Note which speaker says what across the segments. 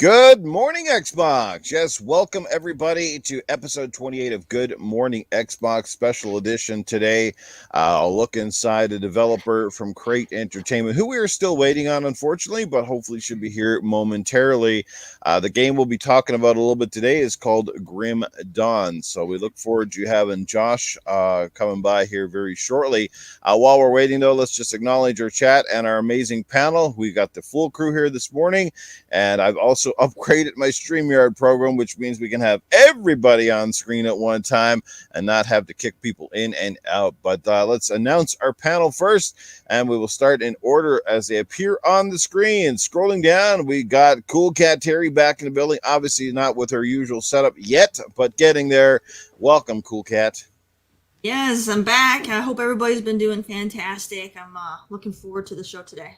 Speaker 1: Good morning, Xbox. Yes, welcome everybody to episode 28 of Good Morning Xbox Special Edition. Today, I'll look inside a developer from Crate Entertainment, who we are still waiting on, unfortunately, but hopefully should be here momentarily. The game we'll be talking about a little bit today is called Grim Dawn. So we look forward to having Josh coming by here very shortly. While we're waiting, though, let's just acknowledge our chat and our amazing panel. We got the full crew here this morning, and I've also upgraded my StreamYard program, which means we can have everybody on screen at one time and not have to kick people in and out. But let's announce our panel first, and we will start in order as they appear on the screen. Scrolling down, we got Cool Cat Terri back in the building. Obviously not with her usual setup yet, but getting there. Welcome, Cool Cat.
Speaker 2: Yes, I'm back. I hope everybody's been doing fantastic. I'm looking forward to the show today.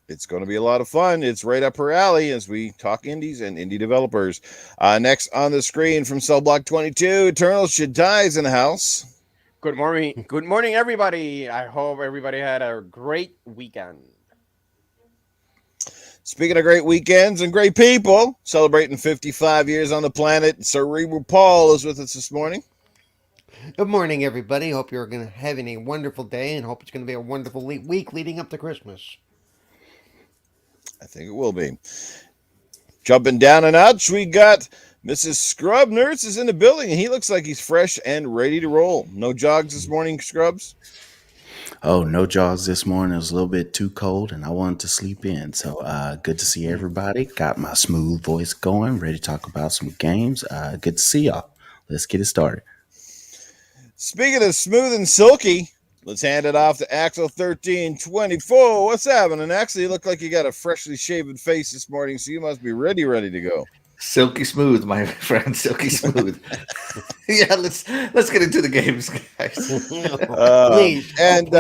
Speaker 1: It's going to be a lot of fun. It's right up her alley as we talk indies and indie developers. Next on the screen from Cell Block 22, Eternal Shaddai is in the house.
Speaker 3: Good morning. Good morning, everybody. I hope everybody had a great weekend.
Speaker 1: Speaking of great weekends and great people, celebrating 55 years on the planet, Cerebral Paul is with us this morning.
Speaker 4: Good morning, everybody. Hope you're going to having a wonderful day and hope it's going to be a wonderful week leading up to Christmas.
Speaker 1: I think it will be. Jumping down a notch, we got Mrs. Scrub Nurse is in the building, and he looks like he's fresh and ready to roll. No jogs this morning, Scrubs?
Speaker 5: Oh, no jogs this morning. It was a little bit too cold, and I wanted to sleep in. So good to see everybody. Got my smooth voice going, ready to talk about some games. Good to see y'all. Let's get it started.
Speaker 1: Speaking of smooth and silky, let's hand it off to Axel1324. What's happening, Axel? You look like you got a freshly shaven face this morning, so you must be ready to go.
Speaker 6: Silky smooth, my friend. Silky smooth. Yeah, let's get into the games, guys.
Speaker 4: Please,
Speaker 1: and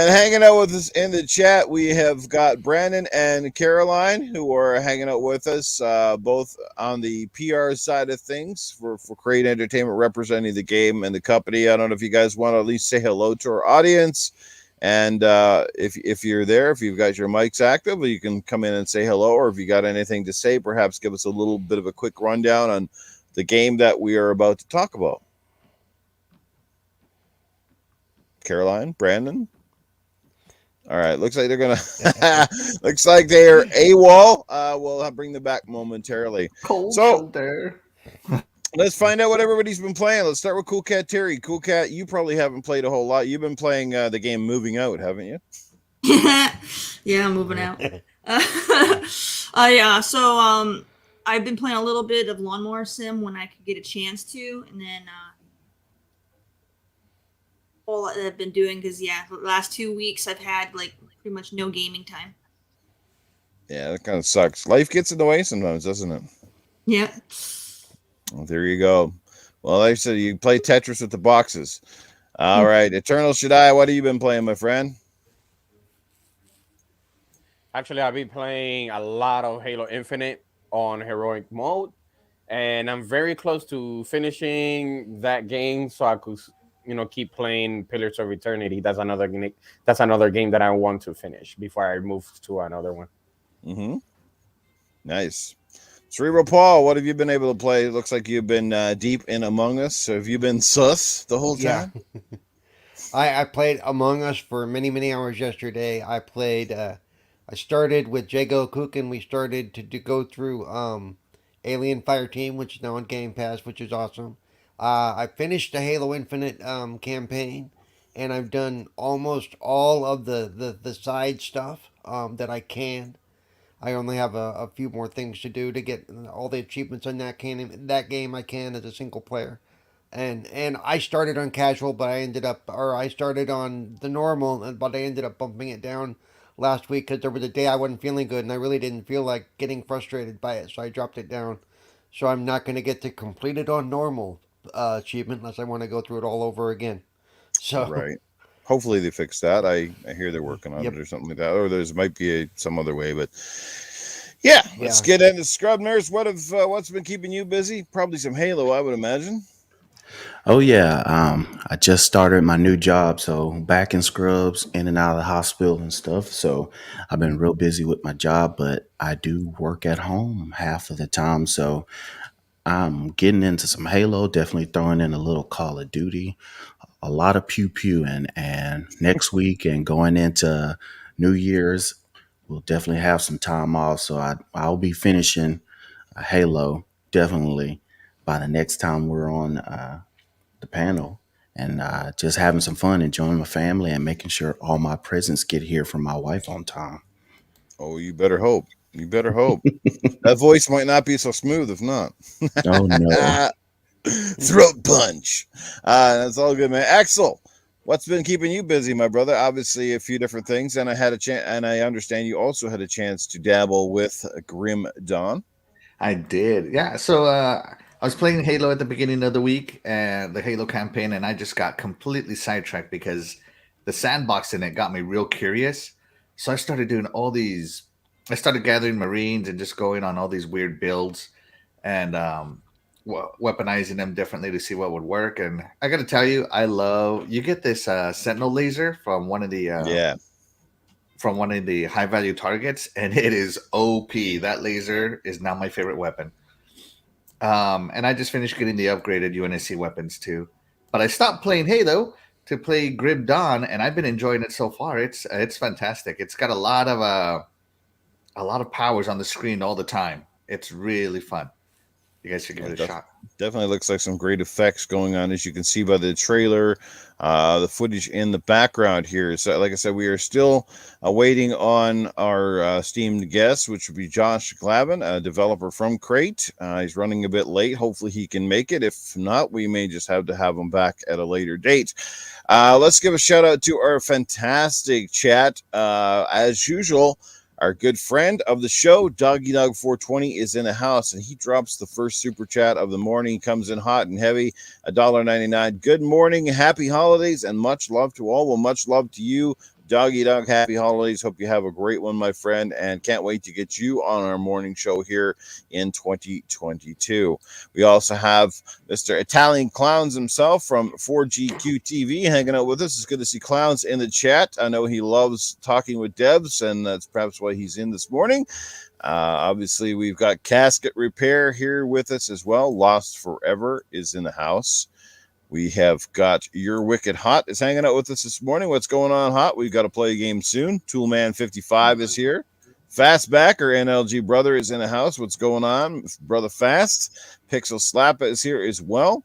Speaker 1: hanging out with us in the chat, we have got Brandon and Caroline, who are hanging out with us, both on the PR side of things for Crate Entertainment, representing the game and the company. I don't know if you guys want to at least say hello to our audience. And if you're there, if you've got your mics active, you can come in and say hello, or if you got anything to say, perhaps give us a little bit of a quick rundown on the game that we are about to talk about. Caroline, Brandon. All right, looks like they're gonna. Looks like they're AWOL. We'll bring them back momentarily.
Speaker 6: Cold shoulder.
Speaker 1: Let's find out what everybody's been playing. Let's start with Cool Cat Terri. Cool Cat, you probably haven't played a whole lot. You've been playing the game Moving Out, haven't you?
Speaker 2: Yeah, I'm moving out. Yeah. So I've been playing a little bit of Lawnmower Sim when I could get a chance to, and then all I've been doing because the last 2 weeks I've had like pretty much no gaming time.
Speaker 1: Yeah, that kind of sucks. Life gets in the way sometimes, doesn't it?
Speaker 2: Yeah.
Speaker 1: Well, there you go. Well, like I said, you play Tetris with the boxes. All right. Eternal Shaddai, what have you been playing, my friend?
Speaker 3: Actually, I've been playing a lot of Halo Infinite on heroic mode, and I'm very close to finishing that game so I could, keep playing Pillars of Eternity. That's another game that I want to finish before I move to another one.
Speaker 1: Mm-hmm. Nice. Cerebral Paul, what have you been able to play? It looks like you've been deep in Among Us. So have you been sus the whole time?
Speaker 4: Yeah. I played Among Us for many, many hours yesterday. I played, I started with Jago Cook, and we started to go through Alien Fireteam, which is now on Game Pass, which is awesome. I finished the Halo Infinite campaign, and I've done almost all of the side stuff that I can. I only have a few more things to do to get all the achievements in that game I can as a single player. And I started on casual, but I started on the normal, but I ended up bumping it down last week because there was a day I wasn't feeling good and I really didn't feel like getting frustrated by it, so I dropped it down. So I'm not going to get to complete it on normal achievement unless I want to go through it all over again. So
Speaker 1: right. Hopefully they fix that. I hear they're working on it or something like that, or there's might be some other way. But yeah, let's get into Scrub Nurse. What's been keeping you busy? Probably some Halo, I would imagine.
Speaker 5: Oh yeah, I just started my new job, so back in scrubs, in and out of the hospital and stuff. So I've been real busy with my job, but I do work at home half of the time. So I'm getting into some Halo, definitely throwing in a little Call of Duty, a lot of pew pew, and next week and going into New Year's, we'll definitely have some time off. So I'll be finishing Halo definitely by the next time we're on the panel, and just having some fun, enjoying my family, and making sure all my presents get here from my wife on time.
Speaker 1: Oh, you better hope. You better hope. That voice might not be so smooth if not.
Speaker 5: Oh no.
Speaker 1: Throat punch. That's all good, man. Axel, what's been keeping you busy, my brother? Obviously, a few different things, and I had a chance, and I understand you also had a chance to dabble with Grim Dawn.
Speaker 6: I did. Yeah. So I was playing Halo at the beginning of the week and the Halo campaign, and I just got completely sidetracked because the sandbox in it got me real curious. So I started doing all these. I started gathering Marines and just going on all these weird builds and weaponizing them differently to see what would work. And I got to tell you, I love. You get this Sentinel laser
Speaker 1: Yeah,
Speaker 6: from one of the high value targets, and it is OP. That laser is now my favorite weapon. And I just finished getting the upgraded UNSC weapons too. But I stopped playing Halo to play Grim Dawn, and I've been enjoying it so far. It's fantastic. It's got a lot of powers on the screen all the time. It's really fun. You guys should give it a shot.
Speaker 1: definitely looks like some great effects going on, as you can see by the trailer, the footage in the background here. So, like I said, we are still waiting on our esteemed guest, which would be Josh Glavine, a developer from Crate. He's running a bit late. Hopefully, he can make it. If not, we may just have to have him back at a later date. Let's give a shout out to our fantastic chat. As usual, our good friend of the show, Doggy Dog 420, is in the house, and he drops the first super chat of the morning. Comes in hot and heavy, $1.99. Good morning, happy holidays, and much love to all. Well, much love to you, Doggy Dog. Happy holidays. Hope you have a great one, my friend, and can't wait to get you on our morning show here in 2022. We also have Mr. Italian Clowns himself from 4GQ TV hanging out with us. It's good to see Clowns in the chat. I know he loves talking with devs, and that's perhaps why he's in this morning. Obviously, we've got Casket Repair here with us as well. Lost Forever is in the house. We have got Your Wicked Hot is hanging out with us this morning. What's going on, Hot? We've got to play a game soon. Toolman55 is here. Fastback, or NLG brother, is in the house. What's going on, brother Fast? Pixel Slappa is here as well.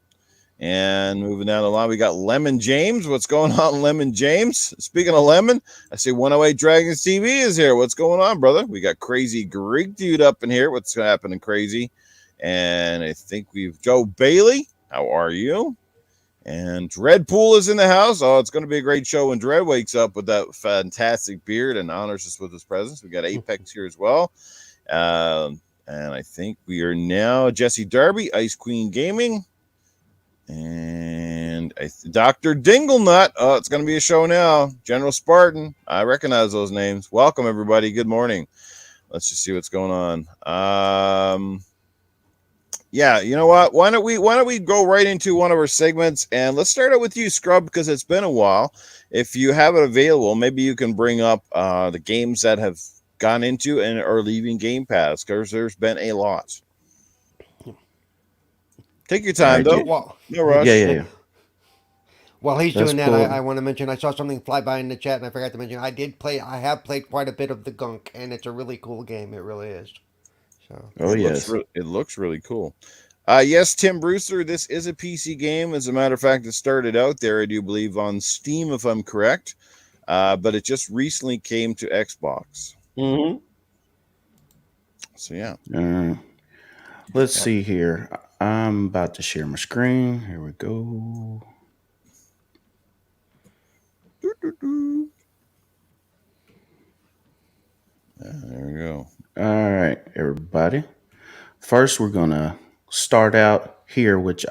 Speaker 1: And moving down the line, we got Lemon James. What's going on, Lemon James? Speaking of Lemon, I see 108 Dragons TV is here. What's going on, brother? We got Crazy Greek Dude up in here. What's happening, Crazy? And I think we've Joe Bailey. How are you? And Dreadpool is in the house. Oh, it's going to be a great show when Dread wakes up with that fantastic beard and honors us with his presence. We got Apex here as well. And I think we are now Jesse Darby, Ice Queen Gaming. And Dr. Dinglenut. Oh, it's going to be a show now. General Spartan. I recognize those names. Welcome, everybody. Good morning. Let's just see what's going on. Yeah, you know what? Why don't we go right into one of our segments, and let's start out with you, Scrub, because it's been a while. If you have it available, maybe you can bring up the games that have gone into and are leaving Game Pass, because there's been a lot. Take your time, though. No rush.
Speaker 5: Yeah.
Speaker 4: While he's
Speaker 5: That's
Speaker 4: doing that,
Speaker 5: cool.
Speaker 4: I want to mention I saw something fly by in the chat, and I forgot to mention I have played quite a bit of the Gunk, and it's a really cool game. It really is. So
Speaker 5: Oh
Speaker 1: it
Speaker 5: yes.
Speaker 1: looks really cool. Yes, Tim Brewster, this is a PC game. As a matter of fact, it started out there, I do believe, on Steam, if I'm correct. But it just recently came to Xbox.
Speaker 3: Mm-hmm.
Speaker 1: So, yeah.
Speaker 5: Let's see here. I'm about to share my screen. Here we go.
Speaker 1: There we go.
Speaker 5: All right, everybody. First, we're gonna start out here, which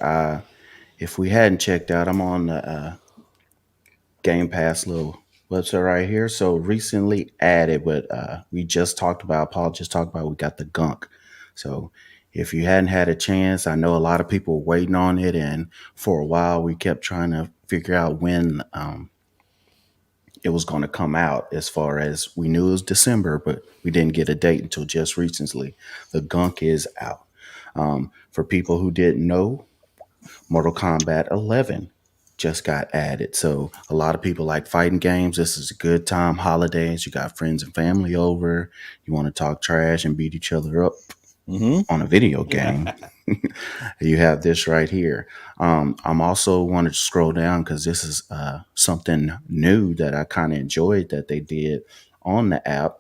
Speaker 5: if we hadn't checked out, I'm on the Game Pass little website right here. So recently added, but we just talked about, Paul just talked about, we got the Gunk. So If you hadn't had a chance, I know a lot of people were waiting on it, and for a while we kept trying to figure out when it was going to come out. As far as we knew, it was December, but we didn't get a date until just recently. The gunk is out. For people who didn't know, Mortal Kombat 11 just got added. So a lot of people like fighting games. This is a good time. Holidays. You got friends and family over. You want to talk trash and beat each other up on a video game. You have this right here. I'm also wanted to scroll down because this is something new that I kind of enjoyed that they did on the app.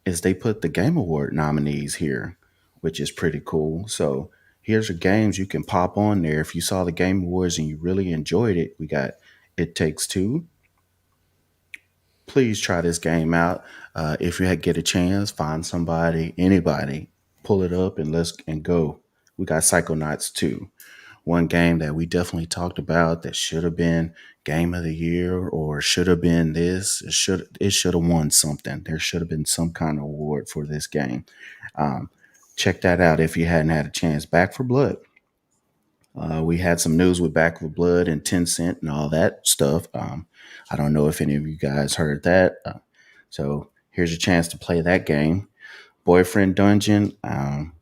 Speaker 5: Is they put the Game Award nominees here, which is pretty cool. So here's your games you can pop on there. If you saw the Game Awards and you really enjoyed it, we got It Takes Two. Please try this game out. If you get a chance, find somebody, anybody, pull it up and let's go. We got Psychonauts 2. One game that we definitely talked about that should have been game of the year or should have been this. It should have won something. There should have been some kind of award for this game. Check that out if you hadn't had a chance. Back for Blood. We had some news with Back for Blood and Tencent and all that stuff. I don't know if any of you guys heard that. So here's your chance to play that game. Boyfriend Dungeon. I'm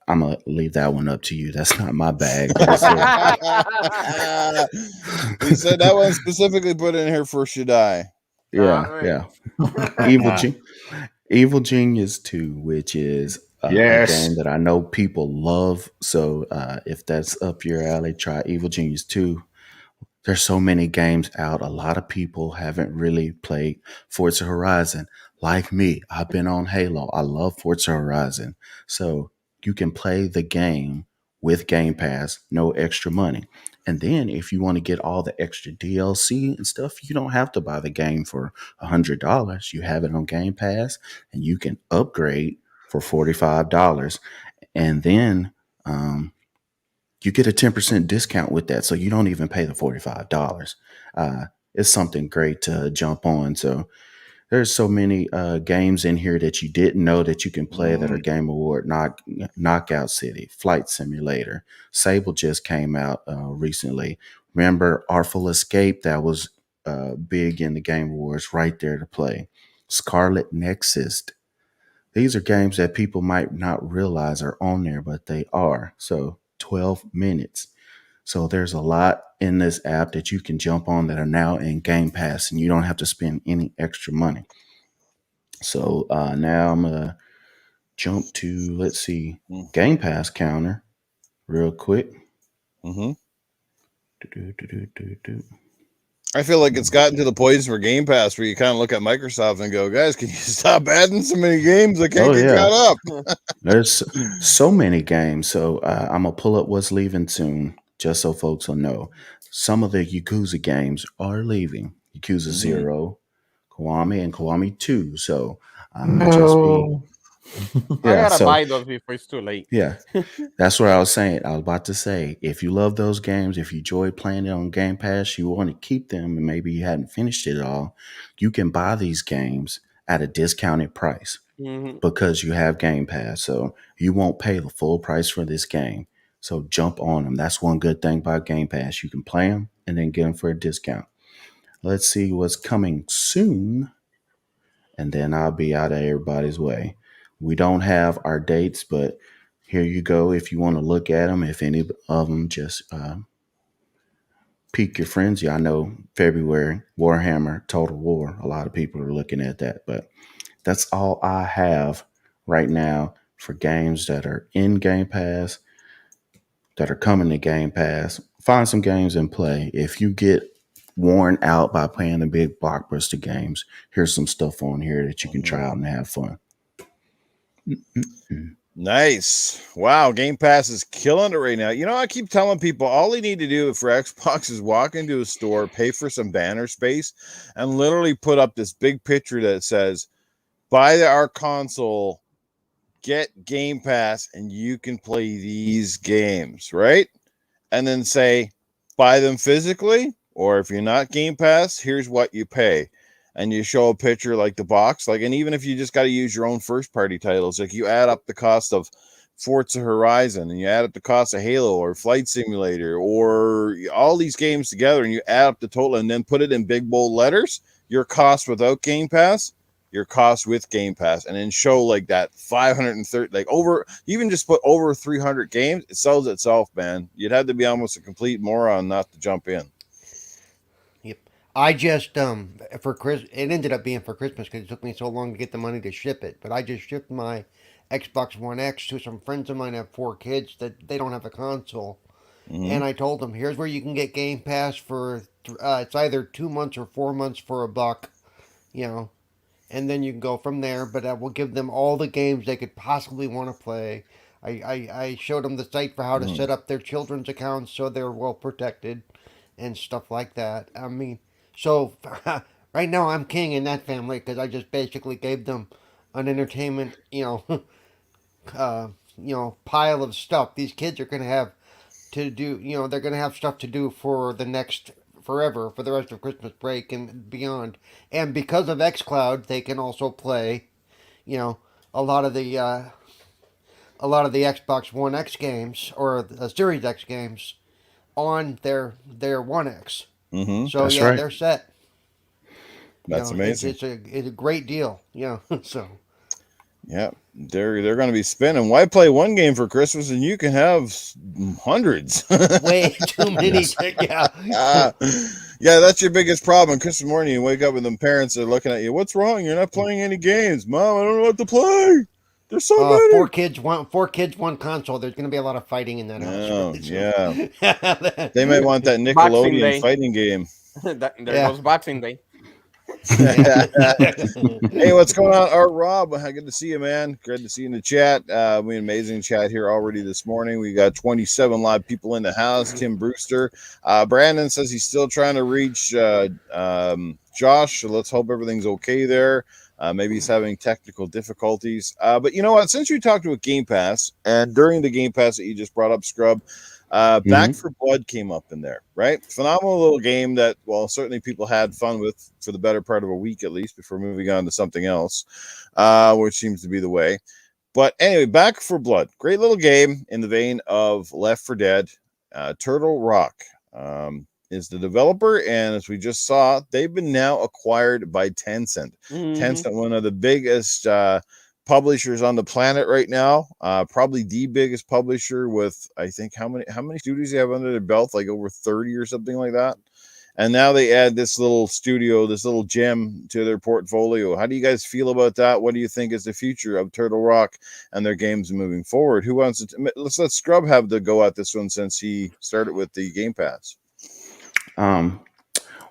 Speaker 5: gonna leave that one up to you. That's not my bag.
Speaker 1: We said that one specifically put in here for Shaddai.
Speaker 5: Yeah. Evil Genius 2, which is a game that I know people love. So if that's up your alley, try Evil Genius 2. There's so many games out. A lot of people haven't really played Forza Horizon. Like me, I've been on Halo. I love Forza Horizon. So you can play the game with Game Pass, no extra money. And then if you want to get all the extra DLC and stuff, you don't have to buy the game for $100. You have it on Game Pass and you can upgrade for $45. And then you get a 10% discount with that. So you don't even pay the $45. It's something great to jump on. So there's so many games in here that you didn't know that you can play that are Game Award. Knockout City, Flight Simulator. Sable just came out recently. Remember Artful Escape? That was big in the Game Awards, right there to play. Scarlet Nexus. These are games that people might not realize are on there, but they are. So 12 minutes. So there's a lot in this app that you can jump on that are now in Game Pass, and you don't have to spend any extra money. So now I'm gonna jump to, let's see, Game Pass counter real quick.
Speaker 1: I feel like it's gotten to the point for Game Pass where you kind of look at Microsoft and go, guys, can you stop adding so many games? I can't get caught up.
Speaker 5: There's so many games. So I'm going to pull up what's leaving soon, just so folks will know. Some of the Yakuza games are leaving. Yakuza 0, Kiwami, and Kiwami 2. So
Speaker 3: I gotta buy those before it's too late.
Speaker 5: Yeah, that's what I was saying. I was about to say, if you love those games, if you enjoy playing it on Game Pass, you want to keep them, and maybe you hadn't finished it all, you can buy these games at a discounted price because you have Game Pass. So you won't pay the full price for this game. So jump on them. That's one good thing about Game Pass. You can play them and then get them for a discount. Let's see what's coming soon, and then I'll be out of everybody's way. We don't have our dates, but here you go. If you want to look at them, if any of them just pique your frenzy. I know February, Warhammer, Total War, a lot of people are looking at that, but that's all I have right now for games that are in Game Pass, that are coming to Game Pass. Find some games and play. If you get worn out by playing the big blockbuster games, here's some stuff on here that you can try out and have fun.
Speaker 1: Nice. Wow, Game Pass is killing it right now. You know, I keep telling people all they need to do for Xbox is walk into a store, pay for some banner space, and literally put up this big picture that says, buy our console, get Game Pass, and you can play these games, right? And then say, buy them physically, or if you're not Game Pass, here's what you pay. And you show a picture like the box, like, and even if you just got to use your own first party titles, like you add up the cost of Forza Horizon, and you add up the cost of Halo or Flight Simulator or all these games together, and you add up the total and then put it in big bold letters, your cost without Game Pass, your cost with Game Pass, and then show like that 530, like over, even just put over 300 games, it sells itself, man. You'd have to be almost a complete moron not to jump in.
Speaker 4: Yep. I just for Chris, it ended up being for Christmas because it took me so long to get the money to ship it. But I just shipped my Xbox One X to some friends of mine who have 4 kids that they don't have a console, and I told them, here's where you can get Game Pass for it's either 2 months or 4 months for $1, you know, and then you can go from there. But I will give them all the games they could possibly want to play. I showed them the site for how to set up their children's accounts so they're well protected and stuff like that. I mean, so right now I'm king in that family because I just basically gave them an entertainment, uh, pile of stuff. These kids are gonna have to do, they're gonna have stuff to do for the next forever, for the rest of Christmas break and beyond. And because of XCloud, they can also play, you know, a lot of the Xbox One X games or the Series X games on their One X. So
Speaker 5: That's
Speaker 4: yeah,
Speaker 5: right.
Speaker 4: they're set.
Speaker 1: That's amazing.
Speaker 4: It's a great deal. So
Speaker 1: Yeah, they're going to be spending. Why play one game for Christmas and you can have hundreds?
Speaker 4: way too many.
Speaker 5: Yes.
Speaker 4: Yeah.
Speaker 1: Yeah, that's your biggest problem. Christmas morning, you wake up and the parents are looking at you. What's wrong? You're not playing any games, Mom. I don't know what to play. There's so many.
Speaker 4: Four kids, one console. There's going to be a lot of fighting in that house.
Speaker 1: Oh,
Speaker 4: Really, so.
Speaker 1: yeah. They might want that
Speaker 3: Boxing
Speaker 1: Nickelodeon
Speaker 3: Day.
Speaker 1: fighting game.
Speaker 3: There
Speaker 4: Yeah.
Speaker 3: goes Boxing Day.
Speaker 1: Hey, what's going on, Art Rob? Good to see you, man. Great to see you in the chat. We had an amazing chat here already this morning. We got 27 live people in the house. Tim Brewster. Brandon says he's still trying to reach Josh. So let's hope everything's okay there. Maybe he's having technical difficulties. But you know what? Since you talked about Game Pass, and during the Game Pass that you just brought up, Scrub, Back for Blood came up in there, right? Phenomenal little game that, well, certainly people had fun with for the better part of a week at least before moving on to something else, which seems to be the way. But anyway, Back for Blood, great little game in the vein of Left 4 Dead. Turtle Rock is the developer, and as we just saw, they've been now acquired by Tencent. Tencent, one of the biggest publishers on the planet right now, probably the biggest publisher with, I think, how many studios they have under their belt, like over 30 or something like that. And now they add this little studio, this little gem to their portfolio. How do you guys feel about that? What do you think is the future of Turtle Rock and their games moving forward? Who wants to? Let's let Scrub have the go at this one since he started with the Game Pass.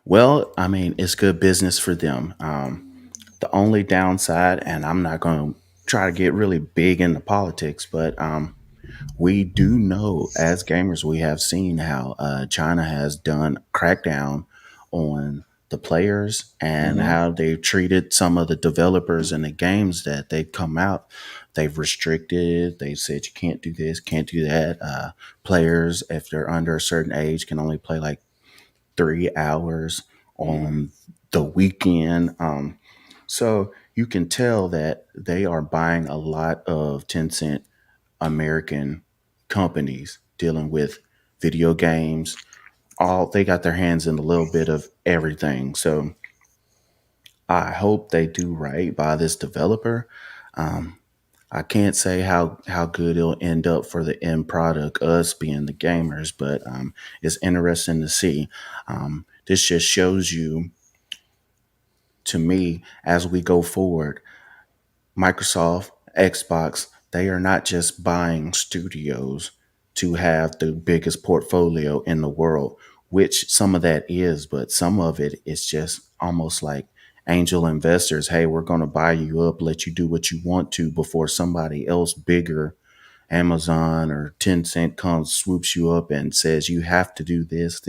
Speaker 5: Well, I mean, it's good business for them. The only downside, and I'm not going to try to get really big into politics, but we do know as gamers, we have seen how China has done crackdown on the players and how they've treated some of the developers and the games that they've come out. They've restricted, they've said you can't do this, can't do that. Players, if they're under a certain age, can only play like 3 hours on the weekend. So you can tell that they are buying a lot of Tencent American companies dealing with video games. They got their hands in a little bit of everything. So I hope they do right by this developer. I can't say how good it'll end up for the end product, us being the gamers, but it's interesting to see. This just shows you, to me, as we go forward, Microsoft, Xbox, they are not just buying studios to have the biggest portfolio in the world, which some of that is, but some of it is just almost like angel investors. Hey, we're going to buy you up, let you do what you want to before somebody else bigger, Amazon or Tencent, comes, swoops you up and says you have to do this,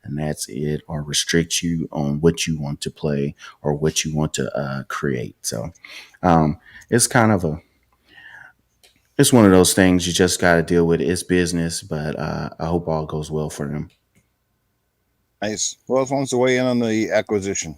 Speaker 5: and that's it, or restricts you on what you want to play or what you want to create. So it's kind of it's one of those things you just got to deal with. It's business, but I hope all goes well for them.
Speaker 1: Nice. Who else wants to weigh in on the acquisition?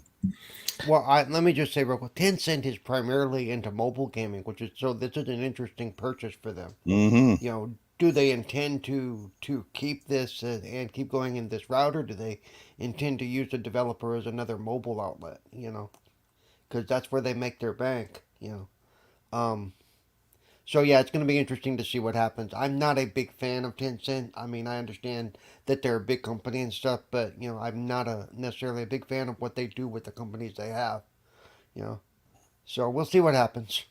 Speaker 4: Well, let me just say real quick. Tencent is primarily into mobile gaming, which is so this is an interesting purchase for them.
Speaker 1: Mm-hmm.
Speaker 4: Do they intend to keep this and keep going in this route, or do they intend to use the developer as another mobile outlet? Because that's where they make their bank. Um, So yeah, it's going to be interesting to see what happens. I'm not a big fan of Tencent. I mean, I understand that they're a big company and stuff, but I'm not necessarily a big fan of what they do with the companies they have. You know, so we'll see what happens.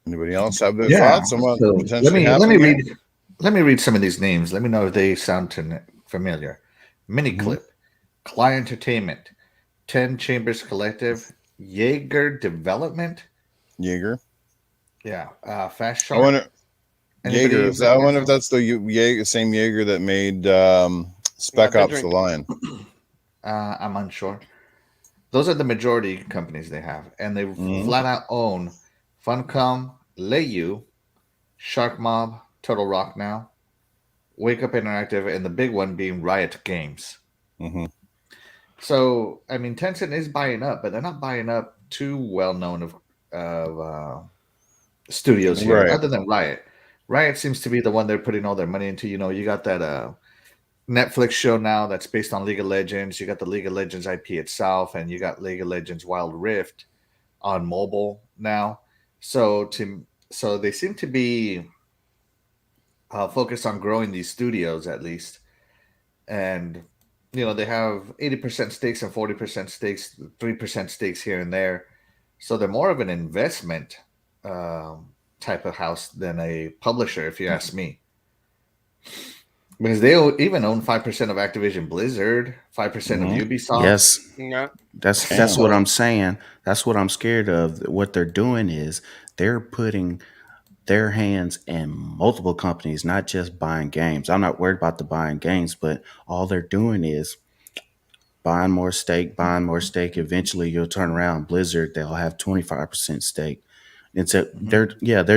Speaker 1: Anybody else have their
Speaker 6: Yeah.
Speaker 1: thoughts on what
Speaker 6: So
Speaker 1: potentially
Speaker 6: let me
Speaker 1: happening here?
Speaker 6: read some of these names. Let me know if they sound familiar. Mini Clip, Cly Entertainment, 10 Chambers Collective, Jaeger Development.
Speaker 1: Jaeger.
Speaker 6: Yeah. Fast
Speaker 1: I
Speaker 6: Shark.
Speaker 1: wonder.
Speaker 6: Anybody
Speaker 1: Jaeger. I wonder if
Speaker 6: recognize
Speaker 1: that's the same Jaeger that made Spec
Speaker 3: they
Speaker 1: Ops:
Speaker 3: drink-
Speaker 1: The Lion.
Speaker 6: them? I'm unsure. Those are the majority companies they have, and they flat out own Funcom, Leyu, Shark Mob, Total Rock Now, Wake Up Interactive, and the big one being Riot Games.
Speaker 1: Mm-hmm.
Speaker 6: So, I mean, Tencent is buying up, but they're not buying up too well known of studios here,
Speaker 1: Right.
Speaker 6: other than Riot. Riot seems to be the one they're putting all their money into. You got that Netflix show now that's based on League of Legends. You got the League of Legends IP itself, and you got League of Legends Wild Rift on mobile now. So they seem to be focused on growing these studios at least, and they have 80% stakes and 40% stakes, 3% stakes here and there. So they're more of an investment type of house than a publisher, if you ask me. Because they even own 5% of Activision Blizzard, 5% of Ubisoft.
Speaker 5: Yes,
Speaker 3: Yeah.
Speaker 5: that's what I'm saying. That's what I'm scared of. What they're doing is they're putting their hands in multiple companies, not just buying games. I'm not worried about the buying games, but all they're doing is buying more stake, buying more stake. Eventually, you'll turn around. Blizzard, they'll have 25% stake. And so they're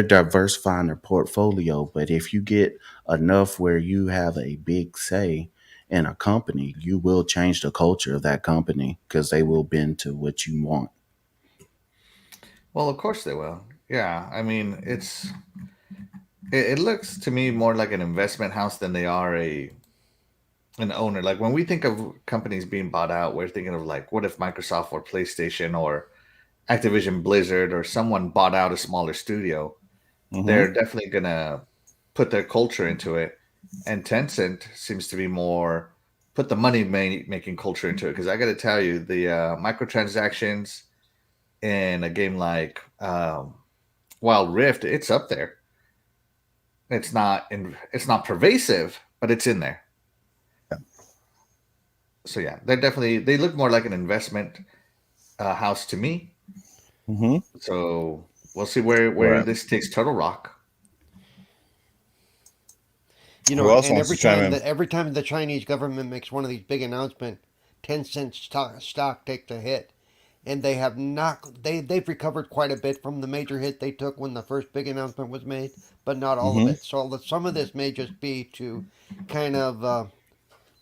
Speaker 5: diversifying their portfolio. But if you get enough where you have a big say in a company, you will change the culture of that company because they will bend to what you want.
Speaker 6: Well, of course they will. Yeah, I mean, it looks to me more like an investment house than they are an owner. Like when we think of companies being bought out, we're thinking of like, what if Microsoft or PlayStation or Activision Blizzard or someone bought out a smaller studio? They're definitely gonna put their culture into it. And Tencent seems to be more put the money making culture into it. Because I got to tell you, the microtransactions in a game like Wild Rift, it's up there. It's not pervasive, but it's in there.
Speaker 1: Yeah.
Speaker 6: So yeah, they look more like an investment house to me. So we'll see where this takes Turtle Rock.
Speaker 4: And every time the Chinese government makes one of these big announcements, Tencent stock takes a hit. And they have they've recovered quite a bit from the major hit they took when the first big announcement was made, but not all of it. So some of this may just be to kind of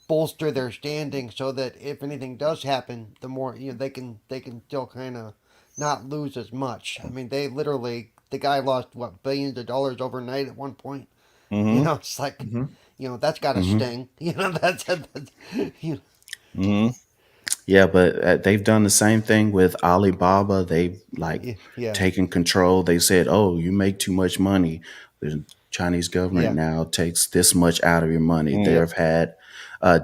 Speaker 4: bolster their standing, so that if anything does happen, the more they can still kind of not lose as much. I mean, the guy lost billions of dollars overnight at one point. It's like that's got to sting. That's
Speaker 5: Yeah, but they've done the same thing with Alibaba. They've taken control. They said, "Oh, you make too much money." The Chinese government now takes this much out of your money. They've had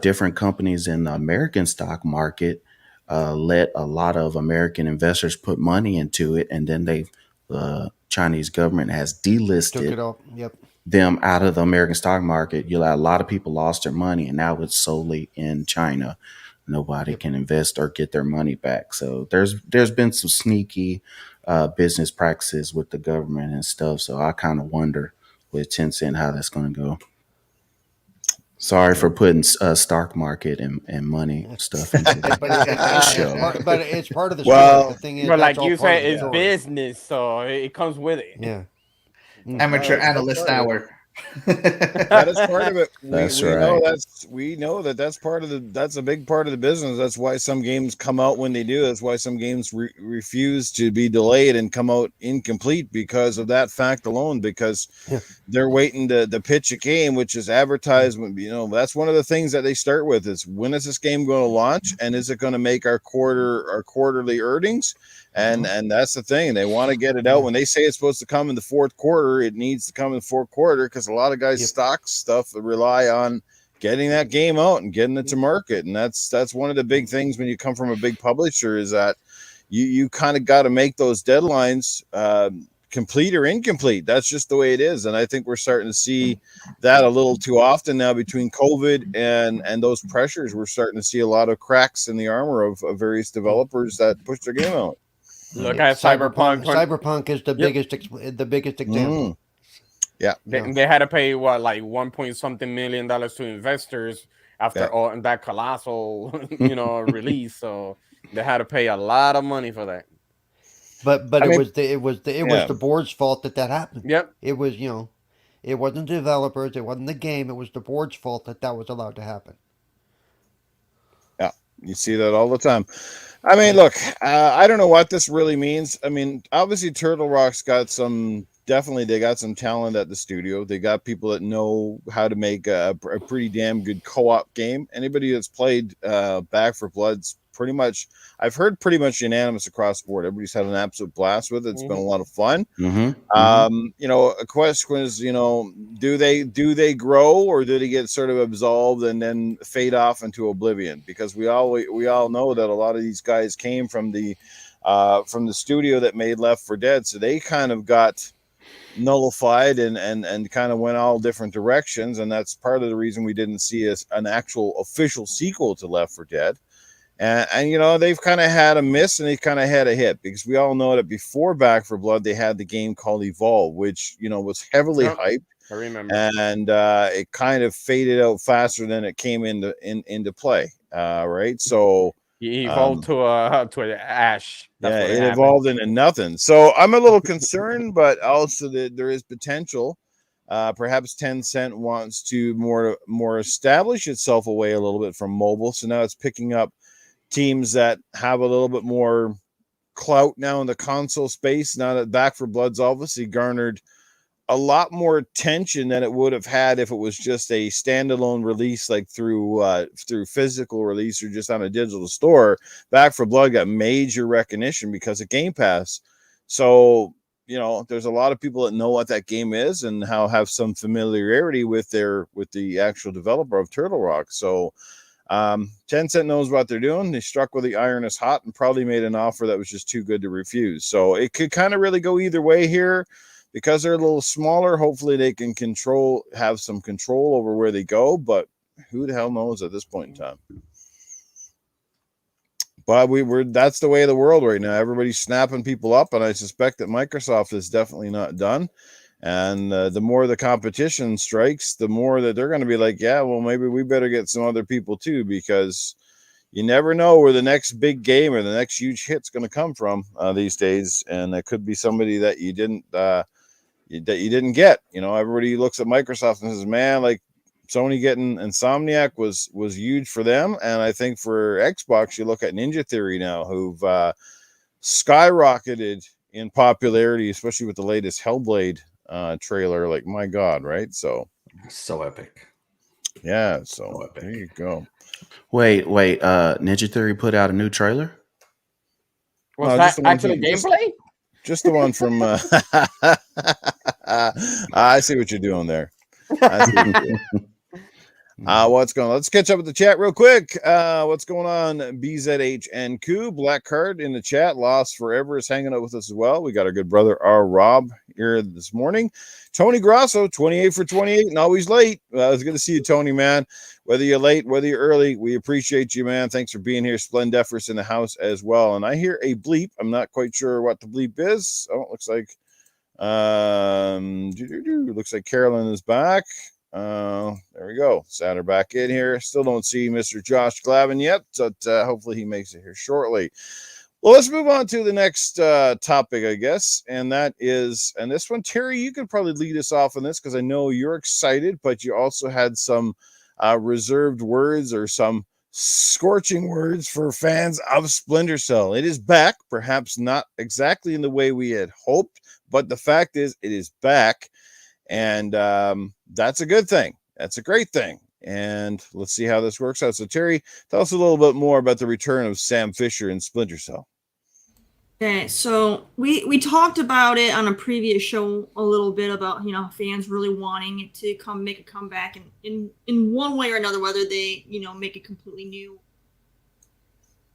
Speaker 5: different companies in the American stock market let a lot of American investors put money into it, and then the Chinese government has delisted
Speaker 4: took it off. Yep.
Speaker 5: them out of the American stock market. A lot of people lost their money, and now it's solely in China. Nobody can invest or get their money back. So there's been some sneaky business practices with the government and stuff. So I kind of wonder with Tencent how that's going to go. Sorry for putting stock market and money stuff into the show.
Speaker 4: But it's part of the
Speaker 1: Well,
Speaker 4: story. The thing is,
Speaker 3: But like
Speaker 4: that's all
Speaker 3: you
Speaker 4: part of
Speaker 3: said,
Speaker 4: the
Speaker 3: it's
Speaker 4: story.
Speaker 3: business, so it comes with it.
Speaker 4: Yeah.
Speaker 6: Amateur analyst hour.
Speaker 1: That is part of it.
Speaker 5: That's
Speaker 1: We
Speaker 5: right.
Speaker 1: know that's part of that's a big part of the business. That's why some games come out when they do. That's why some games refuse to be delayed and come out incomplete because of that fact alone. Because they're waiting to pitch a game, which is advertisement. You know, that's one of the things that they start with is when is this game going to launch and is it going to make our quarterly earnings? And that's the thing. They want to get it out when they say it's supposed to come in the fourth quarter. It needs to come in the fourth quarter because a lot of guys stock stuff that rely on getting that game out and getting it to market. And that's one of the big things when you come from a big publisher is that you kind of got to make those deadlines complete or incomplete. That's just the way it is. And I think we're starting to see that a little too often now between COVID and those pressures. We're starting to see a lot of cracks in the armor of various developers that push their game out.
Speaker 3: Look at Cyberpunk.
Speaker 4: Cyberpunk is the biggest example.
Speaker 1: Yeah,
Speaker 3: they had to pay what, like $1 million to investors after all that colossal, release. So they had to pay a lot of money for that.
Speaker 4: But it was the board's fault that happened.
Speaker 3: Yep.
Speaker 4: It was it wasn't the developers, it wasn't the game, it was the board's fault that was allowed to happen.
Speaker 1: Yeah, you see that all the time. I mean, look, I don't know what this really means. I mean, obviously Turtle Rock's got they got some talent at the studio. They got people that know how to make a pretty damn good co-op game. Anybody that's played Back 4 Blood's pretty much, I've heard pretty much unanimous across the board. Everybody's had an absolute blast with it. It's been a lot of fun. A question is, do they grow or do they get sort of absolved and then fade off into oblivion? Because we all know that a lot of these guys came from the studio that made Left 4 Dead, so they kind of got nullified and kind of went all different directions, and that's part of the reason we didn't see an actual official sequel to Left 4 Dead. And they've kind of had a miss and they kind of had a hit, because we all know that before Back 4 Blood they had the game called Evolve, which was heavily hyped.
Speaker 3: I remember,
Speaker 1: and it kind of faded out faster than it came into play. Right, so
Speaker 3: he evolved to an ash.
Speaker 1: That's it evolved into nothing. So I'm a little concerned, but also that there is potential. Perhaps Tencent wants to more establish itself away a little bit from mobile, so now it's picking up teams that have a little bit more clout now in the console space. Now that Back 4 Blood's obviously garnered a lot more attention than it would have had if it was just a standalone release, like through physical release or just on a digital store. Back 4 Blood got major recognition because of Game Pass. So there's a lot of people that know what that game is and have some familiarity with the actual developer of Turtle Rock. So Tencent knows what they're doing. They struck with the iron is hot and probably made an offer that was just too good to refuse. So it could kind of really go either way here. Because they're a little smaller, hopefully they can have some control over where they go, but who the hell knows at this point in time. But that's the way of the world right now. Everybody's snapping people up, and I suspect that Microsoft is definitely not done. And the more the competition strikes, the more that they're going to be like, yeah, well, maybe we better get some other people too, because you never know where the next big game or the next huge hit's going to come from these days, and it could be somebody that you didn't get. Everybody looks at Microsoft and says, man, like Sony getting Insomniac was huge for them. And I think for Xbox, you look at Ninja Theory now, who've skyrocketed in popularity, especially with the latest Hellblade trailer. Like, my God, right? So
Speaker 6: epic.
Speaker 1: Yeah, so epic. There you go.
Speaker 5: Wait, Ninja Theory put out a new trailer?
Speaker 3: Was that actually gameplay?
Speaker 1: Just the one from I see what you're doing there. What's going on? Let's catch up with the chat real quick. What's going on? BZH and Koo, Black Card in the chat. Lost Forever is hanging out with us as well. We got our good brother R Rob here this morning. Tony Grosso, 28 for 28 and always late. It's good to see you, Tony, man. Whether you're late, whether you're early, we appreciate you, man. Thanks for being here. Splendiferous in the house as well. And I hear a bleep. I'm not quite sure what the bleep is. Oh, it looks like looks like Carolyn is back. There we go. Sat her back in here. Still don't see Mr. Josh Glavine yet, but hopefully he makes it here shortly. Well, let's move on to the next topic, I guess, and that is, and this one, Terry, you could probably lead us off on this because I know you're excited, but you also had some reserved words or some scorching words for fans of Splinter Cell. It is back, perhaps not exactly in the way we had hoped, but the fact is, it is back, and that's a good thing. That's a great thing. And let's see how this works out. So, Terry, tell us a little bit more about the return of Sam Fisher in Splinter Cell.
Speaker 2: Okay, so we talked about it on a previous show a little bit about fans really wanting it to make a comeback in one way or another, whether they make it completely new,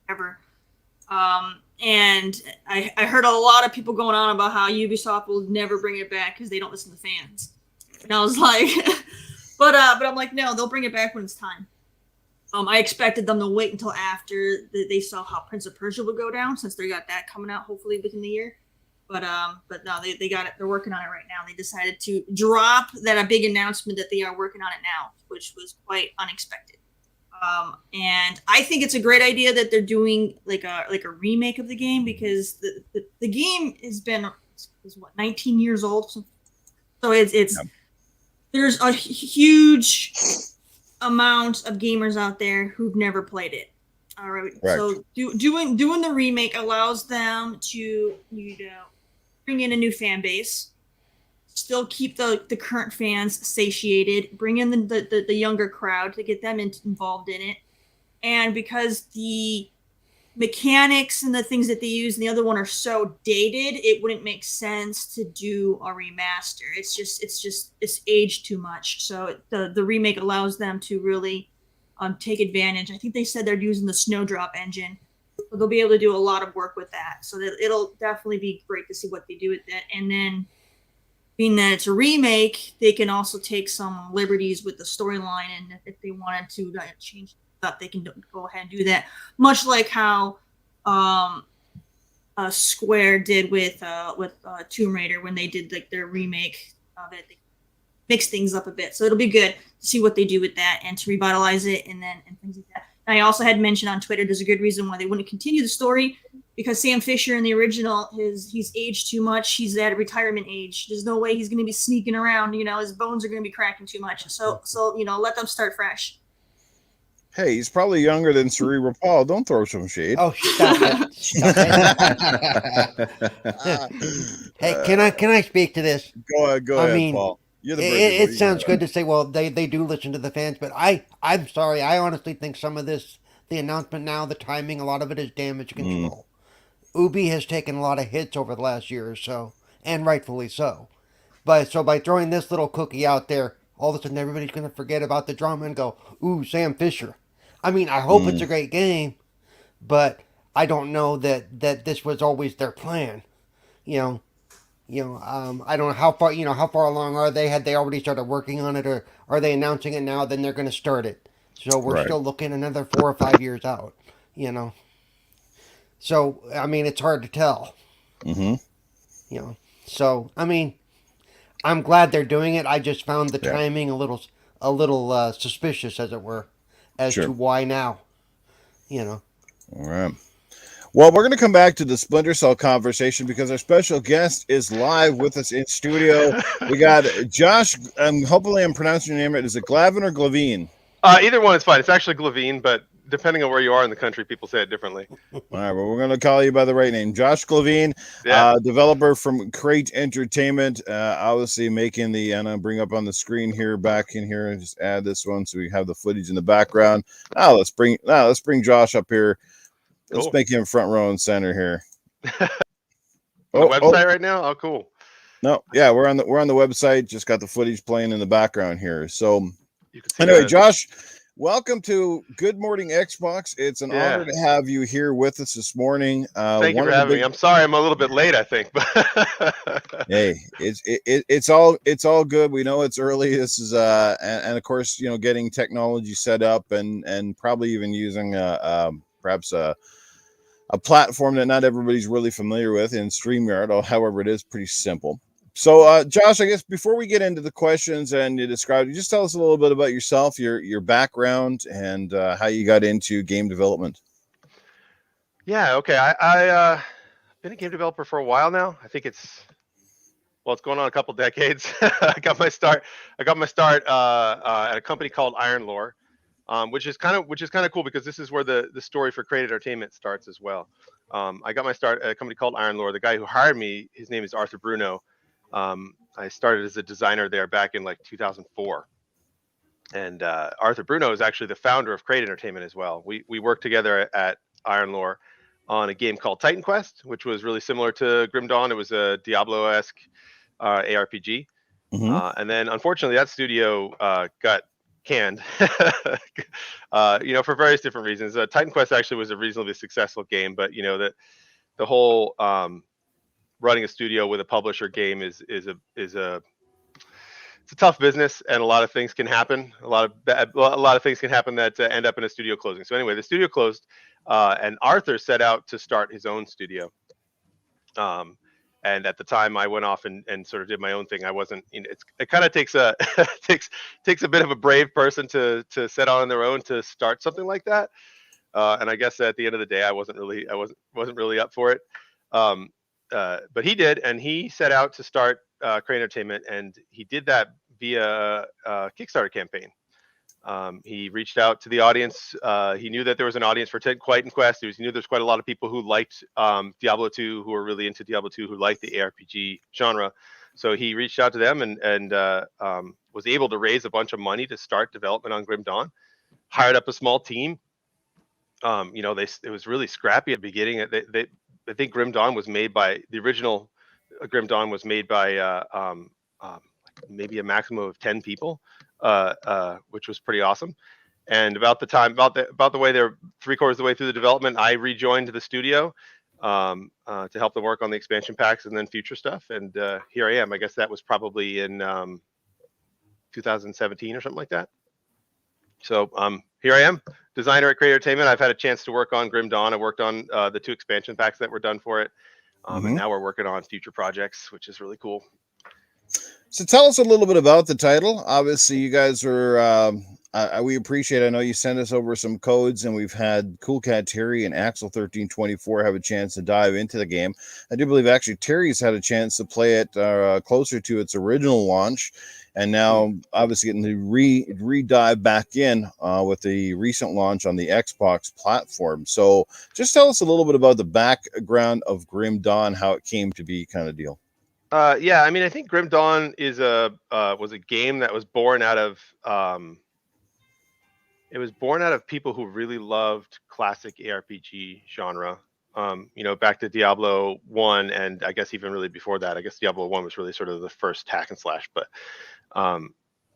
Speaker 2: ever. And I heard a lot of people going on about how Ubisoft will never bring it back because they don't listen to fans, and I was like, but I'm like, no, they'll bring it back when it's time. I expected them to wait until after they saw how Prince of Persia would go down, since they got that coming out hopefully within the year. But no, they got it. They're working on it right now. They decided to drop a big announcement that they are working on it now, which was quite unexpected. And I think it's a great idea that they're doing like a remake of the game, because the game is 19 years old, so it's yeah. There's a huge amount of gamers out there who've never played it. All right. Correct. So doing the remake allows them to bring in a new fan base, still keep the current fans satiated, bring in the younger crowd to get them involved in it. And because the mechanics and the things that they use in the other one are so dated, it wouldn't make sense to do a remaster. It's aged too much. So the remake allows them to really take advantage. I think they said they're using the Snowdrop engine, so they'll be able to do a lot of work with that. So that it'll definitely be great to see what they do with that. And then, being that it's a remake, they can also take some liberties with the storyline, and if they wanted to change stuff, they can go ahead and do that. Much like how Square did with Tomb Raider when they did like their remake of it. They mix things up a bit, so it'll be good to see what they do with that and to revitalize it, and things like that. And I also had mentioned on Twitter there's a good reason why they wouldn't continue the story, because Sam Fisher in the original, he's aged too much. He's at a retirement age. There's no way he's going to be sneaking around. His bones are going to be cracking too much. So let them start fresh.
Speaker 1: Hey, he's probably younger than Cerebral Paul. Don't throw some shade.
Speaker 4: Oh, stop it! Stop it. Hey, can I speak to this?
Speaker 1: Go ahead, Paul. You're the
Speaker 4: it sounds good to say, well, they do listen to the fans, but I'm sorry. I honestly think some of this, the announcement now, the timing, a lot of it is damage control. Ubi has taken a lot of hits over the last year or so, and rightfully so. But so by throwing this little cookie out there, all of a sudden everybody's going to forget about the drama and go, ooh, Sam Fisher. I mean, I hope it's a great game, but I don't know that this was always their plan. I don't know how far along are they? Had they already started working on it, or are they announcing it now? Then they're going to start it. So we're still looking another 4 or 5 years out. So I mean, it's hard to tell. So I mean, I'm glad they're doing it. I just found the timing a little suspicious, as it were, as to why now. All
Speaker 1: right. Well, we're going to come back to the Splinter Cell conversation because our special guest is live with us in studio. We got Josh. Hopefully, I'm pronouncing your name right. Is it Glavine or Glavine?
Speaker 7: Either one is fine. It's actually Glavine, but depending on where you are in the country, people say it differently.
Speaker 1: All right, well, we're going to call you by the right name. Josh Glavine, developer from Crate Entertainment, obviously making the, and I'll bring up on the screen here, back in here, and just add this one so we have the footage in the background. Now let's bring Josh up here. Let's make him front row and center here.
Speaker 7: On the website right now? Oh, cool.
Speaker 1: No, yeah, we're on the website. Just got the footage playing in the background here. So anyway, Josh, welcome to Good Morning Xbox. It's an honor to have you here with us this morning.
Speaker 7: Thank you for having me. I'm sorry I'm a little bit late, I think.
Speaker 1: Hey, it's all good. We know it's early. This is and of course, getting technology set up and probably even using perhaps a platform that not everybody's really familiar with in StreamYard. However, it is pretty simple. So, Josh, I guess before we get into the questions and you just tell us a little bit about yourself, your background, and how you got into game development.
Speaker 7: Yeah. Okay. I been a game developer for a while now. I think it's going on a couple decades. I got my start. At a company called Iron Lore, which is kind of cool because this is where the story for Create Entertainment starts as well. I got my start at a company called Iron Lore. The guy who hired me, his name is Arthur Bruno. I started as a designer there back in like 2004. And Arthur Bruno is actually the founder of Create Entertainment as well. We worked together at Iron Lore on a game called Titan Quest, which was really similar to Grim Dawn. It was a Diablo-esque ARPG. And then unfortunately that studio got canned, for various different reasons. Titan Quest actually was a reasonably successful game, but the whole running a studio with a publisher game is it's a tough business, and a lot of things can happen. A lot of things can happen that end up in a studio closing. So anyway, the studio closed, and Arthur set out to start his own studio. And at the time, I went off and sort of did my own thing. I wasn't. It kind of takes a takes a bit of a brave person to set out on their own to start something like that. And I guess at the end of the day, I wasn't really up for it. But he did, and he set out to start Create Entertainment, and he did that via a Kickstarter campaign. He reached out to the audience. He knew that there was an audience for Titan Quest. He knew there's quite a lot of people who liked Diablo 2, who were really into Diablo 2, who liked the ARPG genre. So he reached out to them and was able to raise a bunch of money to start development on Grim Dawn. Hired up a small team. It was really scrappy at the beginning. I think Grim Dawn was made by the original. Grim Dawn was made by maybe a maximum of 10 people, which was pretty awesome. And about the way they're 3/4 of the way through the development, I rejoined the studio to help them work on the expansion packs and then future stuff. And here I am. I guess that was probably in 2017 or something like that. So here I am, designer at Create Entertainment. I've had a chance to work on Grim Dawn. I worked on the 2 expansion packs that were done for it. And now we're working on future projects, which is really cool.
Speaker 1: So tell us a little bit about the title. Obviously, you guys are, we appreciate, I know you sent us over some codes, and we've had Cool Cat Terri and Axel1324 have a chance to dive into the game. I do believe actually Terry's had a chance to play it closer to its original launch, and now obviously getting to re-dive back in with the recent launch on the Xbox platform. So just tell us a little bit about the background of Grim Dawn, how it came to be, kind of deal.
Speaker 7: Yeah, I mean, I think Grim Dawn was a game that was born out of people who really loved classic ARPG genre. Back to Diablo 1, and I guess even really before that. I guess Diablo 1 was really sort of the first hack and slash, but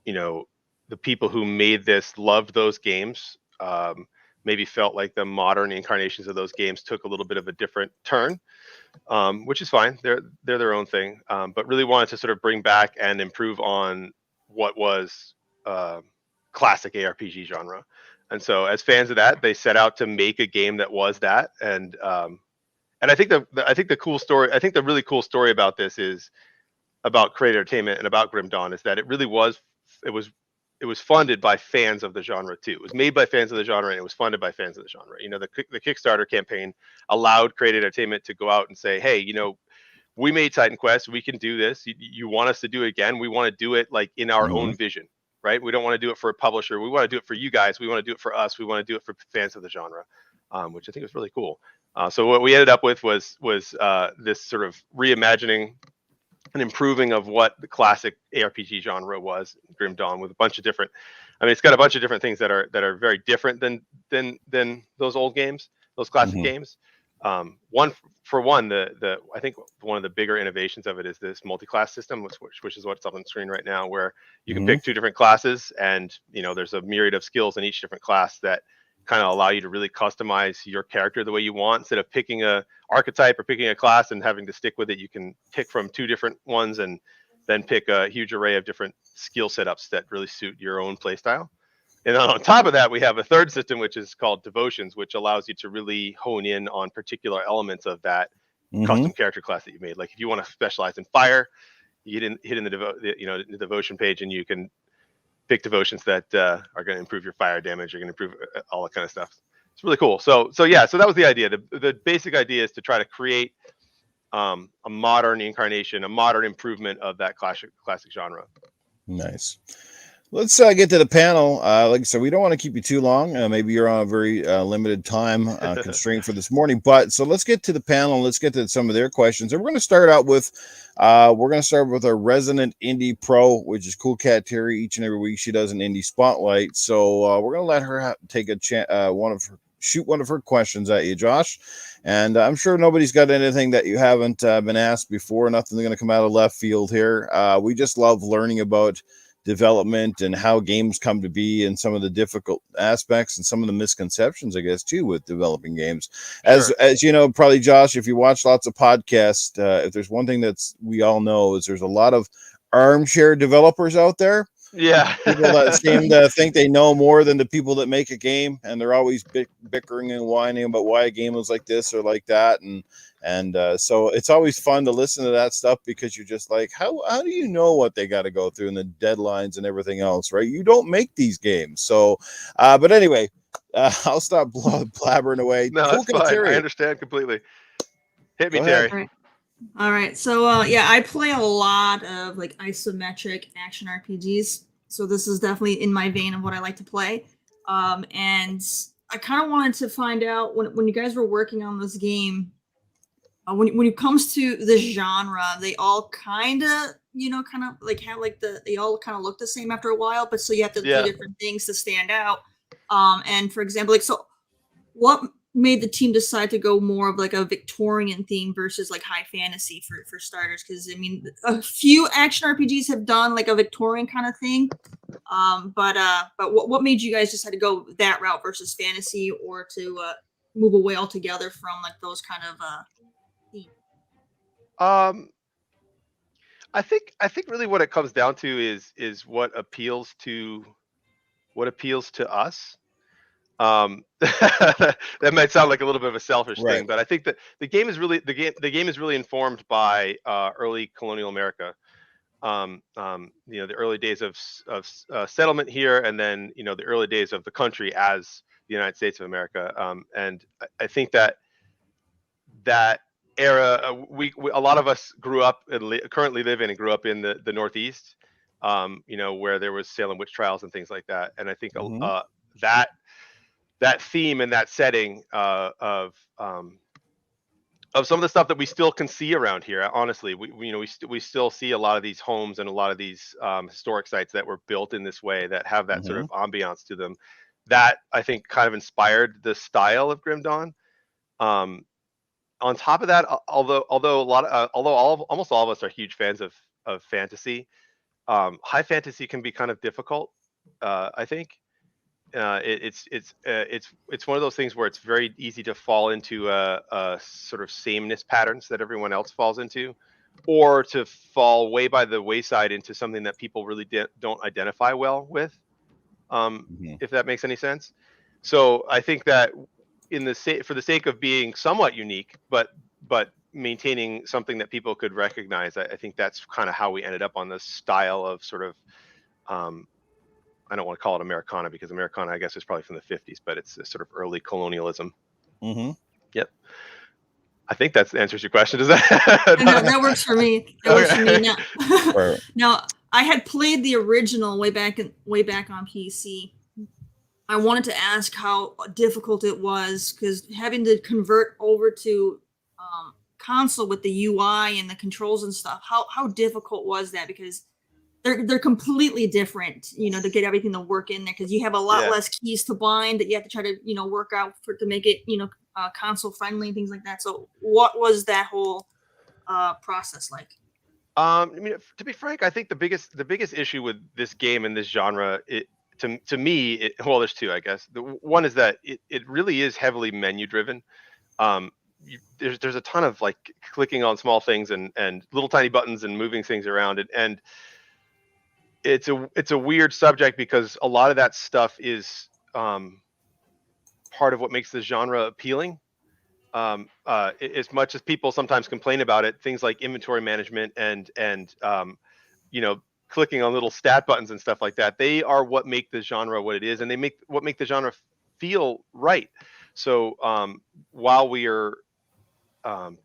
Speaker 7: the people who made this loved those games. Maybe felt like the modern incarnations of those games took a little bit of a different turn. Which is fine. They're their own thing, but really wanted to sort of bring back and improve on what was classic ARPG genre. And so, as fans of that, they set out to make a game that was that. And I think the cool story. I think the really cool story about this is about Create Entertainment and about Grim Dawn is that it really was. It was funded by fans of the genre too. It was made by fans of the genre, and it was funded by fans of the genre. The Kickstarter campaign allowed Create Entertainment to go out and say, "Hey, we made Titan Quest. We can do this. You want us to do it again? We want to do it like in our own vision, right? We don't want to do it for a publisher. We want to do it for you guys. We want to do it for us. We want to do it for fans of the genre," which I think was really cool. So what we ended up with was this sort of reimagining and improving of what the classic ARPG genre was, Grim Dawn, with a bunch of different. I mean, it's got a bunch of different things that are very different than those old games, those classic games. I think one of the bigger innovations of it is this multi-class system, which is what's up on the screen right now, where you can pick 2 different classes, and there's a myriad of skills in each different class that kind of allow you to really customize your character the way you want. Instead of picking a archetype or picking a class and having to stick with it, you can pick from 2 different ones and then pick a huge array of different skill setups that really suit your own playstyle. And on top of that, we have a third system, which is called Devotions, which allows you to really hone in on particular elements of that custom character class that you made. Like if you want to specialize in fire, you hit in the devotion page, and you can pick devotions that are going to improve your fire damage. You're going to improve all that kind of stuff. it's really cool. So yeah, so that was the idea. The basic idea is to try to create a modern incarnation, a modern improvement of that classic genre.
Speaker 1: Nice. Let's get to the panel. Like I said, we don't want to keep you too long. Maybe you're on a very limited time constraint for this morning. But so let's get to the panel. Let's get to some of their questions. And we're going to start out with our resident indie pro, which is Cool Cat Terri. Each and every week she does an indie spotlight. So we're going to let her take a shoot one of her questions at you, Josh. And I'm sure nobody's got anything that you haven't been asked before. Nothing's going to come out of left field here. We just love learning about development and how games come to be and some of the difficult aspects and some of the misconceptions, I guess, too, with developing games. As you know, probably, Josh, if you watch lots of podcasts, if there's one thing that's we all know is there's a lot of armchair developers out there.
Speaker 7: Yeah.
Speaker 1: People that seem to think they know more than the people that make a game, and they're always bickering and whining about why a game was like this or like that, and so it's always fun to listen to that stuff because you're just like, how do you know what they got to go through and the deadlines and everything else, right? You don't make these games. So but anyway, I'll stop blabbering away.
Speaker 7: No,
Speaker 1: Cool,
Speaker 7: that's fine.
Speaker 1: Terri.
Speaker 7: I understand completely. Hit me,
Speaker 1: Go ahead.
Speaker 7: Terri.
Speaker 2: All right. So yeah, I play a lot of like isometric action RPGs. So this is definitely in my vein of what I like to play. And I kind of wanted to find out when you guys were working on this game, when it comes to this genre, they all kind of like have like they all kind of look the same after a while, but so you have to do different things to stand out. And for example, like, so what made the team decide to go more of like a Victorian theme versus like high fantasy for starters? Because I mean, a few action RPGs have done like a Victorian kind of thing, but what made you guys decide to go that route versus fantasy, or to move away altogether from like those kind of themes?
Speaker 7: I think really what it comes down to is what appeals to us. That might sound like a little bit of a selfish thing, but I think that the game is really informed by early colonial America. The early days of settlement here, and then the early days of the country as the United States of America. And I think that era, we a lot of us grew up and currently live in and grew up in the Northeast, where there was Salem witch trials and things like that. And I think that theme and that setting of some of the stuff that we still can see around here. Honestly, we still see a lot of these homes and a lot of these historic sites that were built in this way that have that sort of ambiance to them. That I think kind of inspired the style of Grim Dawn. On top of that, although almost all of us are huge fans of fantasy, high fantasy can be kind of difficult. I think it's one of those things where it's very easy to fall into a sort of sameness patterns that everyone else falls into, or to fall way by the wayside into something that people really don't identify well with. If that makes any sense. So I think that for the sake of being somewhat unique, but maintaining something that people could recognize, I think that's kind of how we ended up on this style of sort of, I don't want to call it Americana, because Americana, I guess, is probably from the 50s, but it's a sort of early colonialism. Yep. I think that answers your question. Does that?
Speaker 2: No, that works for me. That works for me. Now, I had played the original way back on PC. I wanted to ask how difficult it was, because having to convert over to console with the UI and the controls and stuff, how difficult was that? Because they're completely different, to get everything to work in there, because you have a lot less keys to bind that you have to try to work out to make it console friendly and things like that. So what was that whole process like?
Speaker 7: I mean, to be frank, I think the biggest issue with this game and this genre, to me, well, there's two, I guess. The one is that it really is heavily menu driven. There's a ton of like clicking on small things and little tiny buttons and moving things around, and it's a weird subject, because a lot of that stuff is part of what makes the genre appealing. As much as people sometimes complain about it, things like inventory management and clicking on little stat buttons and stuff like that, they are what make the genre what it is, and they make the genre feel right. So while we are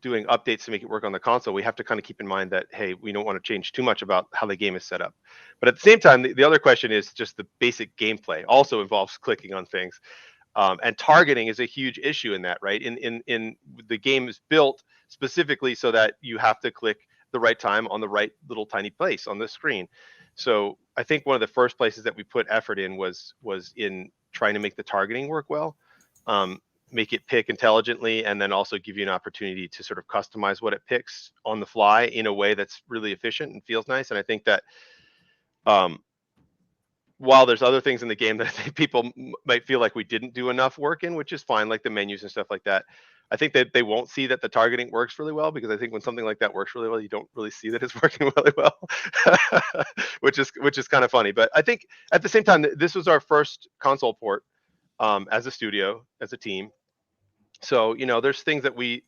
Speaker 7: doing updates to make it work on the console, we have to kind of keep in mind that, hey, we don't want to change too much about how the game is set up. But at the same time, the other question is just the basic gameplay also involves clicking on things. And targeting is a huge issue in that, right? In the game is built specifically so that you have to click the right time on the right little tiny place on the screen. So I think one of the first places that we put effort in was in trying to make the targeting work well. Make it pick intelligently, and then also give you an opportunity to sort of customize what it picks on the fly in a way that's really efficient and feels nice. And I think that while there's other things in the game that I think people might feel like we didn't do enough work in, which is fine, like the menus and stuff like that, I think that they won't see that the targeting works really well, because I think when something like that works really well, you don't really see that it's working really well, which is kind of funny. But I think at the same time, this was our first console port as a studio, as a team. So, there's things that we,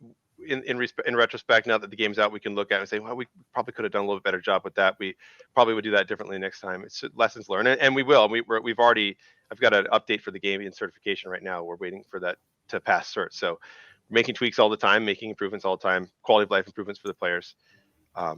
Speaker 7: in retrospect, now that the game's out, we can look at and say, well, we probably could have done a little bit better job with that. We probably would do that differently next time. It's lessons learned, and we will. We've already, I've got an update for the game in certification right now. We're waiting for that to pass cert. So we're making tweaks all the time, making improvements all the time, quality of life improvements for the players. I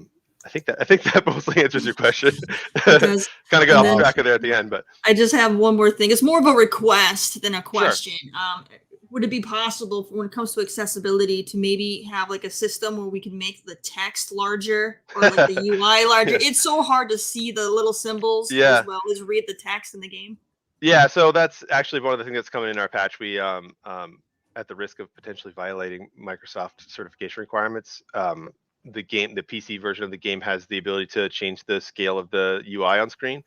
Speaker 7: think that mostly answers your question. Kind of got off track of there at the end, but
Speaker 2: I just have one more thing. It's more of a request than a question. Sure. Would it be possible when it comes to accessibility to maybe have like a system where we can make the text larger or like the UI larger? Yes. It's so hard to see the little symbols as well as read the text in the game.
Speaker 7: Yeah, so that's actually one of the things that's coming in our patch. We at the risk of potentially violating Microsoft certification requirements, the PC version of the game has the ability to change the scale of the UI on screen.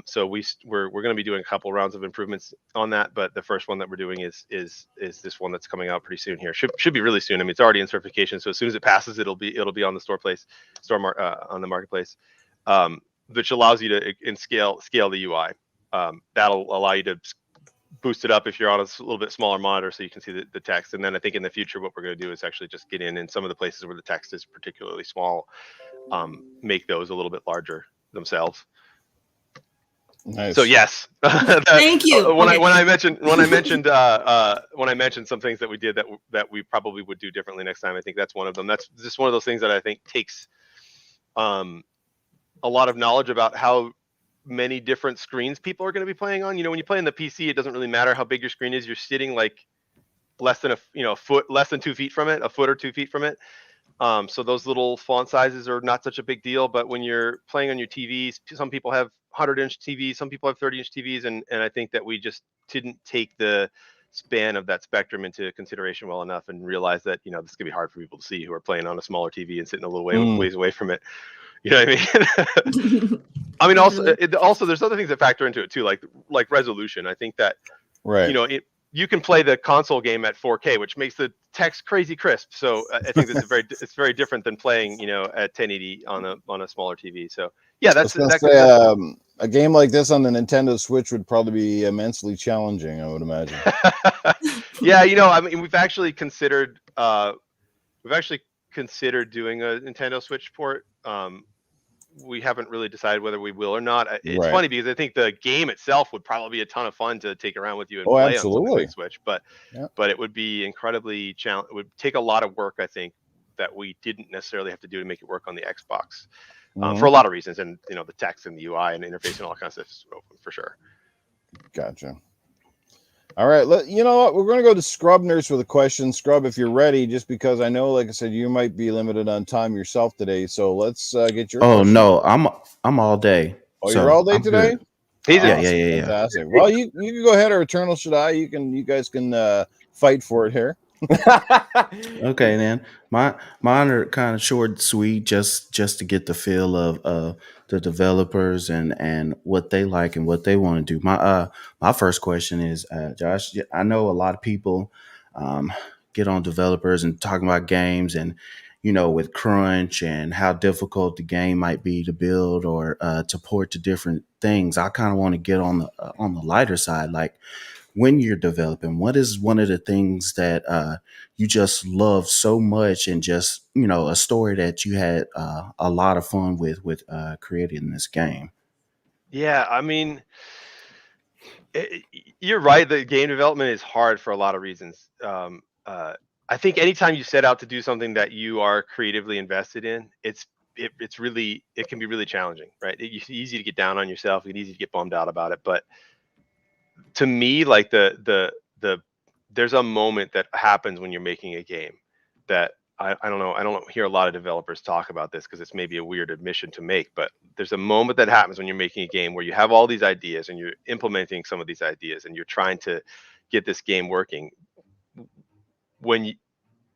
Speaker 7: So we're going to be doing a couple rounds of improvements on that, but the first one that we're doing is this one that's coming out pretty soon here. Should be really soon. I mean, it's already in certification, so as soon as it passes, it'll be on the on the marketplace, which allows you to scale the UI. That'll allow you to boost it up if you're on a little bit smaller monitor, so you can see the text. And then I think in the future, what we're going to do is actually just get in some of the places where the text is particularly small, make those a little bit larger themselves.
Speaker 1: Nice.
Speaker 7: So yes,
Speaker 2: thank you.
Speaker 7: When I mentioned some things that we did that we probably would do differently next time, I think that's one of them. That's just one of those things that I think takes a lot of knowledge about how many different screens people are going to be playing on. When you play in the PC, it doesn't really matter how big your screen is. You're sitting like less than a foot, less than 2 feet from it, a foot or 2 feet from it. So those little font sizes are not such a big deal. But when you're playing on your TVs, some people have 100-inch TVs, some people have 30-inch TVs, and I think that we just didn't take the span of that spectrum into consideration well enough, and realize that this could be hard for people to see who are playing on a smaller TV and sitting a little ways away from it. You know what I mean? I mean, also there's other things that factor into it too, like resolution. I think that you can play the console game at 4K, which makes the text crazy crisp. So I think it's very different than playing at 1080 on a smaller TV. So yeah,
Speaker 1: a game like this on the Nintendo Switch would probably be immensely challenging, I would imagine.
Speaker 7: Yeah, I mean, we've actually considered doing a Nintendo Switch port. We haven't really decided whether we will or not. It's funny because I think the game itself would probably be a ton of fun to take around with you and play on something like Switch. But it would be incredibly challenging. It would take a lot of work, I think, that we didn't necessarily have to do to make it work on the Xbox for a lot of reasons. And the text and the UI and the interface and all that kind of stuff is open for sure.
Speaker 1: Gotcha. All right, you know what? We're going to go to Scrub Nurse with a question. Scrub, if you're ready, just because I know, like I said, you might be limited on time yourself today. So let's get your question.
Speaker 5: No, I'm all day.
Speaker 1: Oh, you're all day today?
Speaker 5: Yeah.
Speaker 1: Fantastic. Well, you can go ahead, or Eternal Shaddai. You guys can fight for it here.
Speaker 5: Okay, then. Mine are kind of short and sweet, just to get the feel of the developers and what they like and what they want to do. My first question is, Josh, I know a lot of people get on developers and talking about games and with crunch and how difficult the game might be to build or to port to different things. I kind of want to get on the lighter side, like when you're developing, what is one of the things that you just love so much, and just a story that you had a lot of fun with creating this game?
Speaker 7: Yeah, I mean, You're right. The game development is hard for a lot of reasons. I think anytime you set out to do something that you are creatively invested in, it can be really challenging, right? It's easy to get down on yourself. It's easy to get bummed out about it. But to me, like there's a moment that happens when you're making a game that I don't know. I don't hear a lot of developers talk about this because it's maybe a weird admission to make, but there's a moment that happens when you're making a game where you have all these ideas and you're implementing some of these ideas and you're trying to get this game working.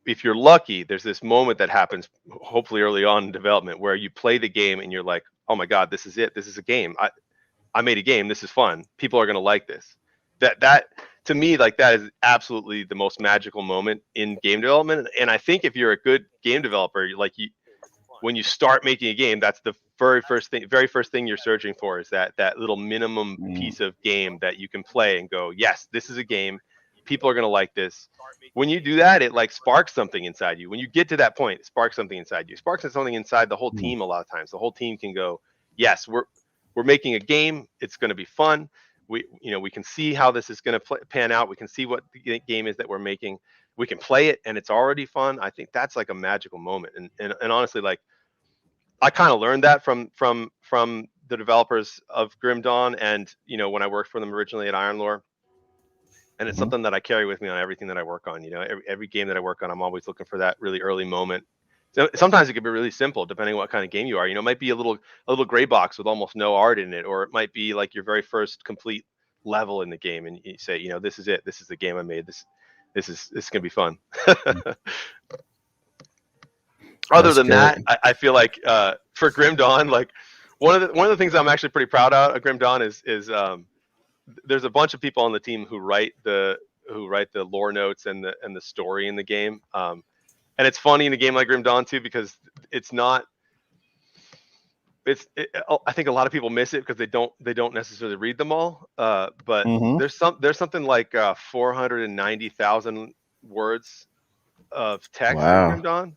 Speaker 7: If you're lucky, there's this moment that happens hopefully early on in development where you play the game and you're like, oh my God, this is it. This is a game. I made a game. This is fun. People are going to like this. That to me, like that is absolutely the most magical moment in game development. And I think if you're a good game developer, when you start making a game, that's the very first thing you're searching for is that little minimum piece of game that you can play and go, yes, this is a game. People are going to like this. When you do that, it like sparks something inside you. When you get to that point, it sparks something inside you. It sparks something inside the whole team. A lot of times the whole team can go, yes, we're making a game. It's going to be fun. We can see how this is going to pan out. We can see what the game is that we're making. We can play it and it's already fun. I think that's like a magical moment. And honestly, like I kind of learned that from the developers of Grim Dawn. And, when I worked for them originally at Iron Lore, and it's something that I carry with me on everything that I work on. Every game that I work on, I'm always looking for that really early moment. So sometimes it can be really simple, depending on what kind of game you are. It might be a little gray box with almost no art in it, or it might be like your very first complete level in the game, and you say, this is it. This is the game I made. This is gonna be fun. Other than that, I feel like for Grim Dawn, like one of the things I'm actually pretty proud of Grim Dawn is there's a bunch of people on the team who write the lore notes and the story in the game. And it's funny in a game like Grim Dawn too, because I think a lot of people miss it because they don't necessarily read them all. But there's something like 490,000 words of text in Grim Dawn.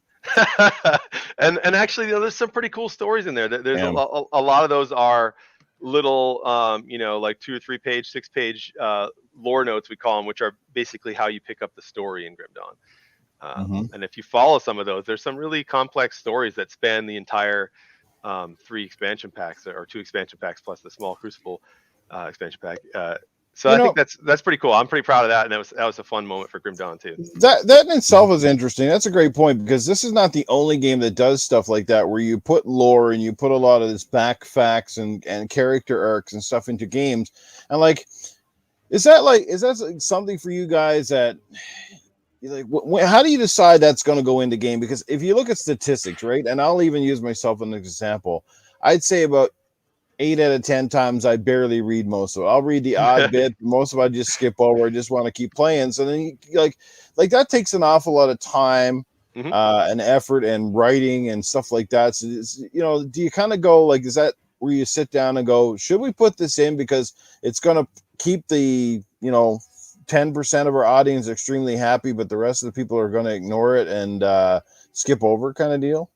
Speaker 7: and actually, there's some pretty cool stories in there. There's a lot of those are little, like 2 or 3 page, 6 page lore notes, we call them, which are basically how you pick up the story in Grim Dawn. And if you follow some of those, there's some really complex stories that span the entire 3 expansion packs, or 2 expansion packs plus the small Crucible expansion pack. So I think that's pretty cool. I'm pretty proud of that, and that was a fun moment for Grim Dawn too.
Speaker 1: That in itself is interesting. That's a great point, because this is not the only game that does stuff like that, where you put lore and you put a lot of this back facts and character arcs and stuff into games. And like, is that something for you guys that, like, how do you decide that's going to go into game? Because if you look at statistics, right, and I'll even use myself as an example, I'd say about 8 out of 10 times I barely read most of it. I'll read the odd bit. Most of it I just skip over. I just want to keep playing. So then like that takes an awful lot of time and effort and writing and stuff like that. So do you kind of go like, is that where you sit down and go, should we put this in because it's going to keep the 10% of our audience extremely happy, but the rest of the people are going to ignore it and skip over kind of deal?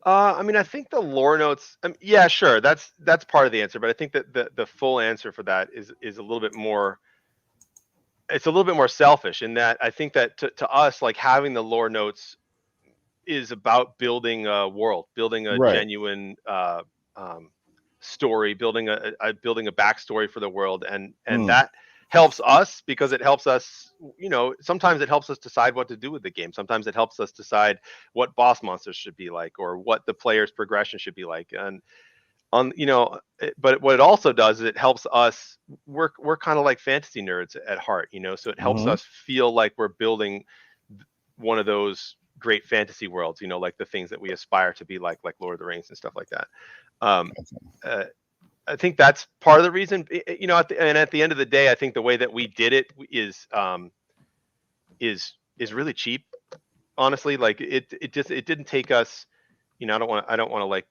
Speaker 7: I mean, I think the lore notes, yeah, sure, that's part of the answer, but I think that the full answer for that is a little bit more. It's a little bit more selfish in that I think that to us, like, having the lore notes is about building a world, building a genuine story, building a backstory for the world, and that helps us because it helps us, sometimes it helps us decide what to do with the game. Sometimes it helps us decide what boss monsters should be like, or what the player's progression should be like. And but what it also does is it helps us, we're kind of like fantasy nerds at heart, so it helps us feel like we're building one of those great fantasy worlds, like the things that we aspire to be like Lord of the Rings and stuff like that. I think that's part of the reason, and at the end of the day, I think the way that we did it is really cheap. Honestly, like it didn't take us, I don't want to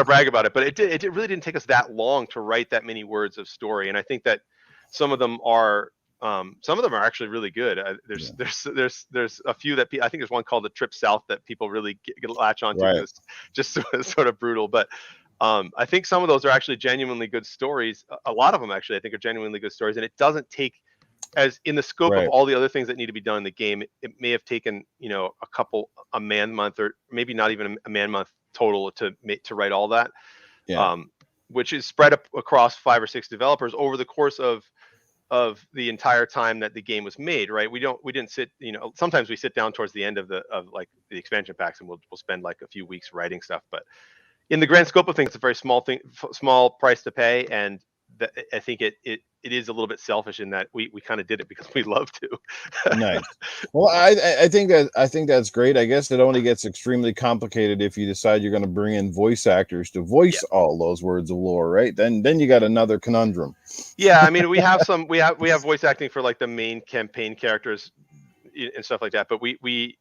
Speaker 7: brag about it, but it really didn't take us that long to write that many words of story. And I think that some of them are actually really good. There's a few that I think there's one called the Trip South that people really latch onto. Just sort of brutal, but I think some of those are actually genuinely good stories. A lot of them actually, I think, are genuinely good stories, and it doesn't take, as in the scope of all the other things that need to be done in the game, it may have taken, you know, a man month, or maybe not even a man month total to write all that.
Speaker 1: Yeah.
Speaker 7: Which is spread up across 5 or 6 developers over the course of the entire time that the game was made, right? We didn't sit, you know, sometimes we sit down towards the end of like the expansion packs, and we'll spend like a few weeks writing stuff, but in the grand scope of things, it's a very small price to pay, and I think it is a little bit selfish in that we kind of did it because we love to.
Speaker 1: Nice. Well, I think that's great. I guess it only gets extremely complicated if you decide you're going to bring in voice actors to voice all those words of lore, right? Then you got another conundrum.
Speaker 7: Yeah, I mean, we have voice acting for like the main campaign characters and stuff like that, but we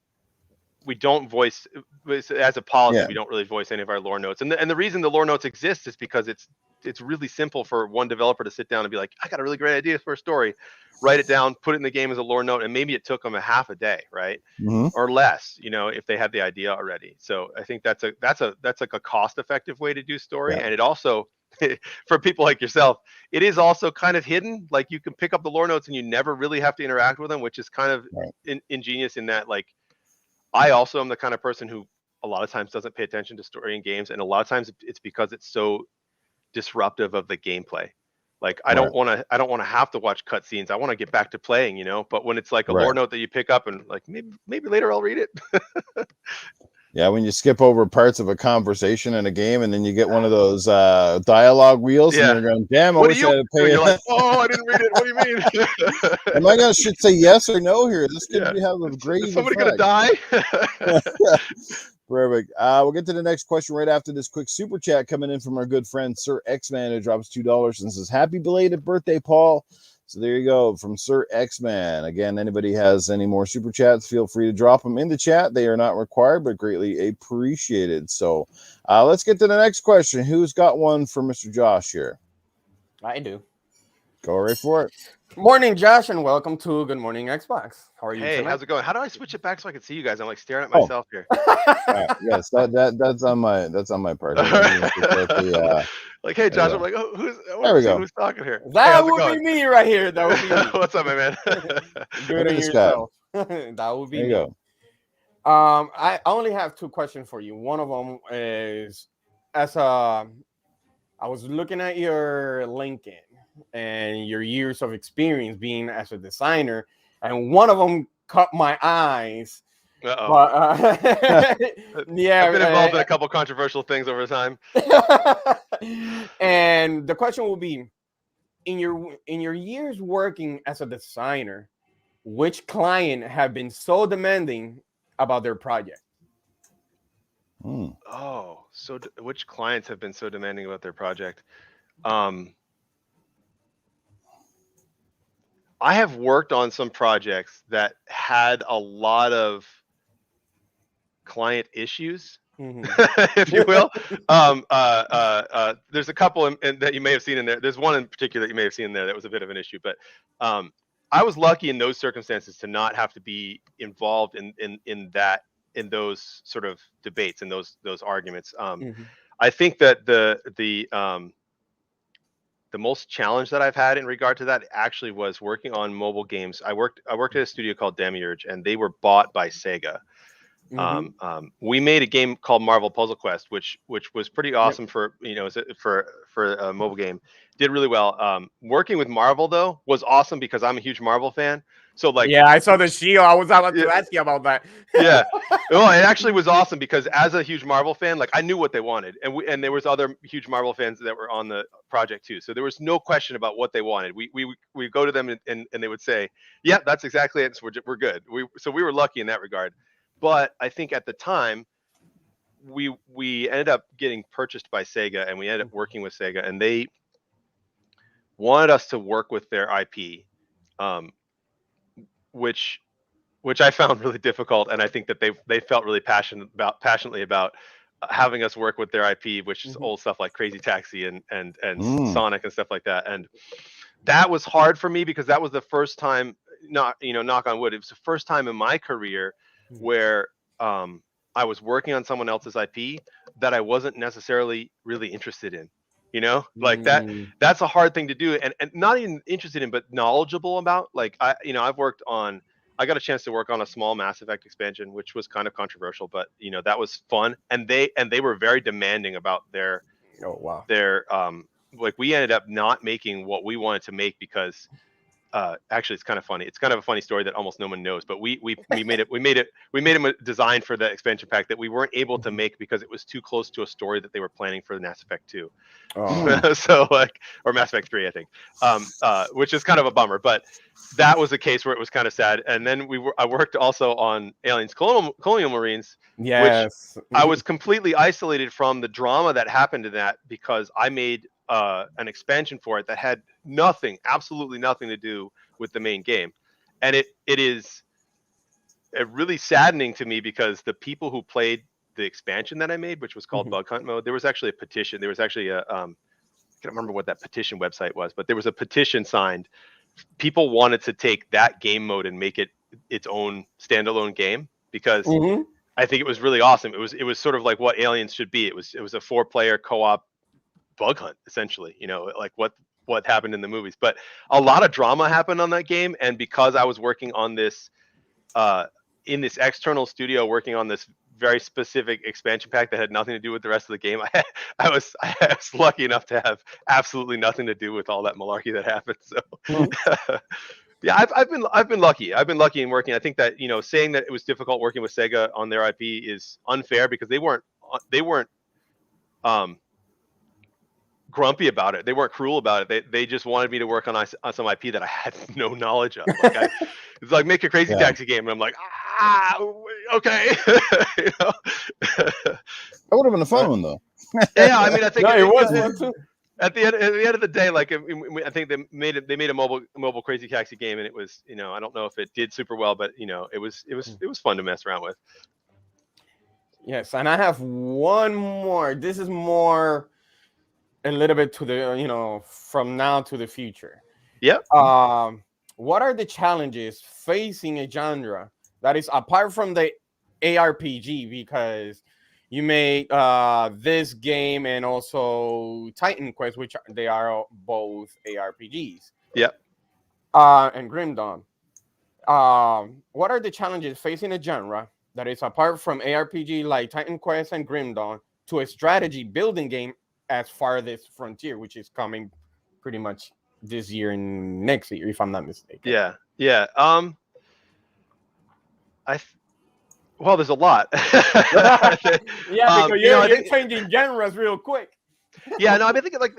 Speaker 7: don't voice, as a policy. We don't really voice any of our lore notes, and the reason the lore notes exist is because it's really simple for one developer to sit down and be like, I got a really great idea for a story, write it down, put it in the game as a lore note, and maybe it took them a half a day, right? Or less, you know, if they had the idea already. So I think that's like a cost-effective way to do story, and it also, for people like yourself, it is also kind of hidden. Like, you can pick up the lore notes and you never really have to interact with them, which is kind of ingenious in that, like, I also am the kind of person who a lot of times doesn't pay attention to story in games, and a lot of times it's because it's so disruptive of the gameplay. Like, I don't want to have to watch cutscenes. I want to get back to playing, you know. But when it's like a lore note that you pick up and like, maybe later I'll read it.
Speaker 1: Yeah, when you skip over parts of a conversation in a game, and then you get one of those dialogue wheels, and you're going, "Damn, I wish I had to pay."
Speaker 7: You're like, "Oh, I didn't read it. What do you mean?"
Speaker 1: Am I gonna should say yes or no here? This could have a great.
Speaker 7: Is somebody gonna die?
Speaker 1: Perfect. We'll get to the next question right after this quick super chat coming in from our good friend Sir X-Man, who drops $2 and says, "Happy belated birthday, Paul." So there you go from Sir X-Man. Again, anybody has any more super chats, feel free to drop them in the chat. They are not required, but greatly appreciated. So let's get to the next question. Who's got one for Mr. Josh here?
Speaker 3: I do.
Speaker 1: Go right for it.
Speaker 3: Morning, Josh, and welcome to Good Morning Xbox. How are you
Speaker 7: tonight? How's it going? How do I switch it back so I can see you guys? I'm like staring at myself here.
Speaker 1: Yes, that's on my part.
Speaker 7: Like, hey, Josh, I'm like,
Speaker 1: there we go.
Speaker 7: Who's talking here?
Speaker 3: That would be me right here. That would be me.
Speaker 7: What's up, my man?
Speaker 3: Good on yourself. That would be me.
Speaker 1: Go.
Speaker 3: I only have 2 questions for you. One of them is, I was looking at your LinkedIn and your years of experience being as a designer, and one of them caught my eyes.
Speaker 7: But,
Speaker 3: I've
Speaker 7: been involved in a couple controversial things over time.
Speaker 3: And the question will be, in your years working as a designer, which client have been so demanding about their project?
Speaker 7: Oh, so which clients have been so demanding about their project? I have worked on some projects that had a lot of client issues, if you will. There's a couple that you may have seen in there. There's one in particular that you may have seen in there that was a bit of an issue, but I was lucky in those circumstances to not have to be involved in those sort of debates and those arguments. I think that the most challenge that I've had in regard to that actually was working on mobile games. I worked at a studio called Demiurge, and they were bought by Sega. We made a game called Marvel Puzzle Quest, which was pretty awesome for a mobile game. Did really well. Working with Marvel though was awesome because I'm a huge Marvel fan. So like,
Speaker 3: yeah, I saw the shield. I was about to ask you about that.
Speaker 7: Yeah, well, it actually was awesome because as a huge Marvel fan, like I knew what they wanted, and there was other huge Marvel fans that were on the project too. So there was no question about what they wanted. We go to them and they would say, "Yeah, that's exactly it. So we're good." So we were lucky in that regard. But I think at the time, we ended up getting purchased by Sega, and we ended up working with Sega, and they wanted us to work with their IP, which I found really difficult, and I think that they felt really passionately about having us work with their IP, which is old stuff like Crazy Taxi and Sonic and stuff like that, and that was hard for me because that was the first time. Knock on wood, it was the first time in my career where I was working on someone else's IP, that I wasn't necessarily really interested in. Like that's a hard thing to do, and not even interested in, but knowledgeable about. Like I got a chance to work on a small Mass Effect expansion, which was kind of controversial, but that was fun. And they were very demanding about their like we ended up not making what we wanted to make because actually it's kind of funny. It's kind of a funny story that almost no one knows, but we made a design for the expansion pack that we weren't able to make because it was too close to a story that they were planning for the Mass Effect 2. So or Mass Effect 3, I think, which is kind of a bummer, but that was a case where it was kind of sad. And then I worked also on Aliens Colonial Marines, which I was completely isolated from the drama that happened in that because I made an expansion for it that had absolutely nothing to do with the main game. And it is really saddening to me because the people who played the expansion that I made, which was called Bug Hunt Mode, there was actually a petition. There was actually I can't remember what that petition website was, but there was a petition signed. People wanted to take that game mode and make it its own standalone game because I think it was really awesome. It was sort of like what Aliens should be. It was a 4-player co-op bug hunt, essentially, like what happened in the movies. But a lot of drama happened on that game, and because I was working on this in this external studio, working on this very specific expansion pack that had nothing to do with the rest of the game, I was lucky enough to have absolutely nothing to do with all that malarkey that happened. So yeah, I've been lucky. I've been lucky in working. I think that saying that it was difficult working with Sega on their IP is unfair because they weren't grumpy about it. They weren't cruel about it. They just wanted me to work on some IP that I had no knowledge of. Like it's like make a Crazy Taxi game, and I'm like, okay.
Speaker 1: That would have been a fun one though.
Speaker 7: Yeah, I mean, I think
Speaker 3: it was fun too.
Speaker 7: At the end of the day, like I think they made a mobile Crazy Taxi game, and it was I don't know if it did super well, but it was fun to mess around with.
Speaker 3: Yes, and I have one more. This is more a little bit to the from now to the future.
Speaker 7: Yep.
Speaker 3: What are the challenges facing a genre that is apart from the ARPG, because you made this game and also Titan Quest, which they are both ARPGs.
Speaker 7: Yep.
Speaker 3: And Grim Dawn. What are the challenges facing a genre that is apart from ARPG like Titan Quest and Grim Dawn to a strategy building game as Farthest Frontier, which is coming pretty much this year and next year, if I'm not mistaken?
Speaker 7: Yeah. Well, there's a lot.
Speaker 3: Yeah, because you're changing genres real quick.
Speaker 7: Yeah, no, I mean, I think like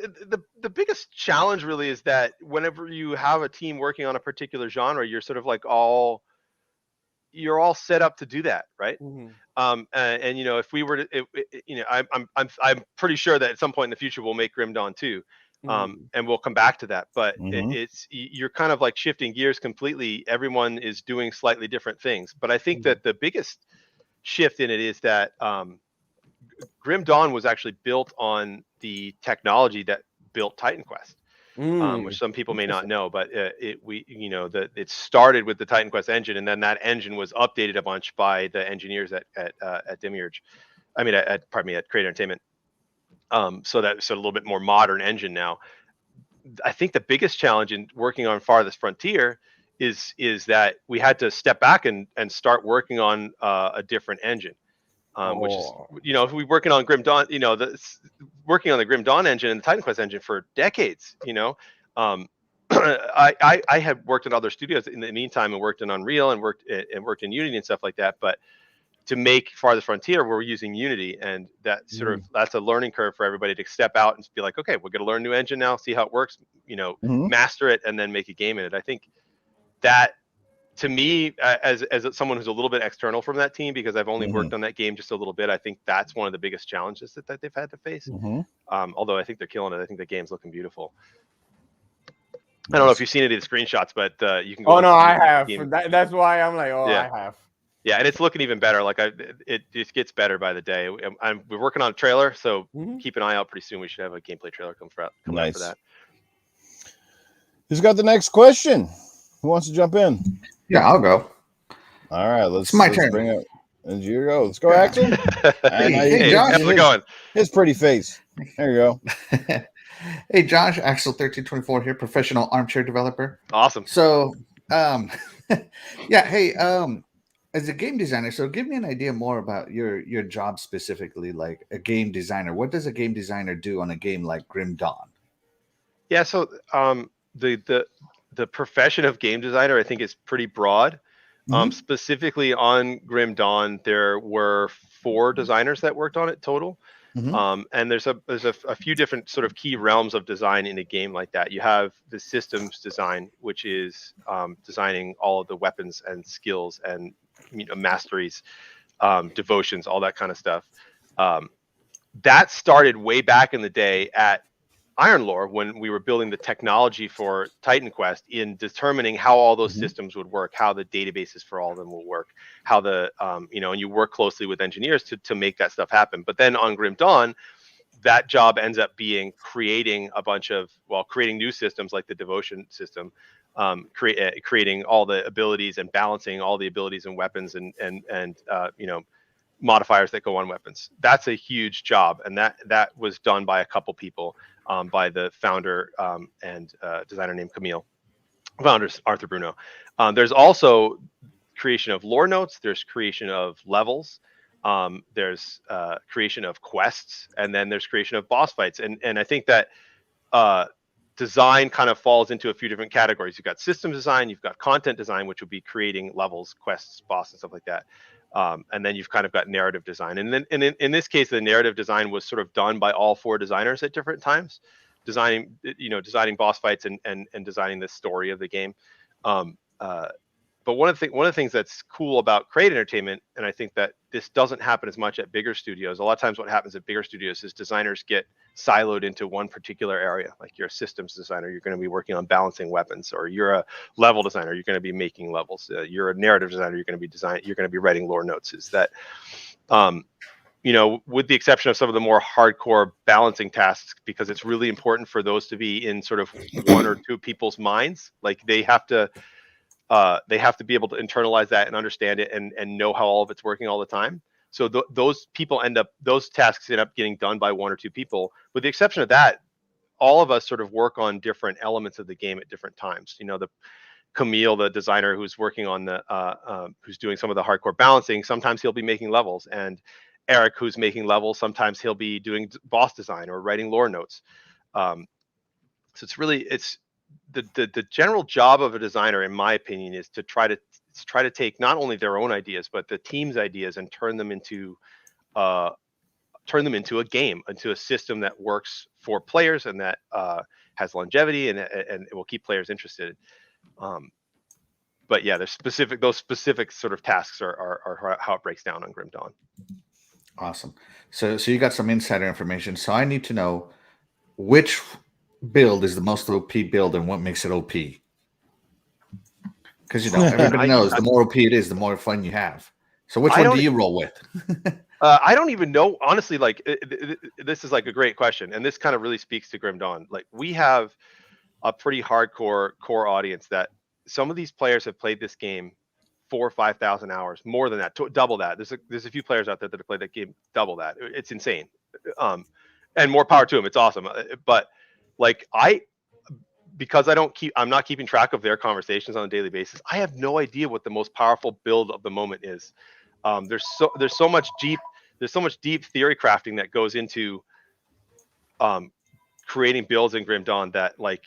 Speaker 7: the biggest challenge really is that whenever you have a team working on a particular genre, you're sort of like you're all set up to do that, right? And if we were to, I'm pretty sure that at some point in the future we'll make Grim Dawn 2, and we'll come back to that. But you're kind of like shifting gears completely. Everyone is doing slightly different things. But I think that the biggest shift in it is that Grim Dawn was actually built on the technology that built Titan Quest. Which some people may not know, but it started with the Titan Quest engine, and then that engine was updated a bunch by the engineers at Demiurge. I mean, at Creator Entertainment. So that's a little bit more modern engine now. I think the biggest challenge in working on Farthest Frontier is that we had to step back and start working on a different engine. Which is, if we working on Grim Dawn, working on the Grim Dawn engine and the Titan Quest engine for decades, I had worked in other studios in the meantime and worked in Unreal and worked in Unity and stuff like that. But to make Farthest Frontier, we're using Unity, and that that's a learning curve for everybody to step out and be like, okay, we're going to learn a new engine now, see how it works, master it, and then make a game in it. I think that, to me, as someone who's a little bit external from that team, because I've only worked on that game just a little bit, I think that's one of the biggest challenges that they've had to face. Although I think they're killing it. I think the game's looking beautiful. I don't know if you've seen any of the screenshots, but you can go.
Speaker 3: Oh no, I have. That's why I'm like, I have.
Speaker 7: Yeah, and it's looking even better. Like it just gets better by the day. We're working on a trailer, so keep an eye out. Pretty soon we should have a gameplay trailer come out for that.
Speaker 1: Who's got the next question? Who wants to jump in?
Speaker 6: Yeah, I'll go.
Speaker 1: All right, let's
Speaker 6: turn.
Speaker 1: bring up. And here you go. Let's go, Axel. And
Speaker 6: Hey, Josh.
Speaker 7: How's it going?
Speaker 1: His pretty face. There you go.
Speaker 6: Hey, Josh, Axel1324 here, professional armchair developer.
Speaker 7: Awesome.
Speaker 6: So, yeah, hey, as a game designer, so give me an idea more about your job specifically, like a game designer. What does a game designer do on a game like Grim Dawn?
Speaker 7: Yeah, so the profession of game designer, I think, is pretty broad. Specifically on Grim Dawn, there were 4 designers that worked on it total. And there's a few different sort of key realms of design in a game like that. You have the systems design, which is designing all of the weapons and skills and masteries, devotions, all that kind of stuff. That started way back in the day at Ironlore when we were building the technology for Titan Quest, in determining how all those systems would work, how the databases for all of them will work, how the and you work closely with engineers to make that stuff happen. But then on Grim Dawn, that job ends up being creating creating new systems like the devotion system, creating all the abilities and balancing all the abilities and weapons and modifiers that go on weapons. That's a huge job, and that was done by a couple people, by the founder and designer named Camille. Founder's Arthur Bruno. There's also creation of lore notes. There's creation of levels. There's creation of quests, and then there's creation of boss fights. And I think that design kind of falls into a few different categories. You've got systems design, you've got content design, which would be creating levels, quests, boss, and stuff like that. And then you've kind of got narrative design. And then in this case, the narrative design was sort of done by all 4 designers at different times, designing boss fights and designing the story of the game. But one of the things that's cool about Crate Entertainment, and I think that this doesn't happen as much at bigger studios. A lot of times what happens at bigger studios is designers get siloed into one particular area. Like, you're a systems designer, you're going to be working on balancing weapons, or you're a level designer, you're going to be making levels. You're a narrative designer, you're going to be writing lore notes. Is that, with the exception of some of the more hardcore balancing tasks, because it's really important for those to be in sort of 1 or 2 people's minds. Like, they have to be able to internalize that and understand it and know how all of it's working all the time. So those tasks end up getting done by 1 or 2 people. With the exception of that, all of us sort of work on different elements of the game at different times. The Camille, the designer who's working on who's doing some of the hardcore balancing, sometimes he'll be making levels. And Eric, who's making levels, sometimes he'll be doing boss design or writing lore notes. So it's the general job of a designer, in my opinion, is to try to take not only their own ideas but the team's ideas and turn them into a game, into a system that works for players and that has longevity and it will keep players interested. But yeah, those specific sort of tasks are how it breaks down on Grim Dawn.
Speaker 6: Awesome. So you got some insider information. So I need to know which build is the most OP build and what makes it OP. Because everybody knows the more OP it is, the more fun you have. So which one do you roll with?
Speaker 7: I don't even know, honestly. Like, this is like a great question, and this kind of really speaks to Grim Dawn. Like, we have a pretty hardcore core audience that some of these players have played this game 4,000 or 5,000 hours, more than that, double that. There's a few players out there that have played that game double that. It's insane, and more power to them. It's awesome, but like because I'm not keeping track of their conversations on a daily basis. I have no idea what the most powerful build of the moment is. There's so much deep theory crafting that goes into creating builds in Grim Dawn that, like,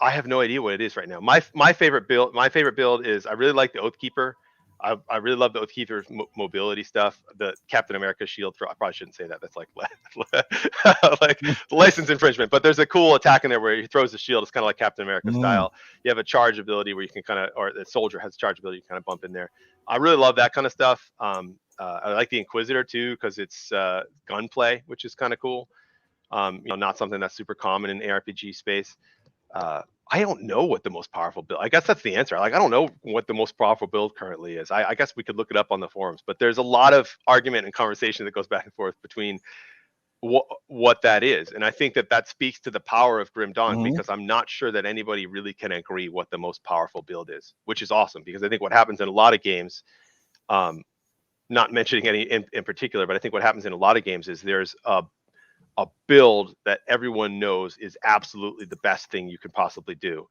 Speaker 7: I have no idea what it is right now. My favorite build is, I really like the Oathkeeper. I really love the Oathkeeper's mobility stuff. The Captain America shield. I probably shouldn't say that. That's like like license infringement. But there's a cool attack in there where he throws the shield. It's kind of like Captain America style. You have a charge ability where you can kind of, or the soldier has a charge ability, you kind of bump in there. I really love that kind of stuff. I like the Inquisitor too, because it's gunplay, which is kind of cool. Not something that's super common in ARPG space. I don't know what the most powerful build. I guess that's the answer. Like, I don't know what the most powerful build currently is. I guess we could look it up on the forums, but there's a lot of argument and conversation that goes back and forth between what that is. And I think that speaks to the power of Grim Dawn, because I'm not sure that anybody really can agree what the most powerful build is, which is awesome, because I think what happens in a lot of games, not mentioning any in particular, but I think what happens in a lot of games is there's a build that everyone knows is absolutely the best thing you could possibly do.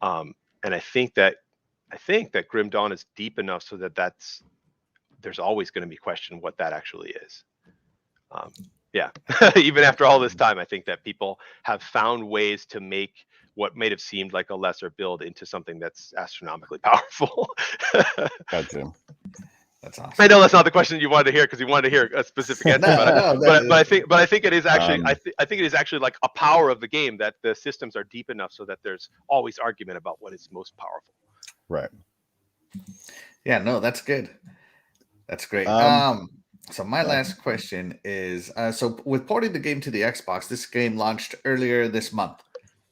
Speaker 7: And I think that Grim Dawn is deep enough so that there's always going to be question what that actually is. Yeah, even after all this time, I think that people have found ways to make what may have seemed like a lesser build into something that's astronomically powerful.
Speaker 1: Gotcha.
Speaker 6: That's awesome.
Speaker 7: I know that's not the question you wanted to hear because you wanted to hear a specific answer, but I think it is actually I think it is actually like a power of the game that the systems are deep enough so that there's always argument about what is most powerful.
Speaker 1: Right.
Speaker 6: Yeah, no, that's good. That's great. So my last question is, so with porting the game to the Xbox, this game launched earlier this month.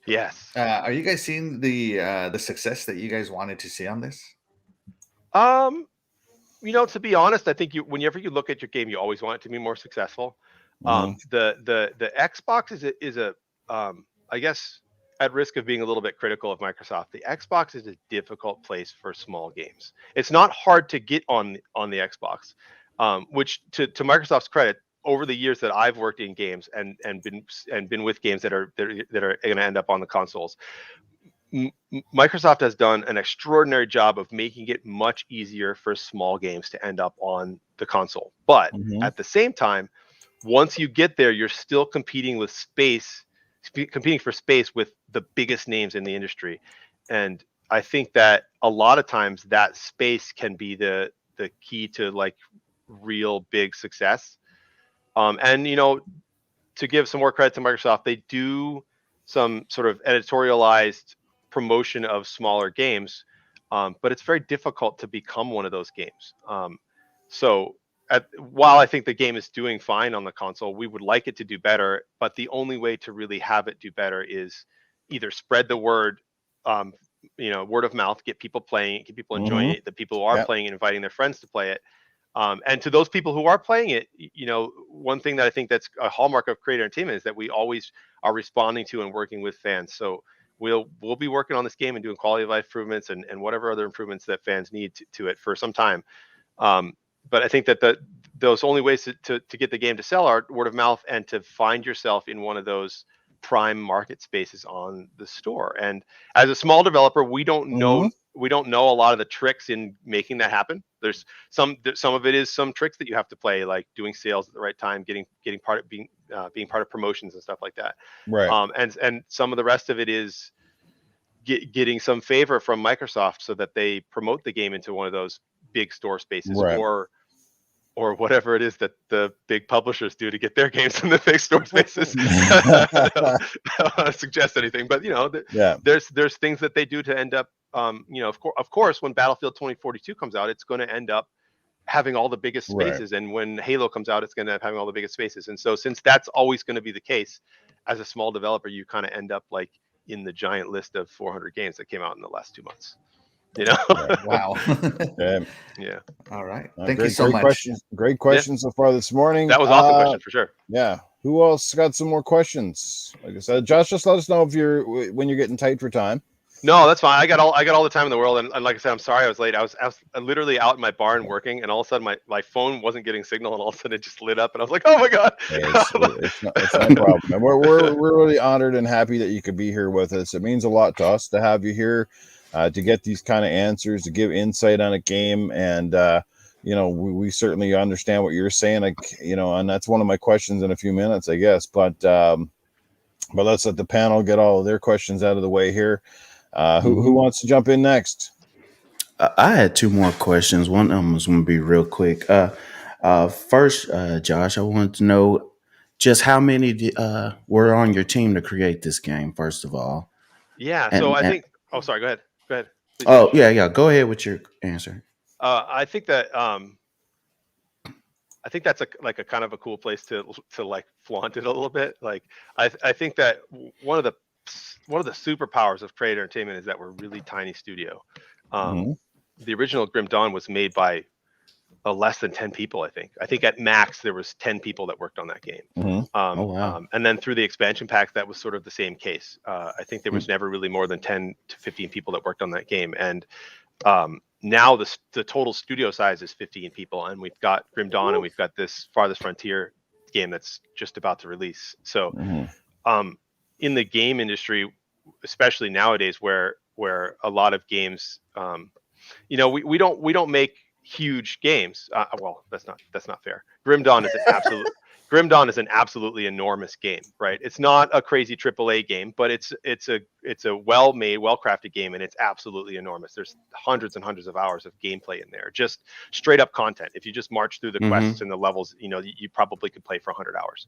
Speaker 7: Yes.
Speaker 6: Are you guys seeing the success that you guys wanted to see on this?
Speaker 7: You know, to be honest, I think whenever you look at your game, you always want it to be more successful. The Xbox is a I guess at risk of being a little bit critical of Microsoft, the Xbox is a difficult place for small games. It's not hard to get on the Xbox, which to Microsoft's credit, over the years that I've worked in games and been with games that are going to end up on the consoles, Microsoft has done an extraordinary job of making it much easier for small games to end up on the console. But at the same time, once you get there, you're still competing for space with the biggest names in the industry. And I think that a lot of times that space can be the key to like real big success. And, you know, to give some more credit to Microsoft, they do some sort of editorialized promotion of smaller games, but it's very difficult to become one of those games. While I think the game is doing fine on the console, we would like it to do better, but the only way to really have it do better is either spread the word, word of mouth, get people playing, get people enjoying it, the people who are playing and inviting their friends to play it. And to those people who are playing it, you know, one thing that I think that's a hallmark of Creator Entertainment is that we always are responding to and working with fans. So we'll be working on this game and doing quality of life improvements and whatever other improvements that fans need to it for some time. But I think that those only ways to get the game to sell are word of mouth and to find yourself in one of those prime market spaces on the store. And as a small developer, we don't know a lot of the tricks in making that happen. There's some of it is some tricks that you have to play, like doing sales at the right time, being part of promotions and stuff like that.
Speaker 1: Right.
Speaker 7: And some of the rest of it is getting some favor from Microsoft so that they promote the game into one of those big store spaces, or whatever it is that the big publishers do to get their games in the big store spaces. I don't want to suggest anything, but you know, there's things that they do to end up, of course, when Battlefield 2042 comes out, it's going to end up having all the biggest spaces, and when Halo comes out, it's going to end up having all the biggest spaces. And so, since that's always going to be the case, as a small developer, you kind of end up like in the giant list of 400 games that came out in the last 2 months. You know?
Speaker 6: Wow.
Speaker 7: Yeah.
Speaker 6: All right. Thank you so much.
Speaker 1: Great questions so far this morning.
Speaker 7: That was awesome question for sure.
Speaker 1: Yeah. Who else got some more questions? Like I said, Josh, just let us know when you're getting tight for time.
Speaker 7: No, that's fine. I got all the time in the world, and like I said, I'm sorry I was late. I was literally out in my barn working, and all of a sudden my phone wasn't getting signal, and all of a sudden it just lit up, and I was like, oh my god.
Speaker 1: It's no problem. And we're really honored and happy that you could be here with us. It means a lot to us to have you here. To get these kind of answers, to give insight on a game, and we certainly understand what you're saying. And that's one of my questions in a few minutes, I guess. But let's let the panel get all of their questions out of the way here. Who wants to jump in next?
Speaker 5: I had 2 more questions. One of them was going to be real quick. First, Josh, I wanted to know just how many were on your team to create this game. First of all,
Speaker 7: I think. Oh, sorry. Go ahead. Please.
Speaker 5: Oh, yeah. Go ahead with your answer.
Speaker 7: I think that that's a kind of a cool place to like flaunt it a little bit. Like I think that one of the superpowers of Creator Entertainment is that we're a really tiny studio. The original Grim Dawn was made by less than 10 people. I think at max there was 10 people that worked on that game. And then through the expansion packs, that was sort of the same case. I think there was never really more than 10 to 15 people that worked on that game. And now the total studio size is 15 people, and we've got Grim Dawn and we've got this Farthest Frontier game that's just about to release. So in the game industry, especially nowadays, where a lot of games, we don't make huge games. Well, that's not fair. Grim Dawn is an absolutely enormous game, right? It's not a crazy AAA game, but it's a well-made, well-crafted game, and it's absolutely enormous. There's hundreds and hundreds of hours of gameplay in there, just straight up content. If you just march through the quests and the levels, you probably could play for 100 hours.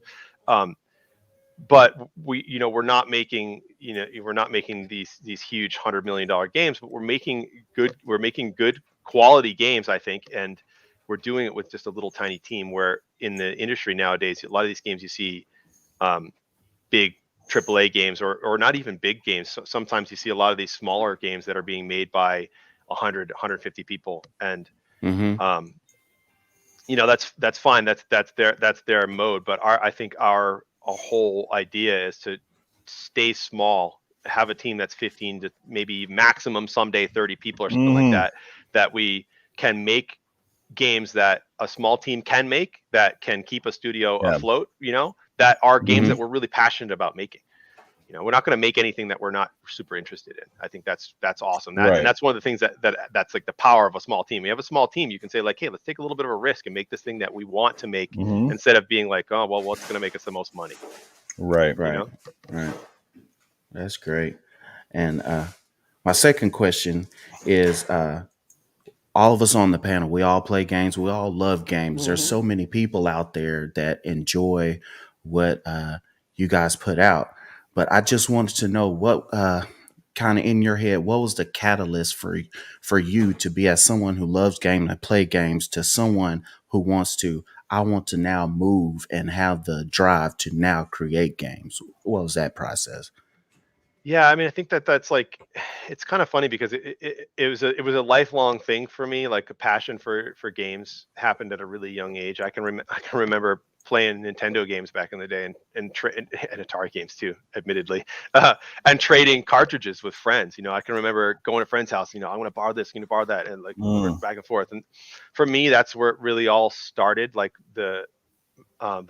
Speaker 7: But we're not making these huge $100 million games, but we're making good quality games, I think, and we're doing it with just a little tiny team. Where in the industry nowadays, a lot of these games you see big AAA games or not even big games. So sometimes you see a lot of these smaller games that are being made by 100, 150 people, and that's fine. That's their mode. But I think our whole idea is to stay small, have a team that's 15 to maybe maximum someday 30 people or something like that, that we can make games that a small team can make, that can keep a studio afloat, that are games that we're really passionate about making. We're not going to make anything that we're not super interested in. I think that's awesome. And that's one of the things that's like the power of a small team. You have a small team, you can say like, hey, let's take a little bit of a risk and make this thing that we want to make, instead of being like, oh, well, what's going to make us the most money?
Speaker 5: Right. That's great. And my second question is, all of us on the panel, we all play games. We all love games. There's so many people out there that enjoy what you guys put out. But I just wanted to know what kind of in your head, what was the catalyst for you to be, as someone who loves games and play games, to someone who I want to now move and have the drive to now create games? What was that process?
Speaker 7: Yeah, I mean, I think that's like, it's kind of funny because it was a lifelong thing for me. Like a passion for games happened at a really young age. I can remember playing Nintendo games back in the day, and Atari games too, admittedly, and trading cartridges with friends. I can remember going to a friend's house. I'm going to borrow this, I'm going to borrow that, and like back and forth. And for me, that's where it really all started. Like the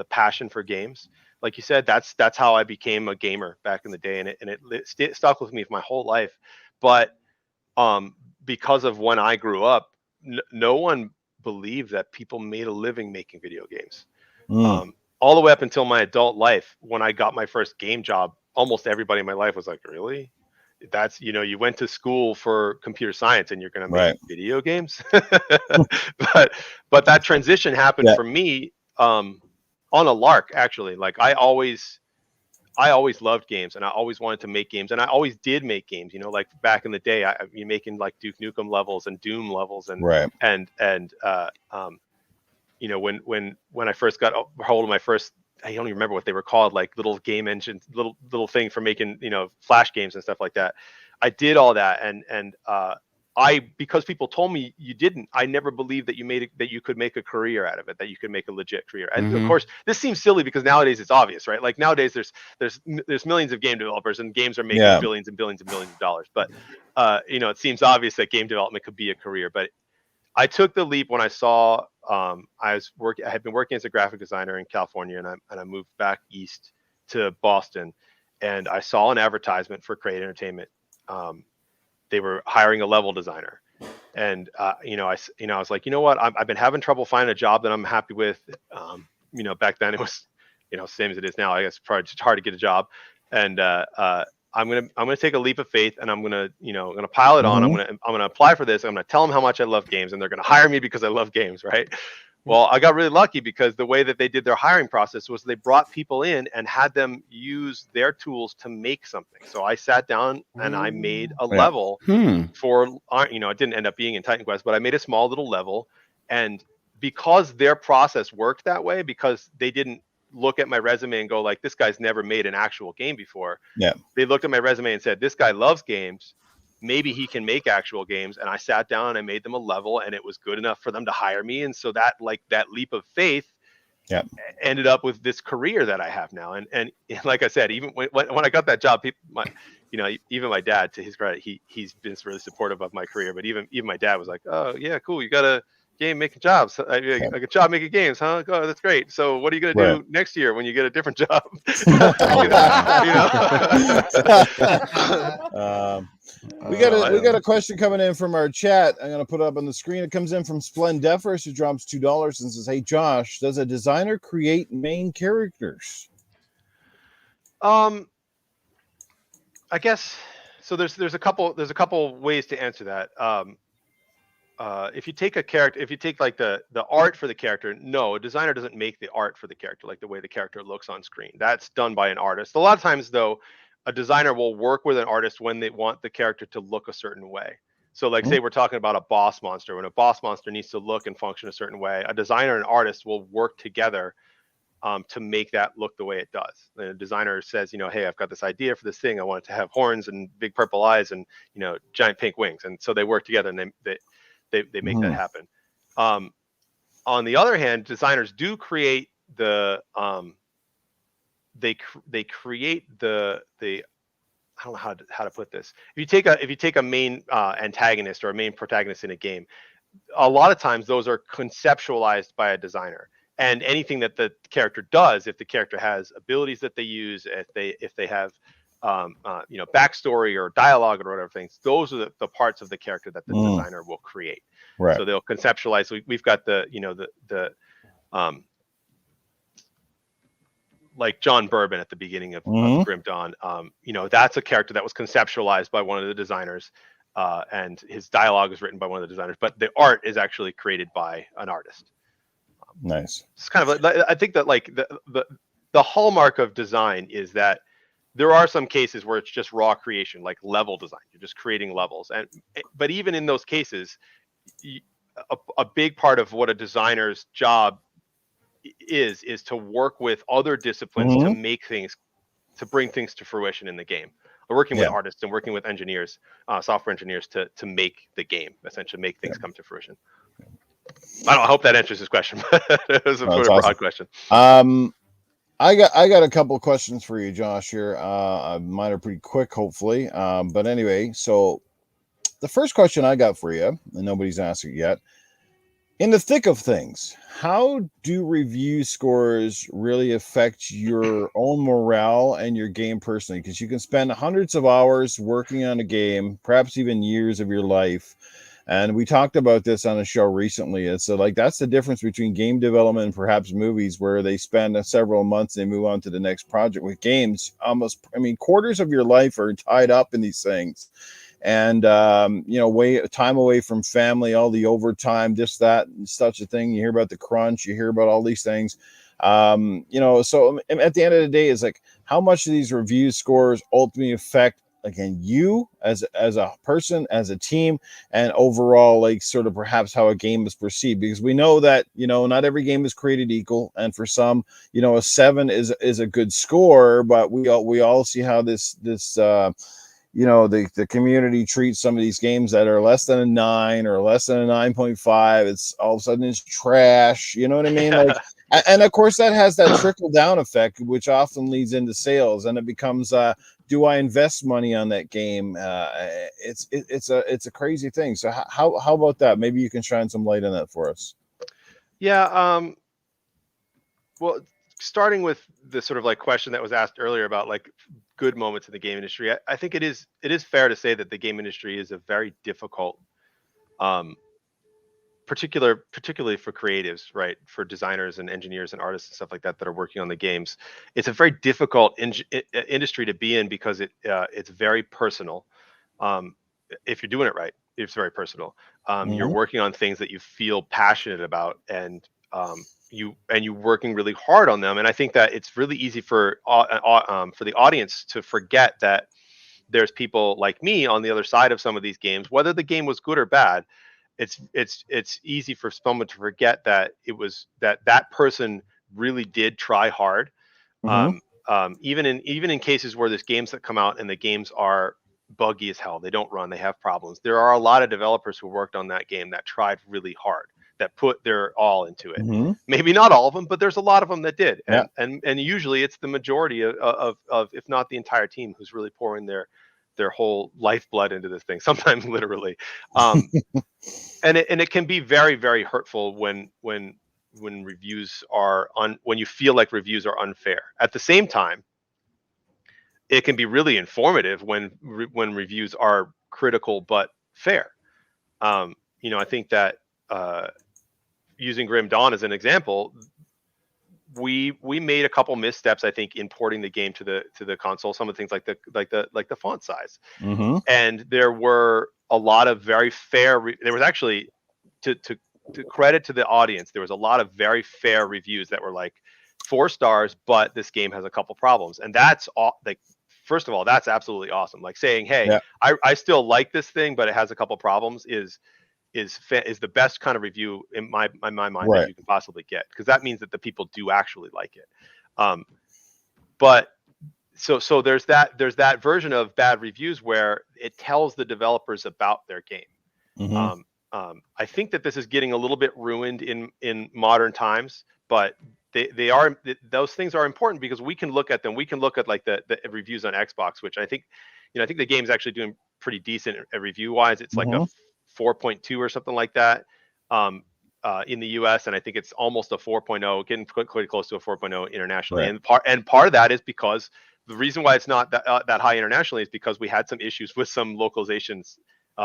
Speaker 7: passion for games. Like you said, that's how I became a gamer back in the day, and it stuck with me for my whole life. But because of when I grew up, no one believed that people made a living making video games. All the way up until my adult life, when I got my first game job, almost everybody in my life was like, "Really? That's you went to school for computer science and you're going to make video games?" but that transition happened for me. On a lark, actually. Like I always loved games, and I always wanted to make games, and I always did make games. Like back in the day, I'd be making like Duke Nukem levels and Doom levels, and when I first got a hold of my first, I don't even remember what they were called, like little game engines, little thing for making Flash games and stuff like that. I did all that, and because people told me you didn't, I never believed that you could make a career out of it, that you could make a legit career. And of course, this seems silly because nowadays it's obvious, right? Like nowadays there's millions of game developers, and games are making billions and billions and billions of dollars. But it seems obvious that game development could be a career. But I took the leap when I saw I had been working as a graphic designer in California, and I moved back east to Boston, and I saw an advertisement for Create Entertainment. They were hiring a level designer, and I was like, what? I've been having trouble finding a job that I'm happy with. Back then it was, same as it is now. I guess it's probably just hard to get a job, and I'm gonna take a leap of faith, and I'm gonna pile it on. I'm gonna apply for this. I'm gonna tell them how much I love games, and they're gonna hire me because I love games, right? Well, I got really lucky because the way that they did their hiring process was they brought people in and had them use their tools to make something. So I sat down and I made a level for, it didn't end up being in Titan Quest, but I made a small little level. And because their process worked that way, because they didn't look at my resume and go like, this guy's never made an actual game before. Yeah. They looked at my resume and said, this guy loves games. Maybe he can make actual games. And I sat down and I made them a level, and it was good enough for them to hire me. And so that leap of faith ended up with this career that I have now. And like I said, even when I got that job, people, even my dad, to his credit, he's been really supportive of my career. But even my dad was like, "Oh yeah, cool, you got a game making jobs, like a job making games, huh? Oh, that's great. So what are you gonna do next year when you get a different job?"
Speaker 1: We got a question coming in from our chat. I'm gonna put it up on the screen. It comes in from Splendefers, who drops $2 and says, "Hey Josh, does a designer create main characters?"
Speaker 7: I guess so. There's a couple ways to answer that. If you take a character, if you take like the art for the character, no, a designer doesn't make the art for the character, like the way the character looks on screen. That's done by an artist. A lot of times, though, a designer will work with an artist when they want the character to look a certain way. So, like, say we're talking about a boss monster. When a boss monster needs to look and function a certain way, a designer and artist will work together to make that look the way it does. The designer says, hey, I've got this idea for this thing. I want it to have horns and big purple eyes and giant pink wings. And so they work together and they make that happen. On the other hand, designers do create the they create the I don't know how to put this. If you take a main antagonist or a main protagonist in a game, a lot of times those are conceptualized by a designer. And anything that the character does, if the character has abilities that they use, if they have backstory or dialogue or whatever things, those are the parts of the character that the designer will create.
Speaker 1: Right.
Speaker 7: So they'll conceptualize. So we've got the like John Bourbon at the beginning of Grim Dawn. That's a character that was conceptualized by one of the designers, and his dialogue is written by one of the designers, but the art is actually created by an artist.
Speaker 1: Nice.
Speaker 7: It's kind of I think that like the hallmark of design is that there are some cases where it's just raw creation, like level design. You're just creating levels, but even in those cases, a big part of what a designer's job is to work with other disciplines to make things, to bring things to fruition in the game. We're working with artists and working with engineers, software engineers to make the game, essentially make things come to fruition. I hope that answers this question. It was a sort of broad question.
Speaker 1: I got a couple of questions for you, Josh, here. Mine are pretty quick, hopefully. But anyway, so the first question I got for you, and nobody's asked it yet. In the thick of things, how do review scores really affect your own morale and your game personally? Because you can spend hundreds of hours working on a game, perhaps even years of your life. And we talked about this on a show recently. And so that's the difference between game development and perhaps movies, where they spend several months and they move on to the next project. With games, quarters of your life are tied up in these things. And time away from family, all the overtime, this, that, and such a thing. You hear about the crunch, you hear about all these things. So at the end of the day, it's like, how much do these review scores ultimately affect, again, you as a person, as a team, and overall, like, sort of perhaps how a game is perceived? Because we know that not every game is created equal, and for some, a 7 is a good score, but we all see how this the community treats some of these games that are less than a 9 or less than a 9.5. It's all of a sudden it's trash. You know what I mean? Like, and of course that has that trickle down effect, which often leads into sales, and it becomes, do I invest money on that game? It's a crazy thing. So how about that? Maybe you can shine some light on that for us.
Speaker 7: Yeah. Well, starting with the sort of like question that was asked earlier about like good moments in the game industry, I think it is fair to say that the game industry is a very difficult, particularly for creatives, right? For designers and engineers and artists and stuff like that are working on the games. It's a very difficult industry to be in because it's very personal. If you're doing it right, it's very personal. You're working on things that you feel passionate about, and you're working really hard on them. And I think that it's really easy for the audience to forget that there's people like me on the other side of some of these games. Whether the game was good or bad, it's easy for someone to forget that it was that person really did try hard. Even in cases where there's games that come out and the games are buggy as hell, they don't run, they have problems. There are a lot of developers who worked on that game that tried really hard. that put their all into it.
Speaker 1: Mhm.
Speaker 7: Maybe not all of them, but there's a lot of them that did.
Speaker 1: Yeah.
Speaker 7: And usually it's the majority of if not the entire team who's really pouring their whole lifeblood into this thing, sometimes literally. And it can be very, very hurtful when reviews are when you feel like reviews are unfair. At the same time, it can be really informative when reviews are critical but fair. I think that using Grim Dawn as an example, we made a couple missteps, I think, importing the game to the console. Some of the things like the font size,
Speaker 1: Mhm.
Speaker 7: and there were a lot of very fair. There was actually to credit to the audience, there was a lot of very fair reviews that were like 4 stars, but this game has a couple problems, and that's all. Like, first of all, that's absolutely awesome. Like saying, hey,
Speaker 1: Yeah.
Speaker 7: I still like this thing, but it has a couple problems is the best kind of review in my mind
Speaker 1: Right.
Speaker 7: that you can possibly get, because that means that the people do actually like it. But so there's that version of bad reviews where it tells the developers about their game.
Speaker 1: Mhm.
Speaker 7: I think that this is getting a little bit ruined in modern times, but those things are important because we can look at them. We can look at like the reviews on Xbox, which I think the game's actually doing pretty decent review wise. It's like a
Speaker 1: Mhm.
Speaker 7: 4.2 or something like that in the US, and I think it's almost a 4.0, getting quite close to a 4.0 internationally.
Speaker 1: Right.
Speaker 7: And part of that is because the reason why it's not that high internationally is because we had some issues with some localizations.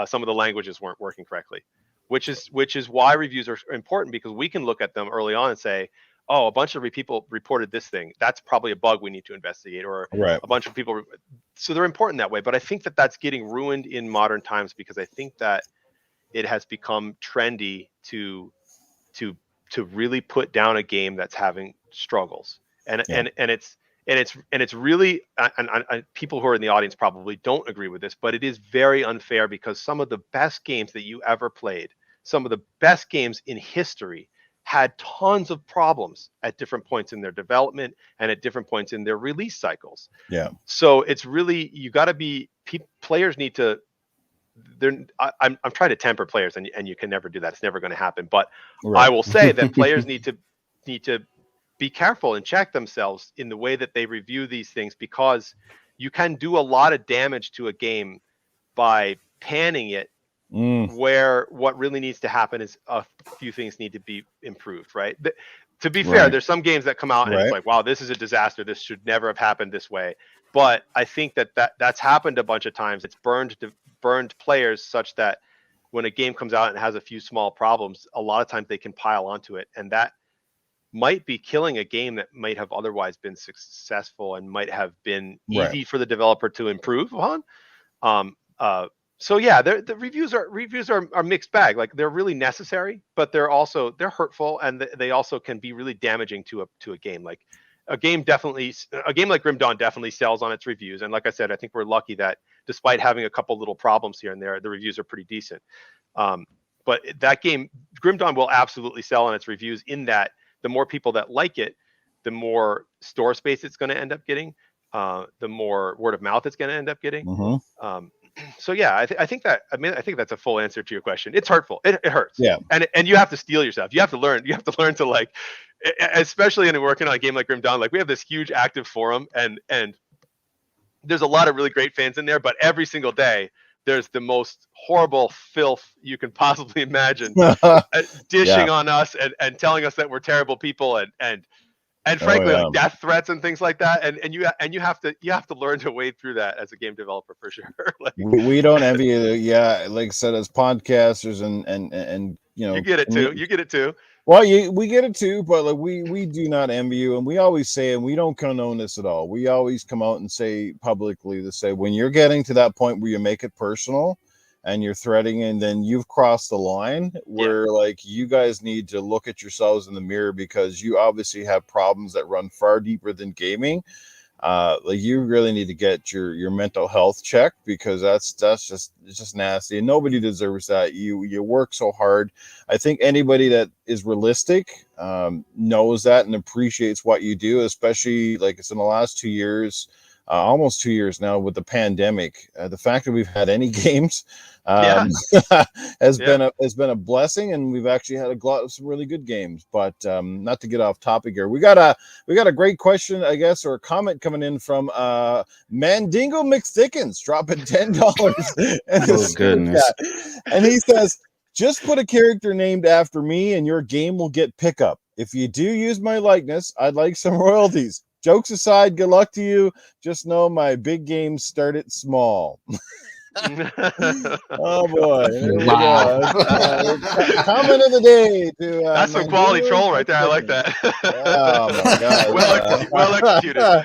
Speaker 7: Some of the languages weren't working correctly, which is why reviews are important, because we can look at them early on and say, oh, a bunch of people reported this thing. That's probably a bug we need to investigate, or
Speaker 1: Right.
Speaker 7: a bunch of people. So they're important that way. But I think that that's getting ruined in modern times because I think that it has become trendy to really put down a game that's having struggles, and
Speaker 1: Yeah.
Speaker 7: it's really, and people who are in the audience probably don't agree with this, but it is very unfair because some of the best games that you ever played, some of the best games in history, had tons of problems at different points in their development and at different points in their release cycles.
Speaker 1: Yeah.
Speaker 7: So it's really, you got to be, players need to, I'm trying to temper players, and you can never do that. It's never going to happen. But
Speaker 1: Right.
Speaker 7: I will say that players need to be careful and check themselves in the way that they review these things, because you can do a lot of damage to a game by panning it, where what really needs to happen is a few things need to be improved, right? To be fair,
Speaker 1: Right.
Speaker 7: there's some games that come out and
Speaker 1: Right.
Speaker 7: it's like, wow, this is a disaster. This should never have happened this way. But I think that's happened a bunch of times. It's burned players such that when a game comes out and has a few small problems, a lot of times they can pile onto it, and that might be killing a game that might have otherwise been successful and might have been
Speaker 1: Right.
Speaker 7: easy for the developer to improve upon. So yeah, the reviews are mixed bag. Like, they're really necessary, but they're hurtful, and they also can be really damaging to a game. Like a game like Grim Dawn definitely sells on its reviews, and like I said, I think we're lucky that despite having a couple little problems here and there, the reviews are pretty decent. But that game, Grim Dawn, will absolutely sell on its reviews, in that the more people that like it, the more store space it's going to end up getting, the more word of mouth it's going to end up getting.
Speaker 1: Mhm.
Speaker 7: So yeah, I think that's a full answer to your question. It's hurtful. It hurts.
Speaker 1: Yeah.
Speaker 7: And you have to steel yourself. You have to learn to, like, especially in working on a game like Grim Dawn, like, we have this huge active forum, and there's a lot of really great fans in there, but every single day there's the most horrible filth you can possibly imagine, dishing on us and telling us that we're terrible people, and frankly,
Speaker 1: yeah.
Speaker 7: like death threats and things like that, and you have to learn to wade through that as a game developer, for sure. Like,
Speaker 1: We don't envy you. Yeah, like I said, as podcasters and
Speaker 7: you get it too. You get it too.
Speaker 1: Well, we get it too, but like we do not envy you, and we always say, and we don't condone this at all. We always come out and say publicly to say, when you're getting to that point where you make it personal and you're threatening, and then you've crossed the line where like you guys need to look at yourselves in the mirror, because you obviously have problems that run far deeper than gaming. Like, you really need to get your mental health checked, because it's just nasty, and nobody deserves that. You work so hard. I think anybody that is realistic knows that and appreciates what you do, especially like it's in the last 2 years. almost 2 years now with the pandemic. The fact that we've had any games has been a blessing, and we've actually had some really good games. But not to get off topic here, we got a great question, I guess, or a comment coming in from Mandingo McThickens, dropping $10
Speaker 5: Oh, goodness.
Speaker 1: and he says, "Just put a character named after me, and your game will get pickup. If you do use my likeness, I'd like some royalties. Jokes aside, good luck to you. Just know my big games started small." Oh boy!
Speaker 6: Wow.
Speaker 1: Comment of the day to
Speaker 7: that's some quality troll right there. I like that.
Speaker 1: Oh my god!
Speaker 7: well executed.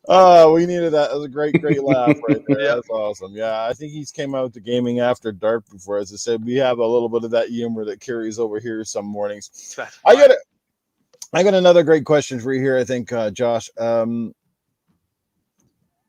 Speaker 1: Oh, we needed that. That was a great laugh right there.
Speaker 7: Yeah.
Speaker 1: That's awesome. Yeah, I think he's came out to Gaming After Dark before. As I said, we have a little bit of that humor that carries over here some mornings. I got another great question for you here. I think, Josh.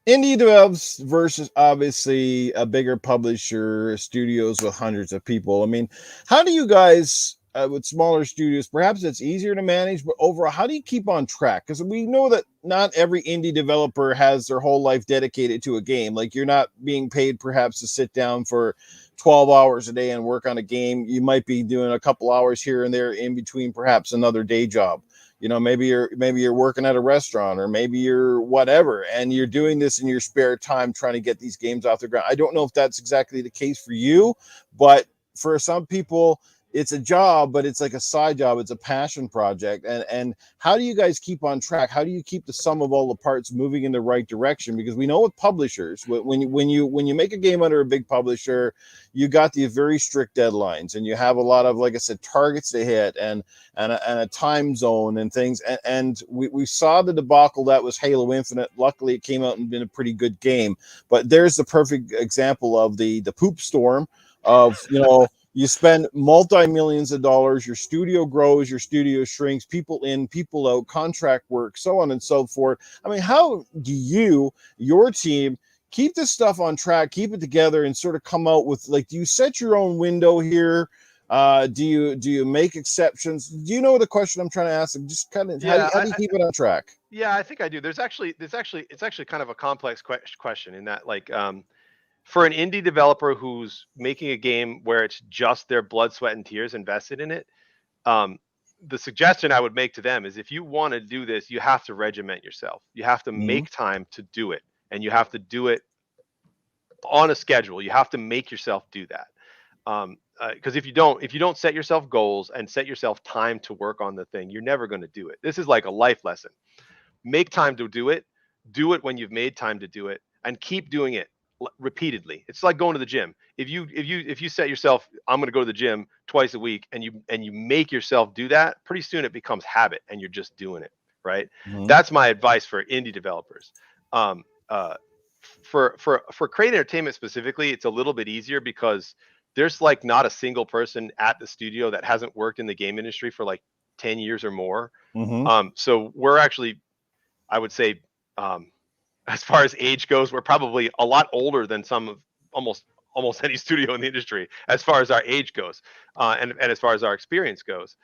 Speaker 1: Indie devs versus obviously a bigger publisher, studios with hundreds of people. I mean, how do you guys with smaller studios, perhaps it's easier to manage, but overall, how do you keep on track? Because we know that not every indie developer has their whole life dedicated to a game. Like, you're not being paid perhaps to sit down for 12 hours a day and work on a game. You might be doing a couple hours here and there in between, perhaps another day job. You know, maybe you're working at a restaurant, or maybe you're whatever, and you're doing this in your spare time trying to get these games off the ground. I don't know if that's exactly the case for you, but for some people, it's a job, but it's like a side job. It's a passion project. And how do you guys keep on track? How do you keep the sum of all the parts moving in the right direction? Because we know with publishers, when you make a game under a big publisher, you got these very strict deadlines, and you have a lot of, like I said, targets to hit and a time zone and things. And we saw the debacle that was Halo Infinite. Luckily, it came out and been a pretty good game. But there's the perfect example of the poop storm of, you know, you spend multi-millions of dollars, your studio grows, your studio shrinks, people in, people out, contract work, so on and so forth. I mean, how do your team, keep this stuff on track, keep it together, and sort of come out with, like, do you set your own window here? Do you make exceptions? Do you know the question I'm trying to ask? Just kind of, how do you keep it on track?
Speaker 7: Yeah, I think I do. It's actually kind of a complex question in that, like, for an indie developer who's making a game where it's just their blood, sweat, and tears invested in it, the suggestion I would make to them is, if you want to do this, you have to regiment yourself. You have to make time to do it, and you have to do it on a schedule. You have to make yourself do that. Because if you don't set yourself goals and set yourself time to work on the thing, you're never going to do it. This is like a life lesson. Make time to do it. Do it when you've made time to do it, and keep doing it repeatedly. It's like going to the gym. If you set yourself, I'm going to go to the gym twice a week, and you make yourself do that, pretty soon it becomes habit, and you're just doing it, right? That's my advice for indie developers. For Crate Entertainment specifically, it's a little bit easier because there's like not a single person at the studio that hasn't worked in the game industry for like 10 years or more. So we're actually, I would say, as far as age goes, we're probably a lot older than some of almost any studio in the industry as far as our age goes, and as far as our experience goes.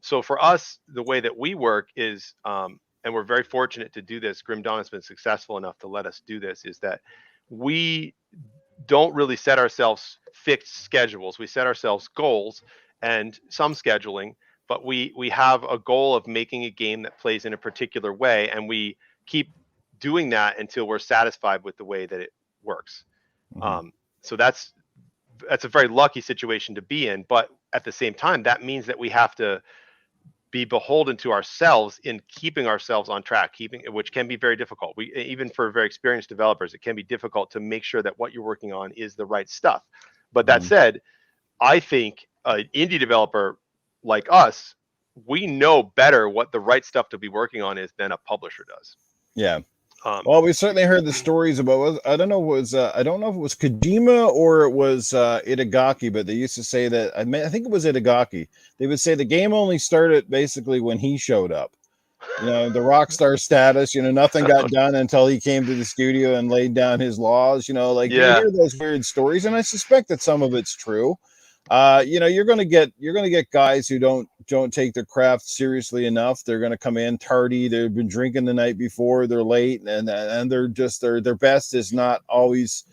Speaker 7: So for us, the way that we work is, and we're very fortunate to do this, Grim Dawn has been successful enough to let us do this, is that we don't really set ourselves fixed schedules. We set ourselves goals and some scheduling, but we have a goal of making a game that plays in a particular way, and we keep doing that until we're satisfied with the way that it works. So that's a very lucky situation to be in, but at the same time, that means that we have to be beholden to ourselves in keeping ourselves on track, which can be very difficult. Even for very experienced developers, it can be difficult to make sure that what you're working on is the right stuff. But that said, I think an indie developer like us, we know better what the right stuff to be working on is than a publisher does.
Speaker 1: Yeah. Well, we certainly heard the stories about, I don't know if it was Kojima or it was Itagaki, but they used to say that, I think it was Itagaki. They would say the game only started basically when he showed up. You know, the rock star status, you know, nothing got done until he came to the studio and laid down his laws, you know, like you hear those weird stories, and I suspect that some of it's true. you're going to get guys who don't take their craft seriously enough. They're going to come in tardy. They've been drinking the night before. They're late, and they're just their best is not always.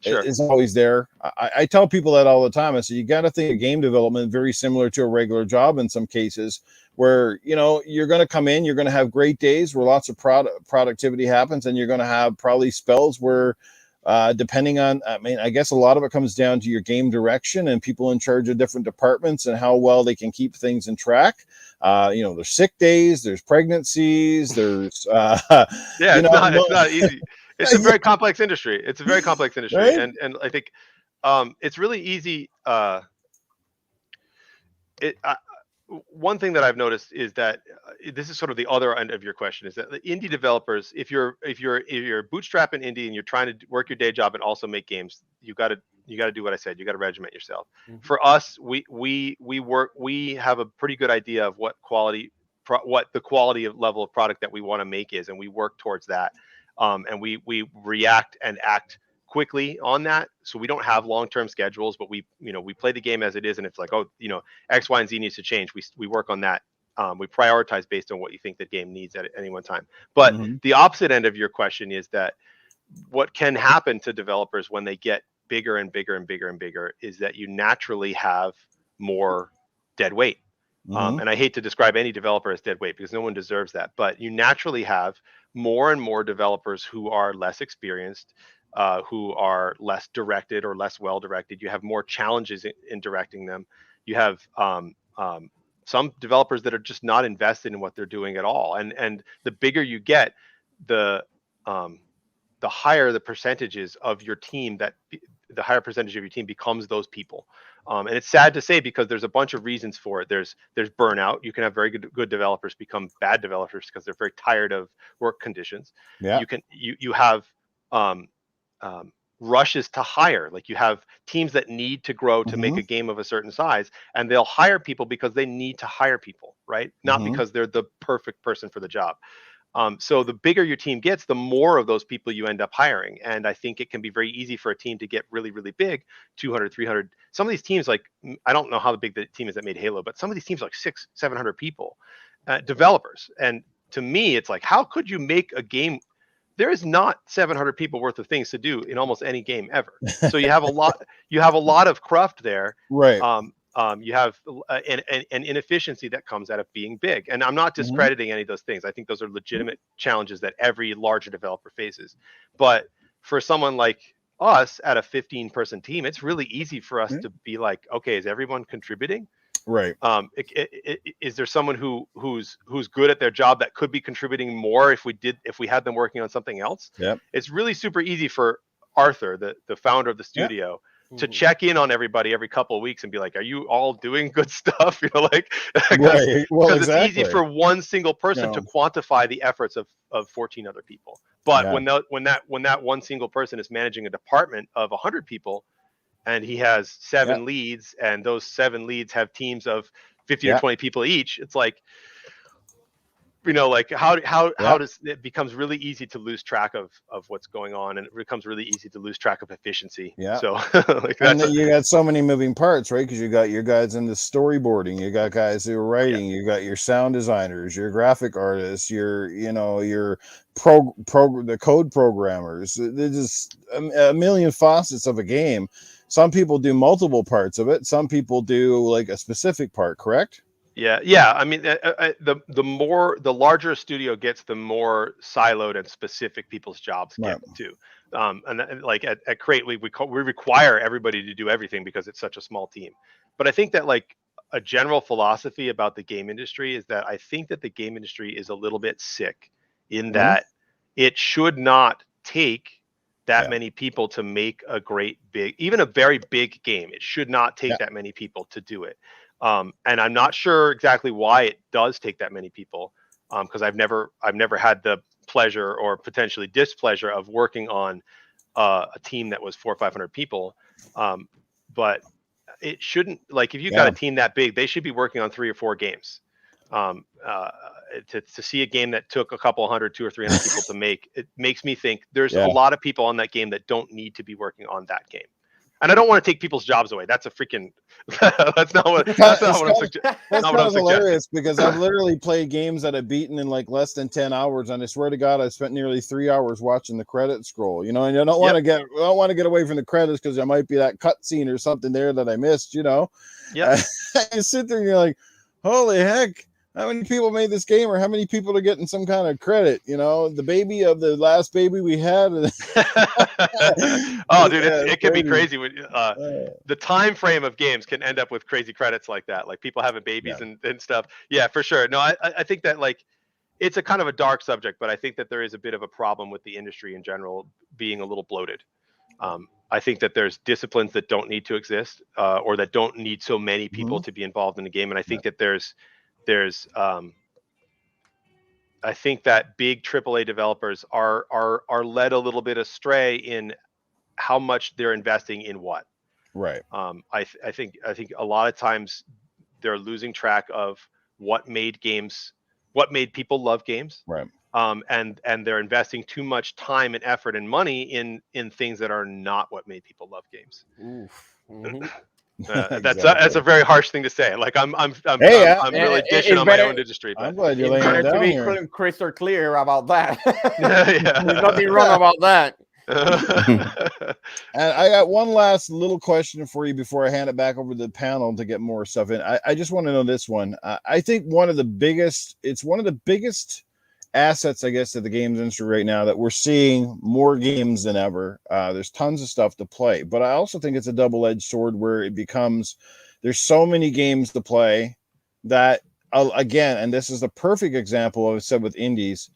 Speaker 7: Sure.
Speaker 1: Is always there. I tell people that all the time. I say you got to think of game development very similar to a regular job in some cases, where you're going to come in, you're going to have great days where lots of productivity happens, and you're going to have probably spells where, depending on, I guess a lot of it comes down to your game direction and people in charge of different departments and how well they can keep things in track. There's sick days, there's pregnancies, there's
Speaker 7: it's not easy. It's a very complex industry. It's a very complex industry,
Speaker 1: right?
Speaker 7: and I think it's really easy. One thing that I've noticed is that this is sort of the other end of your question, is that the indie developers, if you're bootstrapping indie and you're trying to work your day job and also make games, you got to do what I said. You got to regiment yourself. Mm-hmm. For us, we have a pretty good idea of what the quality of level of product that we want to make is, and we work towards that. And we react and act quickly on that. So we don't have long-term schedules, but we play the game as it is. And it's like, X, Y, and Z needs to change. We work on that. We prioritize based on what you think the game needs at any one time. But the opposite end of your question is that what can happen to developers when they get bigger and bigger and bigger and bigger is that you naturally have more dead weight. And I hate to describe any developer as dead weight because no one deserves that, but you naturally have more and more developers who are less experienced, who are less directed or less well directed. You have more challenges in directing them. You have some developers that are just not invested in what they're doing at all. And the bigger you get, the higher the percentages of your team the higher percentage of your team becomes those people. And it's sad to say because there's a bunch of reasons for it. There's burnout. You can have very good developers become bad developers because they're very tired of work conditions. Yeah. You have rushes to hire. Like you have teams that need to grow to make a game of a certain size, and they'll hire people because they need to hire people, right? Not because they're the perfect person for the job. So the bigger your team gets, the more of those people you end up hiring. And I think it can be very easy for a team to get really, really big, 200, 300. Some of these teams, like, I don't know how big the team is that made Halo, but some of these teams like 600, 700 people, developers. And to me, it's like, how could you make a game? There is not 700 people worth of things to do in almost any game ever. So you have a lot of craft there.
Speaker 1: Right.
Speaker 7: You have an inefficiency that comes out of being big. And I'm not discrediting any of those things. I think those are legitimate challenges that every larger developer faces. But for someone like us at a 15-person team, it's really easy for us to be like, okay, is everyone contributing?
Speaker 1: Right.
Speaker 7: Is there someone who's good at their job that could be contributing more if we had them working on something else?
Speaker 1: Yeah.
Speaker 7: It's really super easy for Arthur, the founder of the studio, to check in on everybody every couple of weeks and be like, are you all doing good stuff? Like,
Speaker 1: right. Well, exactly.
Speaker 7: It's easy for one single person to quantify the efforts of 14 other people. But when that one single person is managing a department of 100 people and he has 7 leads, and those 7 leads have teams of 15 or 20 people each, it's like, like how does it becomes really easy to lose track of what's going on, and it becomes really easy to lose track of efficiency.
Speaker 1: Yeah.
Speaker 7: So
Speaker 1: and you got so many moving parts, right? Because you got your guys in the storyboarding, you got guys who are writing, you got your sound designers, your graphic artists, your the code programmers. There's just a million facets of a game. Some people do multiple parts of it. Some people do like a specific part, correct?
Speaker 7: Yeah. I mean, the larger a studio gets, the more siloed and specific people's jobs get too. And like at Crate, we require everybody to do everything because it's such a small team. But I think that like a general philosophy about the game industry is that I think that the game industry is a little bit sick in that it should not take that many people to make a even a very big game. It should not take that many people to do it. And I'm not sure exactly why it does take that many people, because I've never had the pleasure or potentially displeasure of working on a team that was 400 or 500 people. But it shouldn't, like, if you got a team that big, they should be working on 3 or 4 games. To see a game that took a couple hundred, 200 or 300 people to make, it makes me think there's a lot of people on that game that don't need to be working on that game. And I don't want to take people's jobs away. That's a freaking. That's not what I'm suggesting.
Speaker 1: That's kind of hilarious because I've literally played games that I've beaten in like less than 10 hours, and I swear to God, I spent nearly 3 hours watching the credits scroll. You know, and I don't want to get away from the credits because there might be that cutscene or something there that I missed. You know,
Speaker 7: yeah.
Speaker 1: You sit there and you're like, holy heck. How many people made this game, or how many people are getting some kind of credit? You know, the baby of the last baby we had.
Speaker 7: Oh, dude, it can be crazy. When the time frame of games can end up with crazy credits like that, like people having babies and stuff. Yeah, for sure. No, I think that like it's a kind of a dark subject, but I think that there is a bit of a problem with the industry in general being a little bloated. I think that there's disciplines that don't need to exist, or that don't need so many people to be involved in the game, and I think that there's I think that big AAA developers are led a little bit astray in how much they're investing in what.
Speaker 1: Right.
Speaker 7: I think a lot of times they're losing track of what made people love games.
Speaker 1: Right.
Speaker 7: And they're investing too much time and effort and money in things that are not what made people love games.
Speaker 3: Oof. Mm-hmm.
Speaker 7: That's a very harsh thing to say. Like I'm really dishing on my own industry. But
Speaker 1: I'm glad you're laying it down here.
Speaker 3: To be crystal clear about that. There's nothing wrong about that.
Speaker 1: And I got one last little question for you before I hand it back over to the panel to get more stuff in. I just want to know this one. I think one of the biggest assets, I guess, to the games industry right now that we're seeing more games than ever. There's tons of stuff to play, but I also think it's a double-edged sword where it becomes there's so many games to play that again, and this is the perfect example of it said with indies,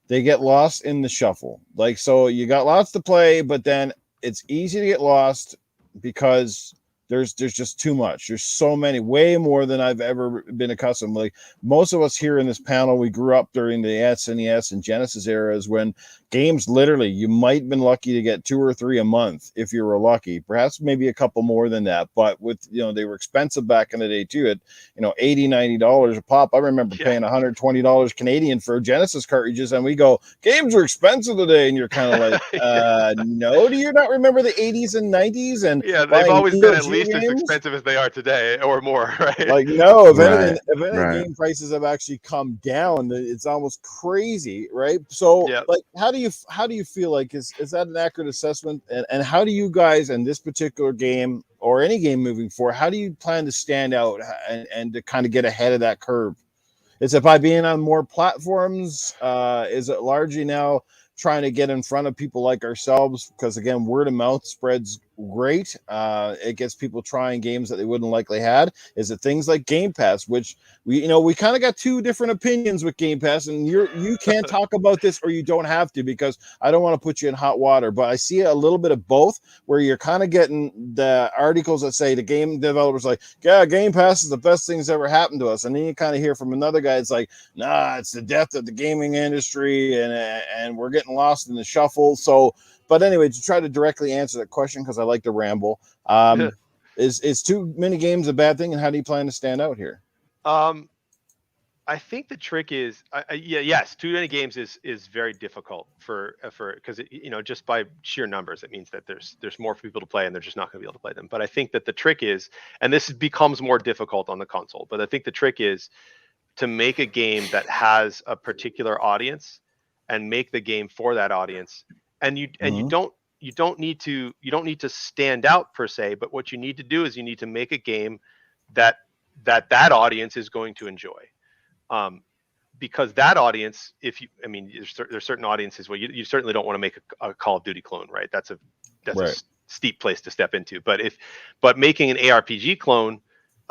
Speaker 1: they get lost in the shuffle. Like, so you got lots to play, but then it's easy to get lost because there's just too much. There's so many, way more than I've ever been accustomed. Like most of us here in this panel, we grew up during the SNES and Genesis eras when games literally, you might have been lucky to get 2 or 3 a month if you were lucky, perhaps maybe a couple more than that. But with, they were expensive back in the day too, at, $80, $90 a pop. I remember paying $120 Canadian for Genesis cartridges, and we go, games are expensive today. And you're kind of like, no, do you not remember the 80s and 90s? And
Speaker 7: they've always been at least as expensive as they are today or more, right?
Speaker 1: Like, no, if anything, game prices have actually come down. It's almost crazy, right? So like, how do you feel like is that an accurate assessment? And how do you guys in this particular game or any game moving forward, how do you plan to stand out and to kind of get ahead of that curve? Is it by being on more platforms? Is it largely now trying to get in front of people like ourselves? Because again, word of mouth spreads great. It gets people trying games that they wouldn't likely had. Is it things like Game Pass, which we kind of got 2 different opinions with Game Pass, and you can't talk about this, or you don't have to, because I don't want to put you in hot water, but I see a little bit of both, where you're kind of getting the articles that say the game developers like, yeah, Game Pass is the best thing that's ever happened to us, and then you kind of hear from another guy, it's like, nah, it's the death of the gaming industry, and we're getting lost in the shuffle. So, but anyway, to try to directly answer that question, because I like to ramble, is too many games a bad thing, and how do you plan to stand out here?
Speaker 7: I think the trick is, yes, too many games is very difficult for because just by sheer numbers, it means that there's more people to play, and they're just not going to be able to play them. But I think that the trick is, and this becomes more difficult on the console, but I think the trick is to make a game that has a particular audience and make the game for that audience. And you don't need to stand out per se, but what you need to do is you need to make a game that audience is going to enjoy. Because that audience, there's certain audiences where you certainly don't want to make a Call of Duty clone, right? That's a steep place to step into. But making an ARPG clone,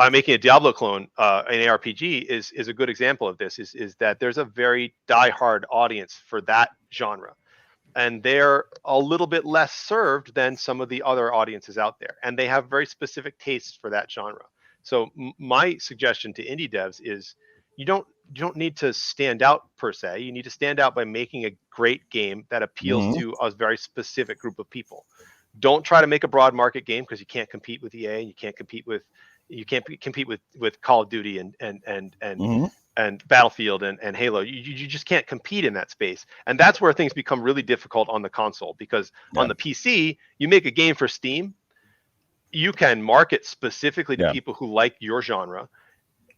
Speaker 7: making a Diablo clone, an ARPG is a good example of this. Is that there's a very diehard audience for that genre, and they're a little bit less served than some of the other audiences out there, and they have very specific tastes for that genre. So my suggestion to indie devs is you don't need to stand out per se. You need to stand out by making a great game that appeals to a very specific group of people. Don't try to make a broad market game, because you can't compete with EA, and you can't compete with Call of Duty and Battlefield and Halo. You just can't compete in that space. And that's where things become really difficult on the console, because on the PC, you make a game for Steam, you can market specifically to people who like your genre,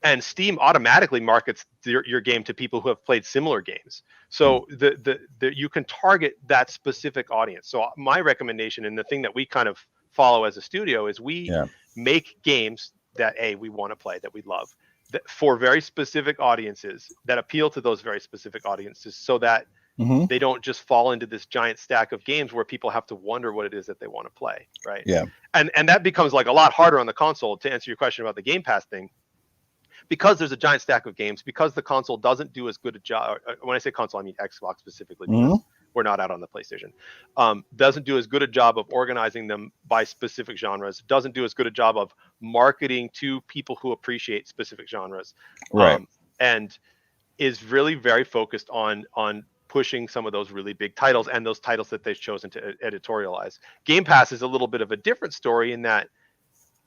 Speaker 7: and Steam automatically markets your game to people who have played similar games. So the you can target that specific audience. So my recommendation, and the thing that we kind of follow as a studio, is we make games that we want to play, that we love, that for very specific audiences, that appeal to those very specific audiences, so that they don't just fall into this giant stack of games where people have to wonder what it is that they want to play, right?
Speaker 1: Yeah.
Speaker 7: And that becomes like a lot harder on the console, to answer your question about the Game Pass thing, because there's a giant stack of games, because the console doesn't do as good a job. When I say console, I mean Xbox specifically, because we're not out on the PlayStation. Doesn't do as good a job of organizing them by specific genres. Doesn't do as good a job of marketing to people who appreciate specific genres.
Speaker 1: Right.
Speaker 7: And is really very focused on pushing some of those really big titles, and those titles that they've chosen to editorialize. Game Pass is a little bit of a different story, in that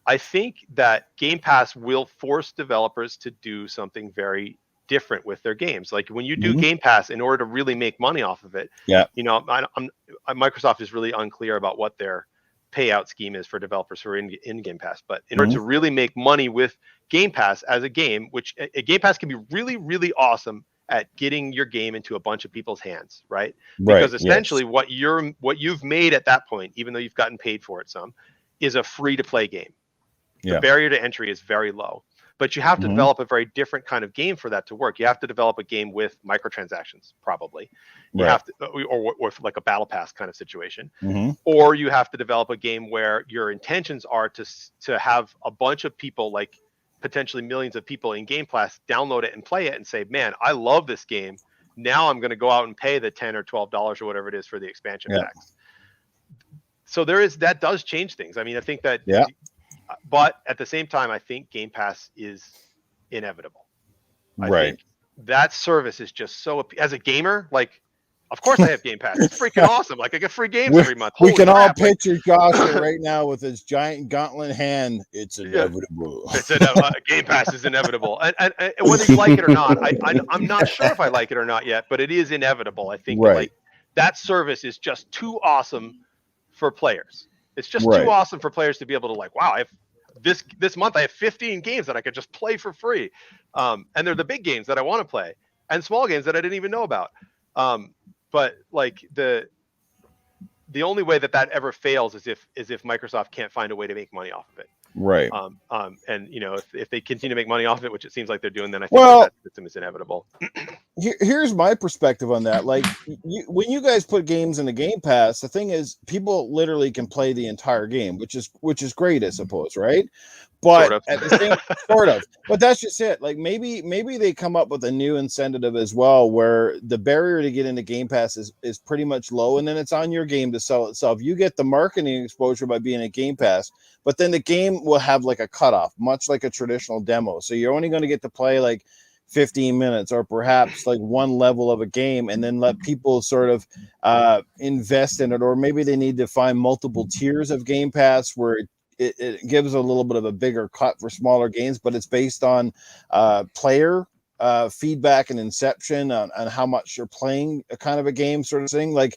Speaker 7: I think that Game Pass will force developers to do something very different with their games. Like when you do Game Pass, in order to really make money off of it, Microsoft is really unclear about what their payout scheme is for developers who are in Game Pass. But in order to really make money with Game Pass as a game, which a Game Pass can be really, really awesome at getting your game into a bunch of people's hands, right? Because essentially what you've made at that point, even though you've gotten paid for it some, is a free to play game. The barrier to entry is very low, but you have to develop a very different kind of game for that to work. You have to develop a game with microtransactions, probably. You have to, or like a battle pass kind of situation, or you have to develop a game where your intentions are to have a bunch of people, like potentially millions of people in Game Pass, download it and play it and say, man, I love this game. Now I'm going to go out and pay the $10 or $12 or whatever it is for the expansion packs. So that does change things. I mean, I think that, but at the same time, I think Game Pass is inevitable. I think that service is just so, as a gamer, like, of course I have Game Pass. It's freaking awesome. Like, I get free games every month.
Speaker 1: We can all picture Josh right now with his giant gauntlet hand. It's inevitable.
Speaker 7: Game Pass is inevitable. And whether you like it or not, I'm not sure if I like it or not yet, but it is inevitable. I think like that service is just too awesome for players. It's just too awesome for players to be able to, like, wow, I have this month I have 15 games that I could just play for free. And they're the big games that I want to play, and small games that I didn't even know about. But like the only way that ever fails is if Microsoft can't find a way to make money off of it.
Speaker 1: Right.
Speaker 7: And you know, if they continue to make money off of it, which it seems like they're doing, then I think that system is inevitable.
Speaker 1: Here's my perspective on that. Like, when you guys put games in the Game Pass, the thing is, people literally can play the entire game, which is great, I suppose, right? But at the same but that's just it. Like, maybe they come up with a new incentive as well, where the barrier to get into Game Pass is pretty much low, and then it's on your game to sell itself. You get the marketing exposure by being a Game Pass, but then the game will have like a cutoff, much like a traditional demo. So you're only going to get to play like 15 minutes or perhaps like one level of a game, and then let people sort of invest in it. Or maybe they need to find multiple tiers of Game Pass where it gives a little bit of a bigger cut for smaller games, but it's based on player feedback and inception on how much you're playing a kind of a game, sort of thing, like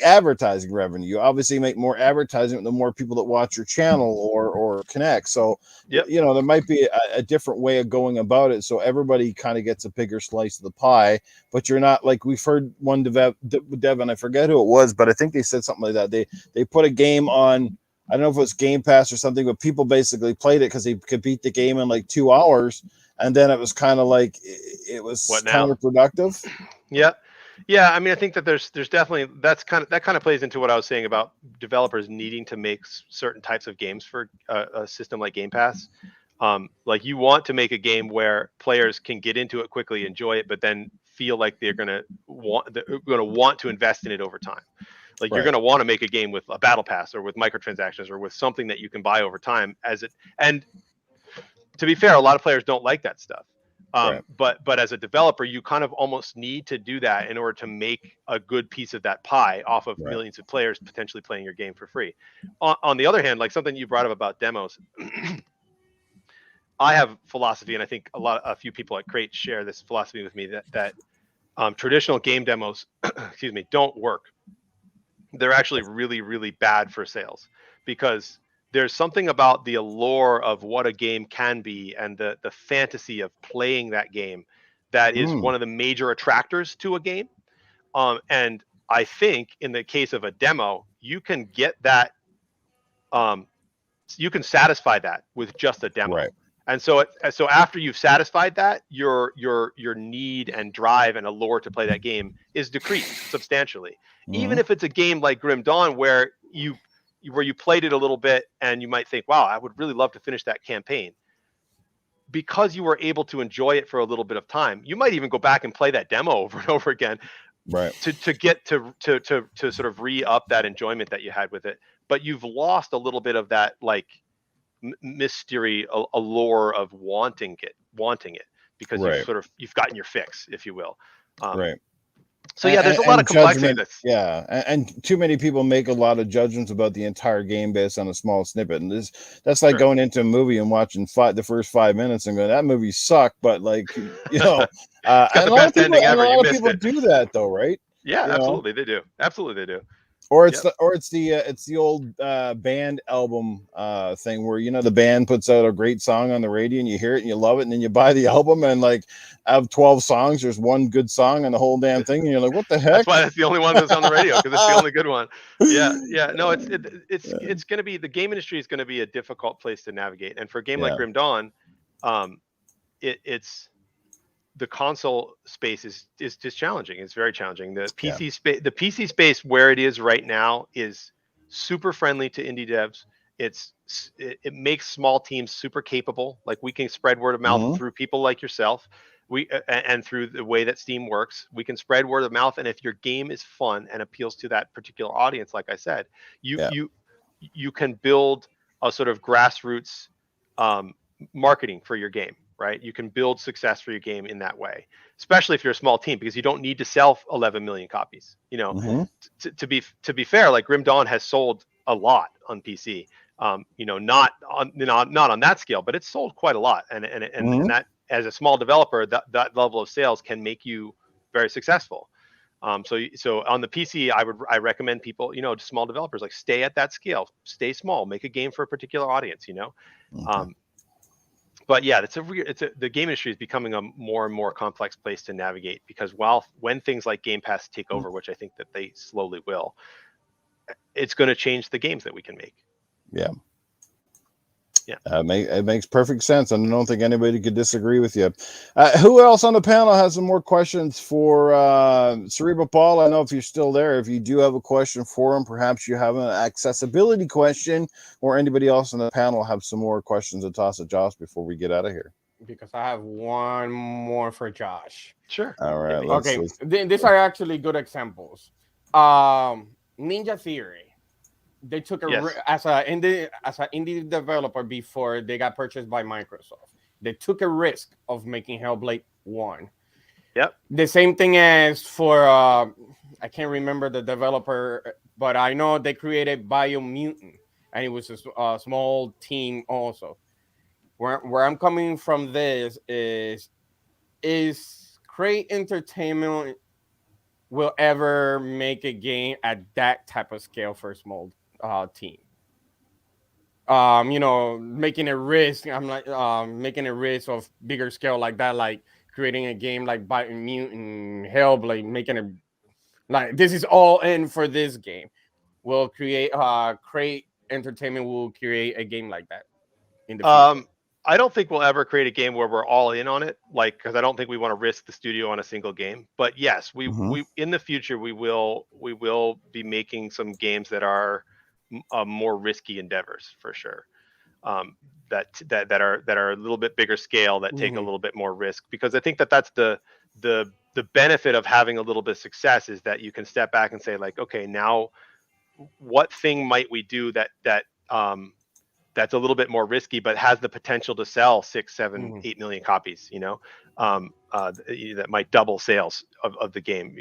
Speaker 1: advertising revenue. You obviously make more advertising the more people that watch your channel or connect. So you know, there might be a different way of going about it, so everybody kind of gets a bigger slice of the pie. But you're not, like, we've heard one dev, and I forget who it was, but I think they said something like that. They put a game on, I don't know if it was Game Pass or something, but people basically played it because they could beat the game in like 2 hours. And then it was kind of like, it was counterproductive.
Speaker 7: Yeah. I mean, I think that there's definitely, that kind of plays into what I was saying about developers needing to make certain types of games for a system like Game Pass. Like, you want to make a game where players can get into it quickly, enjoy it, but then feel like they're going to want to invest in it over time. Like, you're going to want to make a game with a battle pass or with microtransactions or with something that you can buy over time and to be fair, a lot of players don't like that stuff. But as a developer, you kind of almost need to do that in order to make a good piece of that pie off of millions of players potentially playing your game for free. On the other hand, like something you brought up about demos, I have philosophy, and I think a few people at Crate share this philosophy with me, that traditional game demos, don't work. They're actually really, really bad for sales, because there's something about the allure of what a game can be and the fantasy of playing that game that is one of the major attractors to a game. And I think in the case of a demo, you can get that, you can satisfy that with just a demo.
Speaker 1: Right.
Speaker 7: And so after you've satisfied that, your need and drive and allure to play that game is decreased substantially. Even if it's a game like Grim Dawn where you played it a little bit and you might think, wow, I would really love to finish that campaign. Because you were able to enjoy it for a little bit of time, you might even go back and play that demo over and over again,
Speaker 1: right,
Speaker 7: to get to sort of re-up that enjoyment that you had with it. But you've lost a little bit of that like mystery allure of wanting it because you've gotten your fix, if you will.
Speaker 1: Right.
Speaker 7: So yeah, there's a lot of complexity.
Speaker 1: And too many people make a lot of judgments about the entire game based on a small snippet, and that's like going into a movie and watching the first 5 minutes and going, that movie sucked, but like, you know, and a lot of people do that though, right?
Speaker 7: Yeah, absolutely, they do. Absolutely, they do.
Speaker 1: Or it's the old band album thing where, you know, the band puts out a great song on the radio and you hear it and you love it, and then you buy the album and like out of 12 songs there's one good song on the whole damn thing, and you're like, what the heck?
Speaker 7: That's why that's the only one that's on the radio, because it's the only good one. Yeah. No, it's going to be, the game industry is going to be a difficult place to navigate, and for a game like Grim Dawn, it's the console space is just challenging. It's very challenging. The PC space where it is right now is super friendly to indie devs. It makes small teams super capable. Like, we can spread word of mouth through people like yourself. And through the way that Steam works, we can spread word of mouth. And if your game is fun and appeals to that particular audience, like I said, you can build a sort of grassroots marketing for your game. Right, you can build success for your game in that way, especially if you're a small team, because you don't need to sell 11 million copies. You know, to be fair, like Grim Dawn has sold a lot on PC. You know, not on that scale, but it's sold quite a lot, and that, as a small developer, that level of sales can make you very successful. So on the PC, I recommend people, you know, small developers, like, stay at that scale, stay small, make a game for a particular audience. You know. But yeah, the game industry is becoming a more and more complex place to navigate, because when things like Game Pass take over, which I think that they slowly will, it's going to change the games that we can make.
Speaker 1: Yeah. It makes perfect sense, and I don't think anybody could disagree with you. Who else on the panel has some more questions for Cerebral Paul? I know if you're still there, if you do have a question for him, perhaps you have an accessibility question, or anybody else on the panel have some more questions to toss at Josh before we get out of here.
Speaker 3: Because I have one more for Josh.
Speaker 7: Sure.
Speaker 1: All right.
Speaker 3: These are actually good examples. Ninja Theory. They took as an indie developer before they got purchased by Microsoft. They took a risk of making Hellblade 1.
Speaker 7: Yep.
Speaker 3: The same thing as for I can't remember the developer, but I know they created Biomutant, and it was a small team also. Where I'm coming from this is Crate Entertainment will ever make a game at that type of scale for a small team. You know, making a risk. I'm like making a risk of bigger scale like that, like creating a game like Biomutant, Hellblade, making a like this is all in for this game. We'll create Crate Entertainment will create a game like that in the future.
Speaker 7: I don't think we'll ever create a game where we're all in on it, like, because I don't think we want to risk the studio on a single game. But yes, we in the future we will be making some games that are more risky endeavors for sure. That are a little bit bigger scale, that take a little bit more risk, because I think that's the benefit of having a little bit of success, is that you can step back and say, like, okay, now what thing might we do that's a little bit more risky, but has the potential to sell 6, 7, 8 million copies, you know, that might double sales of the game.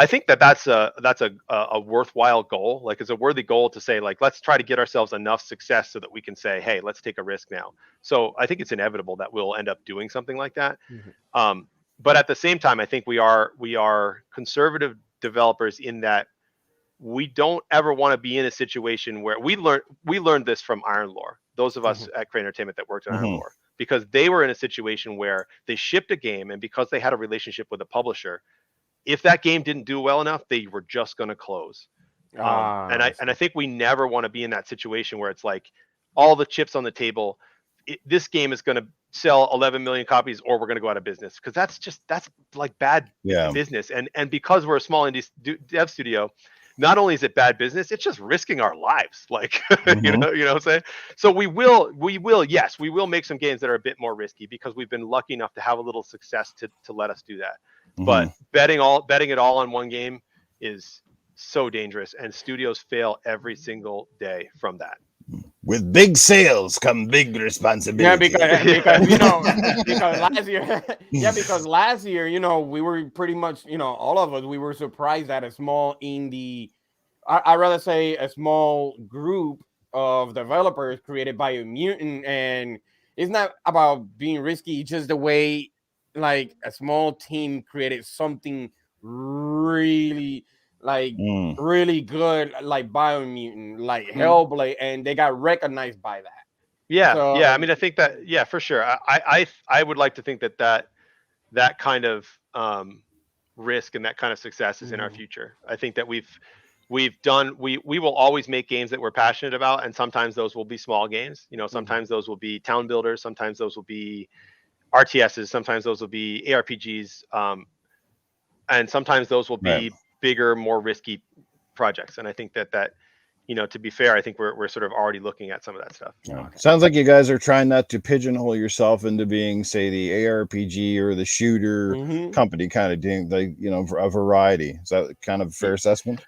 Speaker 7: I think that's a worthwhile goal. Like, it's a worthy goal to say, like, let's try to get ourselves enough success so that we can say, hey, let's take a risk now. So I think it's inevitable that we'll end up doing something like that. But at the same time, I think we are conservative developers in that we don't ever want to be in a situation where we learned this from Iron Lore. Those of us at Crane Entertainment that worked on Iron Lore, because they were in a situation where they shipped a game, and because they had a relationship with a publisher, if that game didn't do well enough, they were just going to close. And I think we never want to be in that situation where it's like all the chips on the table. This game is going to sell 11 million copies, or we're going to go out of business, because that's like bad business. And because we're a small indie dev studio, not only is it bad business, it's just risking our lives. Like, you know what I'm saying? So we will make some games that are a bit more risky, because we've been lucky enough to have a little success to let us do that. But betting it all on one game is so dangerous, and studios fail every single day from that.
Speaker 1: With big sales come big responsibility.
Speaker 3: Yeah, because last year, we were pretty much, all of us, we were surprised that a small indie, I'd rather say a small group of developers created Biomutant, and it's not about being risky, just the way like a small team created something really really good, like Biomutant, like Hellblade, and they got recognized by that.
Speaker 7: I mean, I think that, for sure. I would like to think that kind of risk and that kind of success is in our future. I think that we will always make games that we're passionate about, and sometimes those will be small games. Sometimes those will be town builders, sometimes those will be RTSs, sometimes those will be ARPGs, and sometimes those will be bigger, more risky projects. And I think that to be fair, I think we're sort of already looking at some of that stuff.
Speaker 1: Sounds like you guys are trying not to pigeonhole yourself into being, say, the ARPG or the shooter company kind of doing, a variety. Is that kind of a fair assessment?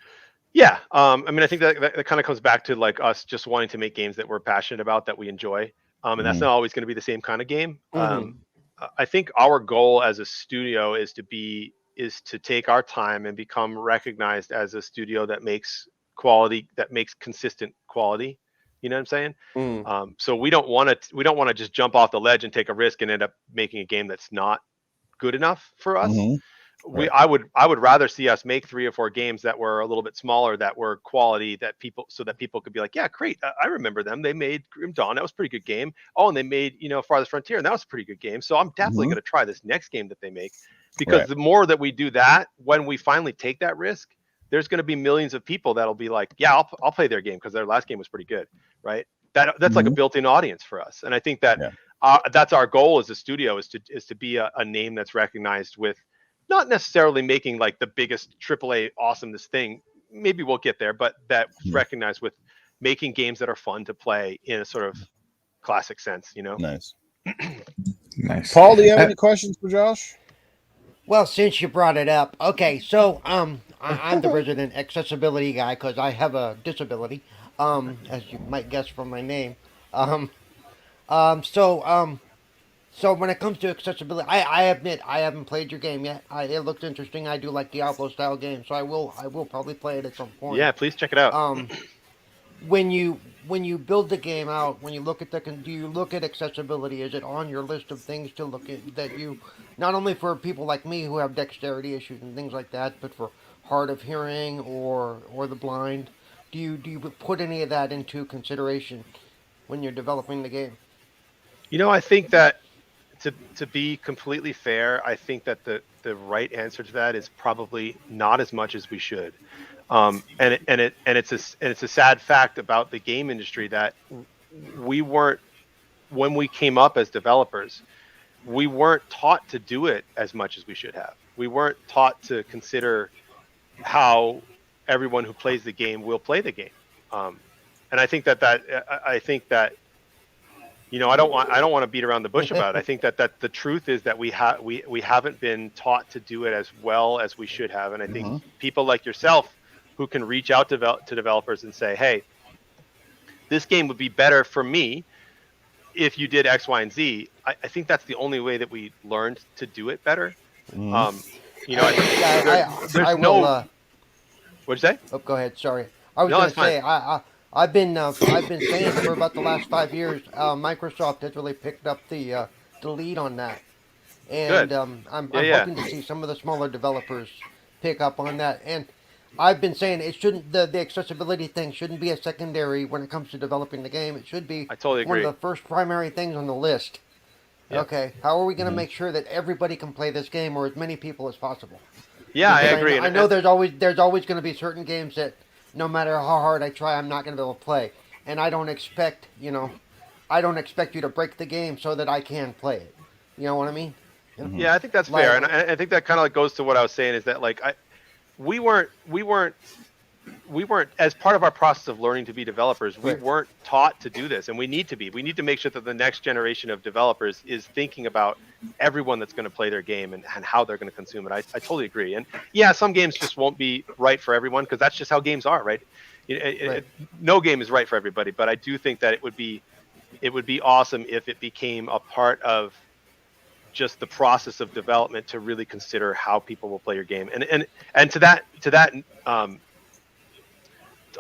Speaker 7: Yeah. I mean, I think that kind of comes back to like us just wanting to make games that we're passionate about, that we enjoy. And that's not always going to be the same kind of game. I think our goal as a studio is to take our time and become recognized as a studio that makes quality, that makes consistent quality. You know what I'm saying? So we don't want to just jump off the ledge and take a risk and end up making a game that's not good enough for us. I would rather see us make 3 or 4 games that were a little bit smaller, that were quality, so that people could be like, yeah, great, I remember them. They made Grim Dawn, that was a pretty good game. Oh, and they made Farthest Frontier, and that was a pretty good game. So I'm definitely going to try this next game that they make, because the more that we do that, when we finally take that risk, there's going to be millions of people that'll be like, yeah, I'll play their game because their last game was pretty good, right? That's like a built-in audience for us, and I think that that's our goal as a studio, is to be a name that's recognized with. Not necessarily making like the biggest AAA awesomeness thing. Maybe we'll get there, but that's recognized with making games that are fun to play in a sort of classic sense,
Speaker 1: Nice.
Speaker 8: Nice.
Speaker 1: Paul, do you have any questions for Josh?
Speaker 4: Well, since you brought it up, okay, so I'm the resident accessibility guy because I have a disability, as you might guess from my name. So when it comes to accessibility, I admit I haven't played your game yet. It looks interesting. I do like Diablo style games, so I will probably play it at some point.
Speaker 7: Yeah, please check it out.
Speaker 4: When you build the game out, when you look at do you look at accessibility? Is it on your list of things to look at, that you, not only for people like me who have dexterity issues and things like that, but for hard of hearing or the blind? Do you put any of that into consideration when you're developing the game?
Speaker 7: I think that to be completely fair, I think that the right answer to that is probably not as much as we should. And it's a sad fact about the game industry that we weren't, when we came up as developers, we weren't taught to do it as much as we should have. We weren't taught to consider how everyone who plays the game will play the game. And I think that I don't want to beat around the bush about it. I think that the truth is that we haven't been taught to do it as well as we should have. And I think people like yourself who can reach out to developers and say, hey, this game would be better for me if you did X, Y, and Z. I think that's the only way that we learned to do it better. I think what'd you say?
Speaker 4: Oh, go ahead. Sorry. I was going to say, I've been saying for about the last 5 years, Microsoft has really picked up the lead on that, and I'm hoping to see some of the smaller developers pick up on that. And I've been saying it shouldn't. The accessibility thing shouldn't be a secondary when it comes to developing the game. It should be
Speaker 7: I totally
Speaker 4: one
Speaker 7: agree.
Speaker 4: of the first primary things on the list.
Speaker 7: Yep.
Speaker 4: Okay, how are we going to make sure that everybody can play this game, or as many people as possible?
Speaker 7: Yeah, I
Speaker 4: Because
Speaker 7: agree.
Speaker 4: I know there's always going to be certain games that no matter how hard I try, I'm not going to be able to play, and I don't expect I don't expect you to break the game so that I can play it. You know what I mean?
Speaker 7: Yeah, I think that's fair, and I think that kind of like goes to what I was saying is that like we weren't as part of our process of learning to be developers, we weren't taught to do this, and we need to be. We need to make sure that the next generation of developers is thinking about everyone that's going to play their game and how they're going to consume it. I totally agree. And yeah, some games just won't be right for everyone because that's just how games are, right? No game is right for everybody, but I do think that it would be awesome if it became a part of just the process of development to really consider how people will play your game. And to that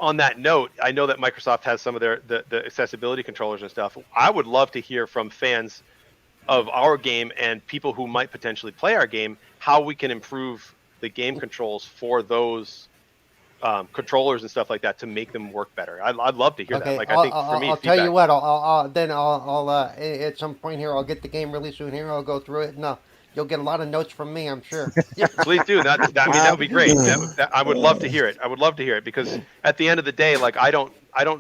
Speaker 7: on that note, I know that Microsoft has some of the accessibility controllers and stuff. I would love to hear from fans of our game and people who might potentially play our game how we can improve the game controls for those controllers and stuff like that to make them work better. I'd love to hear that. Like, I think for me,
Speaker 4: I'll tell you what. I'll at some point here, I'll get the game really soon. Here, I'll go through it. No, you'll get a lot of notes from me, I'm sure.
Speaker 7: Please do. That would be great. I would love to hear it. I would love to hear it because at the end of the day, like I don't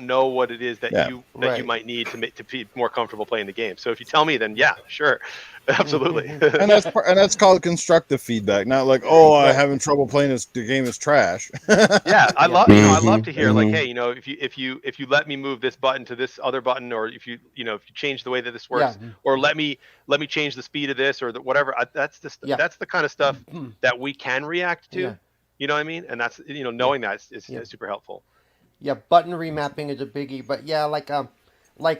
Speaker 7: know what it is that you might need to be more comfortable playing the game. So if you tell me, then yeah, sure, absolutely.
Speaker 1: and that's called constructive feedback, not like, oh, I'm having trouble playing this. The game is trash.
Speaker 7: Yeah, I love to hear like, hey, if you let me move this button to this other button, or if you change the way that this works, or let me change the speed of this or whatever. That's the kind of stuff that we can react to. You know what I mean? And that's knowing that is super helpful.
Speaker 4: Yeah, button remapping is a biggie, but yeah, like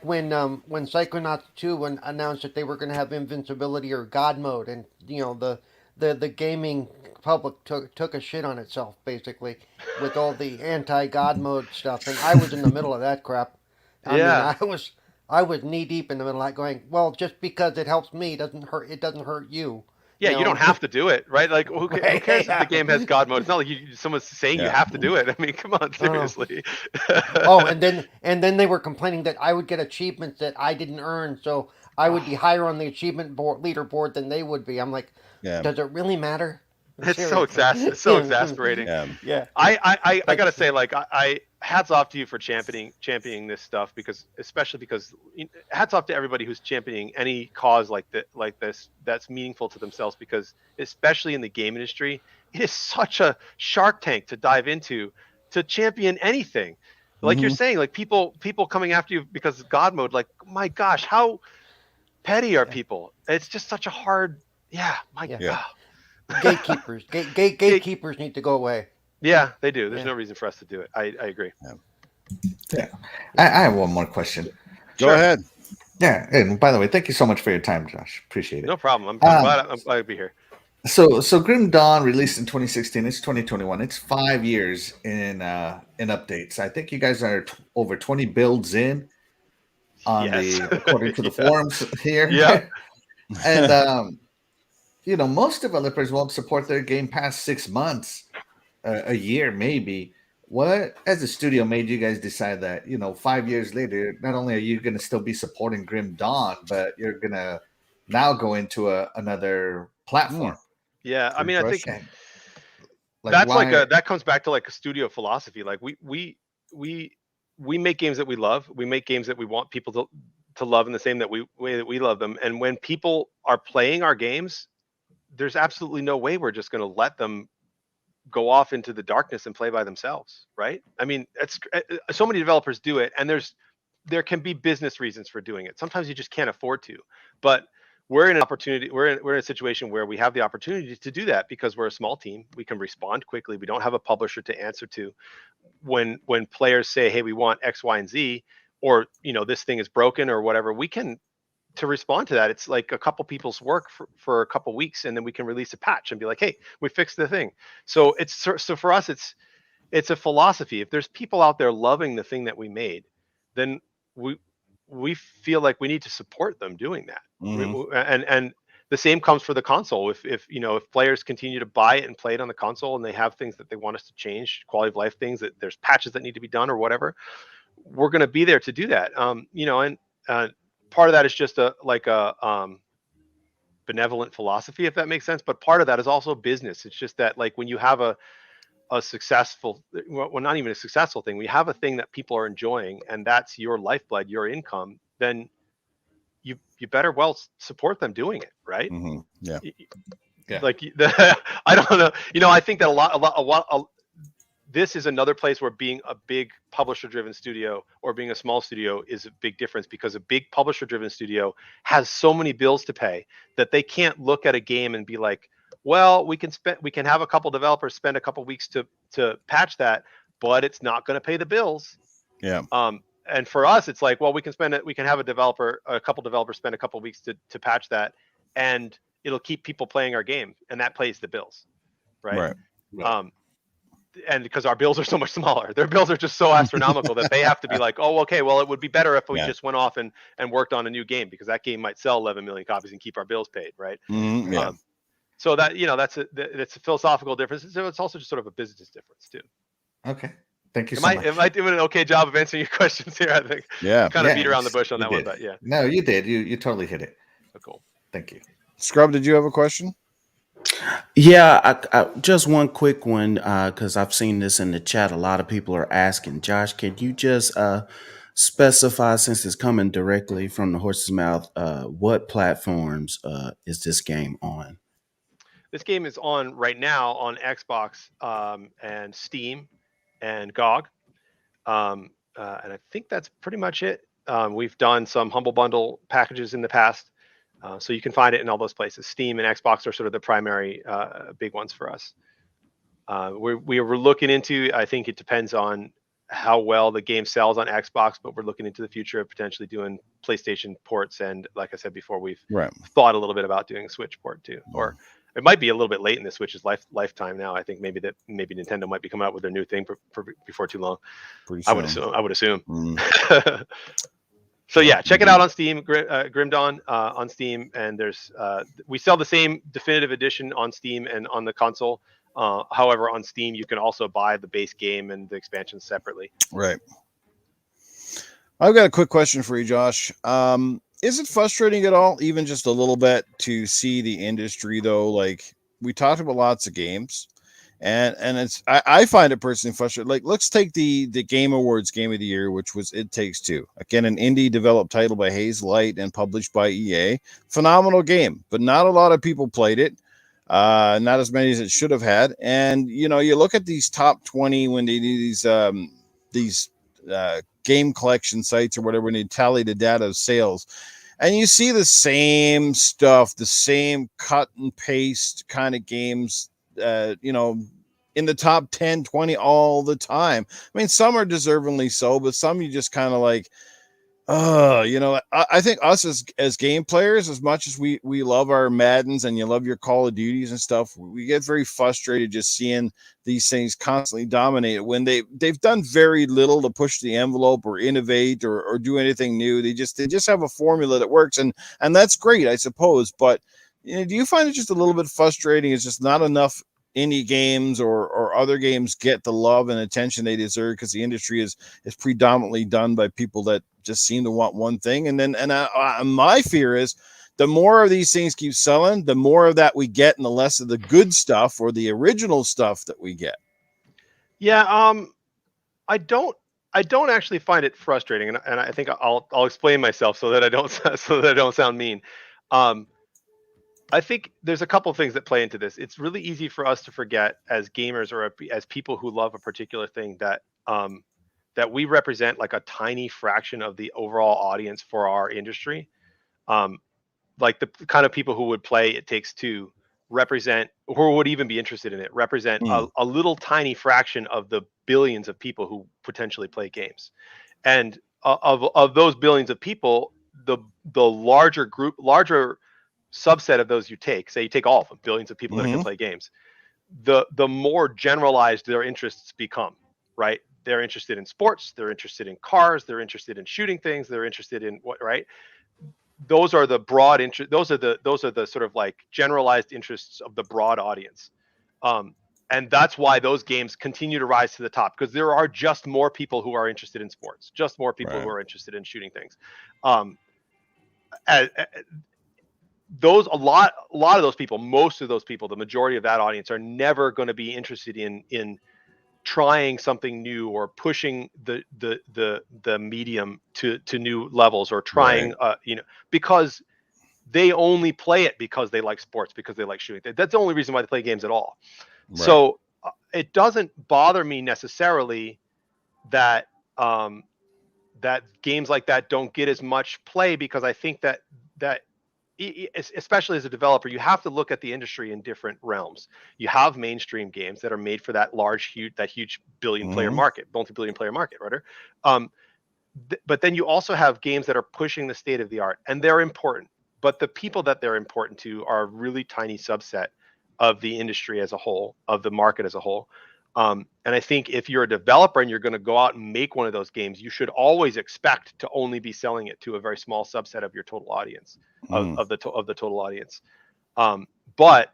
Speaker 4: when Psychonauts 2 announced that they were going to have invincibility or God mode, and the gaming public took a shit on itself basically with all the anti-God mode stuff, and I was in the middle of that crap. I mean, I was knee deep in the middle of that, going, well, just because it helps me doesn't hurt you.
Speaker 7: Yeah, you don't have to do it, right? Like, who cares if the game has God mode? It's not like someone's saying you have to do it. I mean, come on, seriously.
Speaker 4: And then they were complaining that I would get achievements that I didn't earn, so I would be higher on the achievement leaderboard than they would be. I'm like, does it really matter?
Speaker 7: It's so exasperating.
Speaker 4: Yeah.
Speaker 7: I gotta say, like, I hats off to you for championing this stuff, especially because hats off to everybody who's championing any cause like this that's meaningful to themselves, because especially in the game industry, it is such a shark tank to dive into to champion anything. Like you're saying, like people coming after you because of God mode, like, my gosh, how petty are people? It's just such a hard God.
Speaker 4: Gatekeepers. Gatekeepers need to go away.
Speaker 7: Yeah, they do. There's no reason for us to do it. I agree.
Speaker 6: Yeah. I have one more question.
Speaker 1: Go ahead.
Speaker 6: Yeah, and by the way, thank you so much for your time, Josh. Appreciate it.
Speaker 7: No problem. I'm glad to be here.
Speaker 6: So Grim Dawn released in 2016. It's 2021. It's 5 years in updates. I think you guys are over 20 builds in on according to the forums here.
Speaker 7: Yeah.
Speaker 6: And most developers won't support their game past 6 months, a year maybe. What, as a studio, made you guys decide that 5 years later, not only are you going to still be supporting Grim Dawn, but you're going to now go into another platform?
Speaker 7: Yeah, I mean, I think that comes back to like a studio philosophy. Like we make games that we love. We make games that we want people to love in the same way that we love them. And when people are playing our games, there's absolutely no way we're just going to let them go off into the darkness and play by themselves, right? I mean, so many developers do it, and there can be business reasons for doing it. Sometimes you just can't afford to, but we're in a situation where we have the opportunity to do that because we're a small team. We can respond quickly. We don't have a publisher to answer to when players say, hey, we want X, Y, and Z, or this thing is broken or whatever. We can, to respond to that, it's like a couple people's work for a couple weeks, and then we can release a patch and be like, hey, we fixed the thing. So for us, it's a philosophy. If there's people out there loving the thing that we made, then we feel like we need to support them doing that. And the same comes for the console. If players continue to buy it and play it on the console, and they have things that they want us to change, quality of life things, that there's patches that need to be done or whatever, we're going to be there to do that. And part of that is just a benevolent philosophy, if that makes sense. But part of that is also business. It's just that, like, when you have a successful, well, not even a successful thing, we have a thing that people are enjoying, and that's your lifeblood, your income, then you better well support them doing it, right?
Speaker 1: Mm-hmm. Yeah.
Speaker 7: Like I don't know. I think that a lot. This is another place where being a big publisher-driven studio or being a small studio is a big difference, because a big publisher-driven studio has so many bills to pay that they can't look at a game and be like, well, we can have a couple developers spend a couple weeks to patch that, but it's not going to pay the bills.
Speaker 1: Yeah.
Speaker 7: And for us, it's like, well, we can have a couple developers spend a couple weeks to patch that, and it'll keep people playing our game, and that pays the bills, right? And because our bills are so much smaller, their bills are just so astronomical that they have to be like, oh, okay, well, it would be better if we just went off and worked on a new game, because that game might sell 11 million copies and keep our bills paid, right?
Speaker 1: Mm-hmm. Yeah.
Speaker 7: So that, that's a philosophical difference. So it's also just sort of a business difference too.
Speaker 6: Okay. Thank you
Speaker 7: so
Speaker 6: much.
Speaker 7: Am I doing an okay job of answering your questions here? I think.
Speaker 1: Yeah.
Speaker 7: Kind of beat around the bush on that one, but yeah.
Speaker 6: No, you did. You totally hit it.
Speaker 7: Oh, cool.
Speaker 6: Thank you.
Speaker 1: Scrub, did you have a question?
Speaker 5: Yeah, I just one quick one, because I've seen this in the chat. A lot of people are asking, Josh, can you just specify, since it's coming directly from the horse's mouth, what platforms is this game on?
Speaker 7: This game is on right now on Xbox and Steam and GOG. And I think that's pretty much it. We've done some Humble Bundle packages in the past. So you can find it in all those places. Steam and Xbox are sort of the primary big ones for us. We're looking into, I think it depends on how well the game sells on Xbox, but we're looking into the future of potentially doing PlayStation ports. And like I said before, we've thought a little bit about doing a Switch port too. Or it might be a little bit late in the Switch's lifetime now. I think maybe Nintendo might be coming out with their new thing before too long. I would assume. Mm. So yeah, check it out on Steam, Grim Dawn on Steam, and there's we sell the same definitive edition on Steam and on the console. However, on Steam you can also buy the base game and the expansions separately.
Speaker 1: Right. I've got a quick question for you, Josh. Is it frustrating at all, even just a little bit, to see the industry though? Like, we talked about lots of games. And it's I find it personally frustrating. Like, let's take the Game Awards Game of the Year, which was It Takes Two. Again, an indie developed title by Hazelight and published by EA. Phenomenal game, but not a lot of people played it. Not as many as it should have had. And you look at these top 20 when they do these game collection sites or whatever, when they tally the data of sales. And you see the same stuff, the same cut and paste kind of games, in the top 10, 20 all the time. I mean, some are deservingly so, but some you just kind of like, I think us as game players, as much as we love our Maddens and you love your Call of Duties and stuff, we get very frustrated just seeing these things constantly dominate when they've done very little to push the envelope or innovate or do anything new. They just have a formula that works, and that's great, I suppose. But do you find it just a little bit frustrating? It's just not enough indie games or other games get the love and attention they deserve, because the industry is predominantly done by people that just seem to want one thing. And my fear is the more of these things keep selling, the more of that we get and the less of the good stuff or the original stuff that we get.
Speaker 7: Yeah. I don't actually find it frustrating. And I think I'll explain myself so that I don't sound mean. I think there's a couple of things that play into this. It's really easy for us to forget as gamers or as people who love a particular thing that we represent like a tiny fraction of the overall audience for our industry. Like the kind of people who would play It Takes Two represent, or would even be interested in it, represent a little tiny fraction of the billions of people who potentially play games. And of those billions of people, the larger subset of those you take all of them, billions of people that can play games, the more generalized their interests become, right? They're interested in sports, they're interested in cars, they're interested in shooting things, they're interested in what, right? those are the broad interest. Those are the sort of like generalized interests of the broad audience. And that's why those games continue to rise to the top, because there are just more people who are interested in sports, just more people who are interested in shooting things. Those a lot of those people, most of those people, the majority of that audience are never going to be interested in trying something new or pushing the medium to new levels, or trying because they only play it because they like sports, because they like shooting. That's the only reason why they play games at all. Right. So it doesn't bother me necessarily that that games like that don't get as much play, because I think that especially as a developer, you have to look at the industry in different realms. You have mainstream games that are made for that huge billion player market, multi-billion player market, right? But then you also have games that are pushing the state of the art, and they're important. But the people that they're important to are a really tiny subset of the industry as a whole, of the market as a whole. And I think if you're a developer and you're going to go out and make one of those games, you should always expect to only be selling it to a very small subset of your total audience, of the total audience. But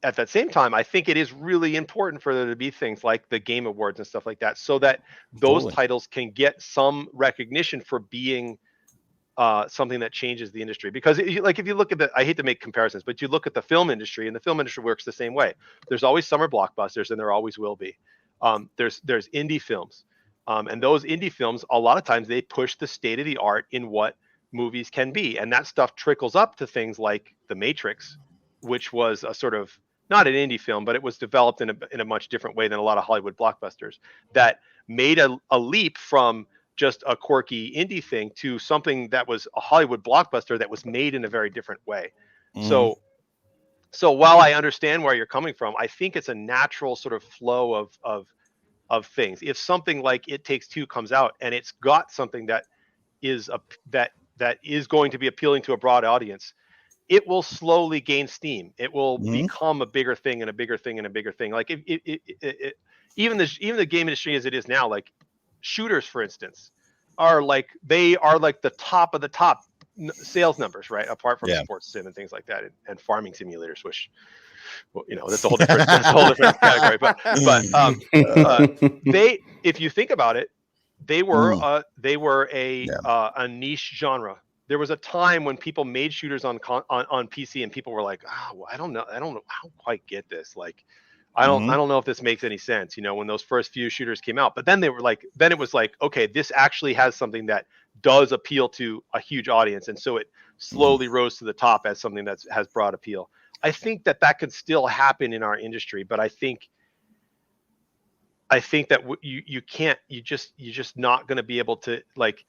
Speaker 7: at that same time, I think it is really important for there to be things like the Game Awards and stuff like that, so that those titles can get some recognition for being something that changes the industry. Because if you look at I hate to make comparisons, but you look at the film industry, and the film industry works the same way. There's always summer blockbusters, and there always will be. There's indie films, and those indie films, a lot of times they push the state of the art in what movies can be, and that stuff trickles up to things like The Matrix, which was a sort of not an indie film, but it was developed in a much different way than a lot of Hollywood blockbusters that made a leap from just a quirky indie thing to something that was a Hollywood blockbuster that was made in a very different way. So while I understand where you're coming from, I think it's a natural sort of flow of things. If something like It Takes Two comes out and it's got something that is that is going to be appealing to a broad audience, it will slowly gain steam. It will become a bigger thing and a bigger thing and a bigger thing. Like even the game industry as it is now, like shooters, for instance, are like the top of the top sales numbers, right? Apart from sports sim and things like that, and farming simulators, which, well, that's a whole different category. But if you think about it, they were a niche genre. There was a time when people made shooters on PC, and people were like, I don't quite get this. Like, I don't know if this makes any sense, when those first few shooters came out. But then it was like, okay, this actually has something that does appeal to a huge audience. And so it slowly rose to the top as something that has broad appeal. I think that could still happen in our industry, but I think that you're just not going to be able to, like,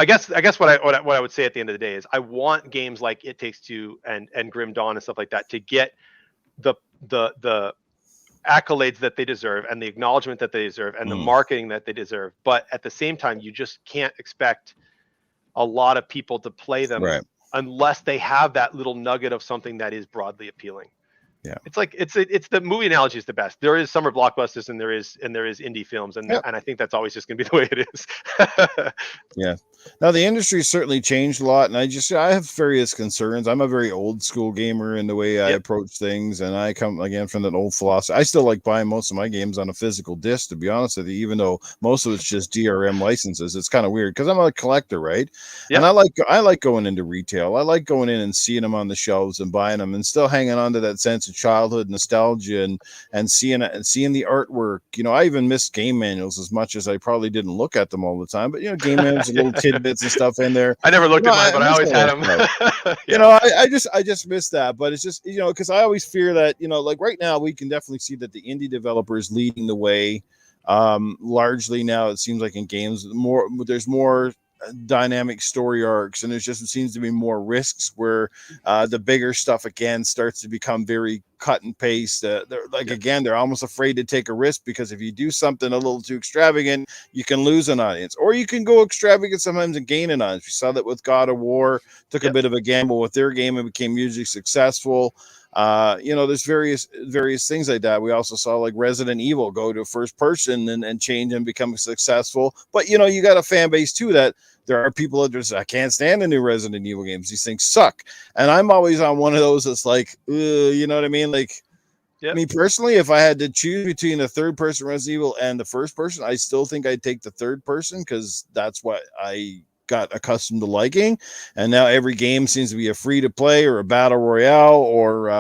Speaker 7: I guess what I would say at the end of the day is I want games like It Takes Two and Grim Dawn and stuff like that to get the accolades that they deserve and the acknowledgement that they deserve and the marketing that they deserve. But at the same time, you just can't expect a lot of people to play them unless they have that little nugget of something that is broadly appealing. Yeah, it's like it's the movie analogy is the best. There is summer blockbusters and there is indie films, and I think that's always just going to be the way it is.
Speaker 1: Yeah. Now the industry certainly changed a lot, and I have various concerns. I'm a very old school gamer in the way I approach things, and I come again from that old philosophy. I still like buying most of my games on a physical disc, to be honest with you, even though most of it's just DRM licenses. It's kind of weird because I'm a collector, right? Yep. And I like going into retail. I like going in and seeing them on the shelves and buying them, and still hanging on to that sense of childhood nostalgia and seeing the artwork. I even missed game manuals as much as I probably didn't look at them all the time, but game manuals, little tidbits and stuff in there.
Speaker 7: I never looked at mine, but I always had them.
Speaker 1: I just missed that, but it's just because I always fear that like right now we can definitely see that the indie developer is leading the way. Largely now it seems like in games there's more dynamic story arcs, and it seems to be more risks where the bigger stuff again starts to become very cut and paste. They're almost afraid to take a risk, because if you do something a little too extravagant, you can lose an audience, or you can go extravagant sometimes and gain an audience. We saw that with God of War, took a bit of a gamble with their game and became hugely successful. There's various things like that. We also saw like Resident Evil go to first person and change and become successful. But you got a fan base too that there are people that just, I can't stand the new Resident Evil games. These things suck. And I'm always on one of those that's like, you know what I mean? Like,
Speaker 7: Yep.
Speaker 1: Me personally, if I had to choose between the third person Resident Evil and the first person, I still think I'd take the third person because that's what I got accustomed to liking. And now every game seems to be a free to play or a battle royale, or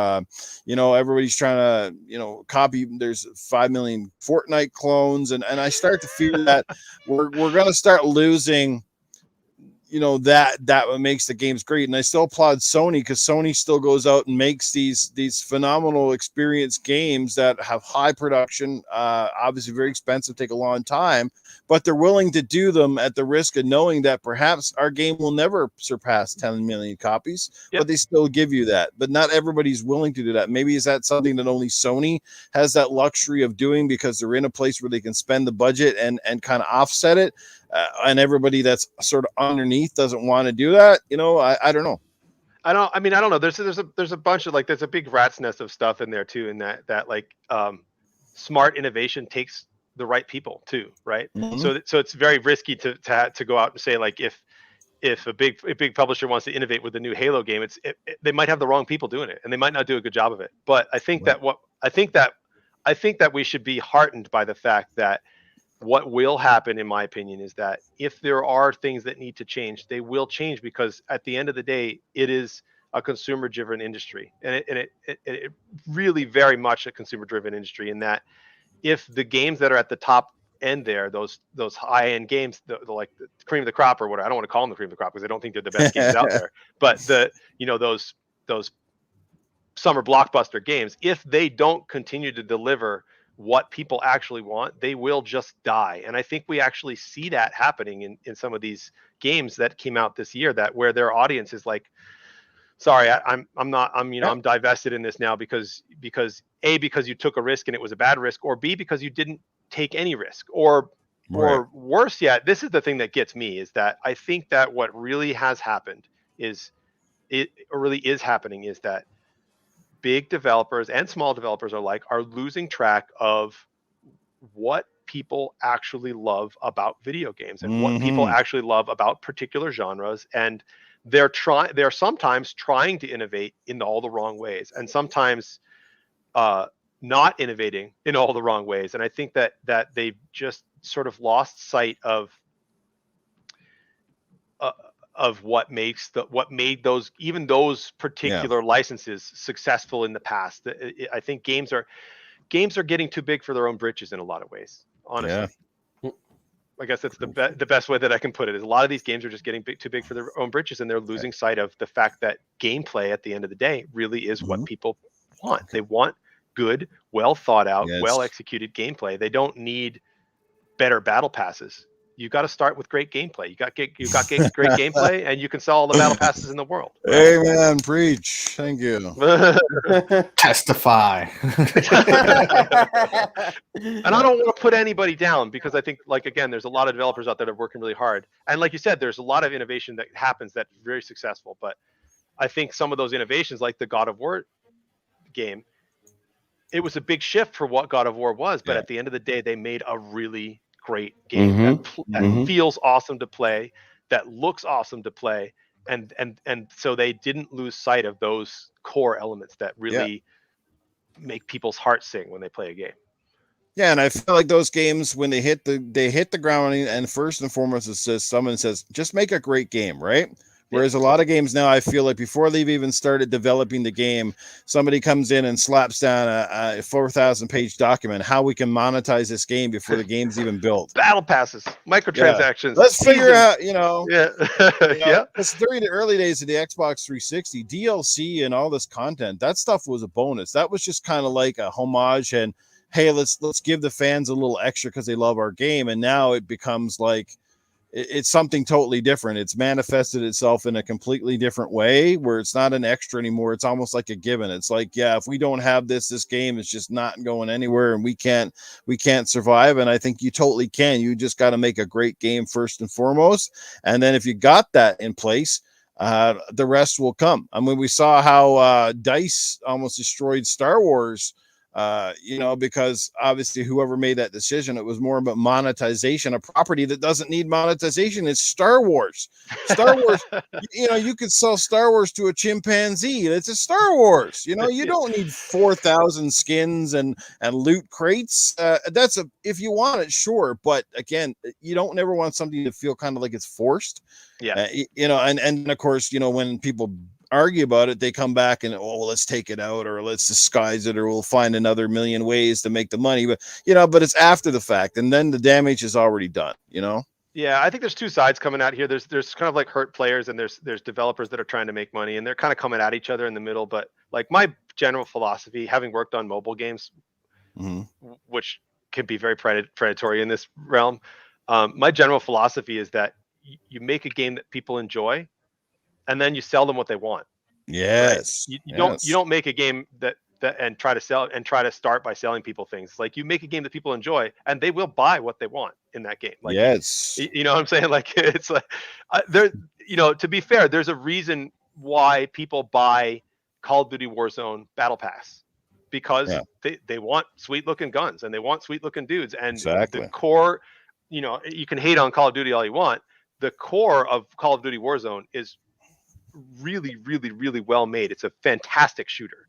Speaker 1: everybody's trying to copy. There's 5 million Fortnite clones, and I start to fear that we're gonna start losing that what makes the games great. And I still applaud Sony because Sony still goes out and makes these phenomenal experienced games that have high production, obviously very expensive, take a long time, but they're willing to do them at the risk of knowing that perhaps our game will never surpass 10 million copies. But they still give you that. But not everybody's willing to do that. Maybe is that something that only Sony has that luxury of doing because they're in a place where they can spend the budget and kind of offset it. And everybody that's sort of underneath doesn't want to do that. I don't know.
Speaker 7: I don't know. There's a bunch of there's a big rat's nest of stuff in there too. And that smart innovation takes the right people too. Right. Mm-hmm. So it's very risky to go out and say if a big publisher wants to innovate with the new Halo game, they might have the wrong people doing it and they might not do a good job of it. But I think that we should be heartened by the fact that what will happen, in my opinion, is that if there are things that need to change, they will change, because at the end of the day, it is a consumer-driven industry, and it really very much a consumer-driven industry. In that, if the games that are at the top end there, those high-end games, the cream of the crop or whatever, I don't want to call them the cream of the crop because I don't think they're the best games out there, but those summer blockbuster games, if they don't continue to deliver what people actually want, they will just die. And I think we actually see that happening in some of these games that came out this year, that where their audience is like, sorry, I'm divested in this now because A, because you took a risk and it was a bad risk, or B, because you didn't take any risk, or worse yet, this is the thing that gets me, is that I think that what really has happened is that big developers and small developers are losing track of what people actually love about video games and what people actually love about particular genres. And they're sometimes trying to innovate in all the wrong ways, and sometimes not innovating in all the wrong ways. And I think that they've just sort of lost sight of what made those particular licenses successful in the past. I think games are getting too big for their own britches in a lot of ways, honestly. Yeah. I guess that's the best way that I can put it, is a lot of these games are just getting too big for their own britches, and they're losing sight of the fact that gameplay at the end of the day really is what people want. They want good, well thought out, well executed gameplay. They don't need better battle passes. You got to start with great gameplay. You got great gameplay, and you can sell all the battle passes in the world.
Speaker 1: Right? Amen. Preach. Thank you.
Speaker 6: Testify.
Speaker 7: And I don't want to put anybody down, because I think, again, there's a lot of developers out there that are working really hard. And like you said, there's a lot of innovation that happens that's very successful. But I think some of those innovations, like the God of War game, it was a big shift for what God of War was. But at the end of the day, they made a really great game that feels awesome to play, that looks awesome to play, and so they didn't lose sight of those core elements that really make people's hearts sing when they play a game.
Speaker 1: Yeah, and I feel like those games, when they hit the ground, and first and foremost, it's just someone says, just make a great game, right? Whereas a lot of games now, I feel like before they've even started developing the game, somebody comes in and slaps down a 4,000-page document, how we can monetize this game before the game's even built.
Speaker 7: Battle passes, microtransactions.
Speaker 1: Yeah. Let's figure out,
Speaker 7: Because
Speaker 1: during the early days of the Xbox 360, DLC and all this content, that stuff was a bonus. That was just kind of like a homage, and hey, let's give the fans a little extra because they love our game. And now it becomes like, it's something totally different. It's manifested itself in a completely different way, where it's not an extra anymore. It's almost like a given. It's like, if we don't have this game is just not going anywhere, and we can't survive. And I think you totally can. You just got to make a great game first and foremost. And then if you got that in place, the rest will come. I mean, we saw how DICE almost destroyed Star Wars, because obviously whoever made that decision, it was more about monetization, a property that doesn't need monetization. It's Star Wars. Star Wars, you could sell Star Wars to a chimpanzee. It's a Star Wars. You don't need 4,000 skins and loot crates. If you want it, sure. But again, you don't never want something to feel kind of like it's forced.
Speaker 7: Yeah.
Speaker 1: And of course, when people argue about it, they come back and let's take it out, or let's disguise it, or we'll find another million ways to make the money. But it's after the fact, and then the damage is already done.
Speaker 7: Yeah, I think there's two sides coming out here. There's kind of like hurt players, and there's developers that are trying to make money, and they're kind of coming at each other in the middle. But like my general philosophy, having worked on mobile games, which can be very predatory in this realm, my general philosophy is that you make a game that people enjoy, and then you sell them what they want.
Speaker 1: Yes.
Speaker 7: Right? You don't make a game that and try to start by selling people things. Like, you make a game that people enjoy, and they will buy what they want in that game. Like,
Speaker 1: yes.
Speaker 7: You know what I'm saying? Like, it's like there. To be fair, there's a reason why people buy Call of Duty Warzone Battle Pass, because they want sweet looking guns and they want sweet looking dudes, and
Speaker 1: exactly.
Speaker 7: The core. You can hate on Call of Duty all you want. The core of Call of Duty Warzone is really, really, really well made. It's a fantastic shooter.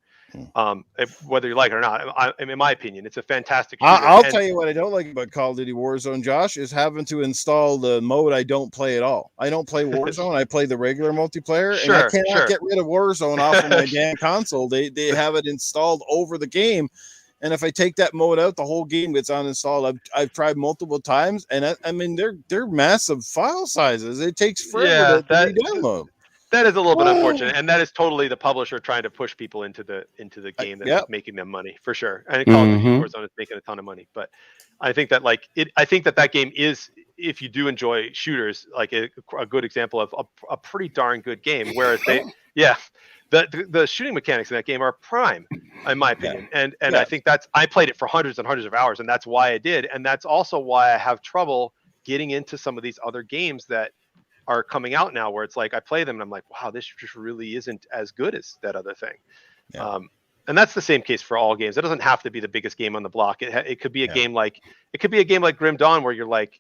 Speaker 7: Whether you like it or not, in my opinion, it's a fantastic shooter.
Speaker 1: I'll tell you what I don't like about Call of Duty Warzone, Josh, is having to install the mode I don't play at all. I don't play Warzone. I play the regular multiplayer, and I cannot get rid of Warzone off of my damn console. They have it installed over the game. And if I take that mode out, the whole game gets uninstalled. I've tried multiple times, and I mean they're massive file sizes. It takes forever to re-download.
Speaker 7: That is a little bit unfortunate, and that is totally the publisher trying to push people into the game that's making them money, for sure. And Call of Duty Warzone is making a ton of money, but I think that I think that game is, if you do enjoy shooters, like a good example of a pretty darn good game. Whereas the shooting mechanics in that game are prime, in my opinion. And I think I played it for hundreds and hundreds of hours, and that's why I did. And that's also why I have trouble getting into some of these other games that are coming out now, where it's like I play them and I'm like, wow, this just really isn't as good as that other thing. And that's the same case for all games. It doesn't have to be the biggest game on the block. It could be a game like Grim Dawn, where you're like,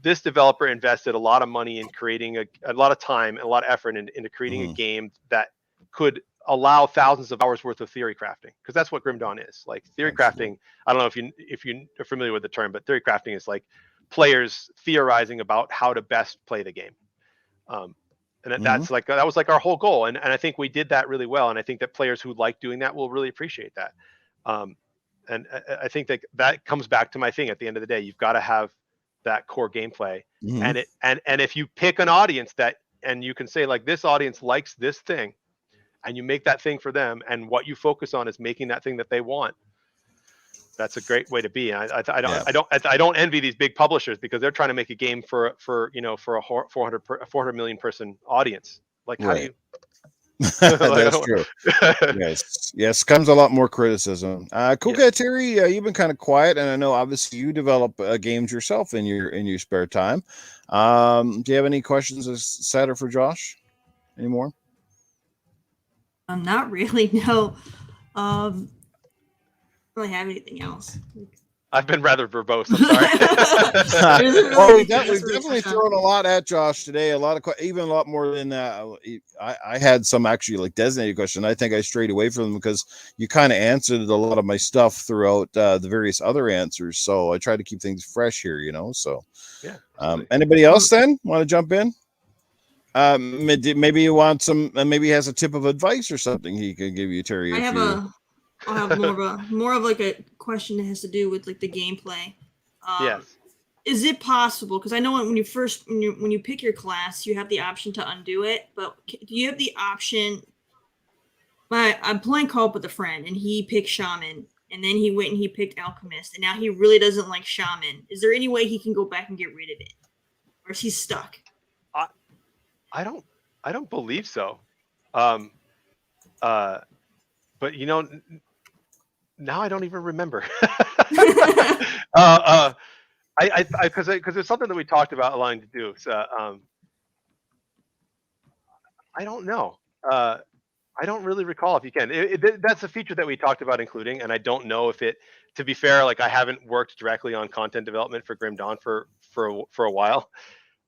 Speaker 7: this developer invested a lot of money in creating a lot of time and a lot of effort into creating a game that could allow thousands of hours worth of theory crafting, because that's what Grim Dawn is. Like, theory crafting, I don't know if you are familiar with the term, but theory crafting is like players theorizing about how to best play the game. And that was like our whole goal. And I think we did that really well. And I think that players who like doing that will really appreciate that. And I think that comes back to my thing. At the end of the day, you've got to have that core gameplay. And if you pick an audience and you can say, like, this audience likes this thing, and you make that thing for them, and what you focus on is making that thing that they want, that's a great way to be. And I don't envy these big publishers, because they're trying to make a game for a 400 million person audience. Like, how do you?
Speaker 1: That's true. Yes, comes a lot more criticism. Cat Terri, you've been kind of quiet, and I know obviously you develop games yourself in your spare time. Do you have any questions, Satter, for Josh anymore?
Speaker 2: Not really. No. Really have anything else.
Speaker 7: I've been rather verbose. I'm sorry.
Speaker 1: We've definitely thrown a lot at Josh today. A lot more than I had some actually like designated questions. I think I strayed away from them because you kind of answered a lot of my stuff throughout the various other answers. So I try to keep things fresh here, So anybody else then want to jump in? Maybe you want some. Maybe he has a tip of advice or something he could give you, Terri.
Speaker 2: I'll have more of like a question that has to do with like the gameplay.
Speaker 7: Yes.
Speaker 2: Is it possible? Because I know when you pick your class, you have the option to undo it. But do you have the option? I'm playing co-op with a friend, and he picked Shaman, and then he went and he picked Alchemist, and now he really doesn't like Shaman. Is there any way he can go back and get rid of it, or is he stuck?
Speaker 7: I don't believe so. But now I don't even remember. Because it's something that we talked about allowing to do. So I don't know. I don't really recall if you can. That's a feature that we talked about including, and I don't know if it. To be fair, like I haven't worked directly on content development for Grim Dawn for a while,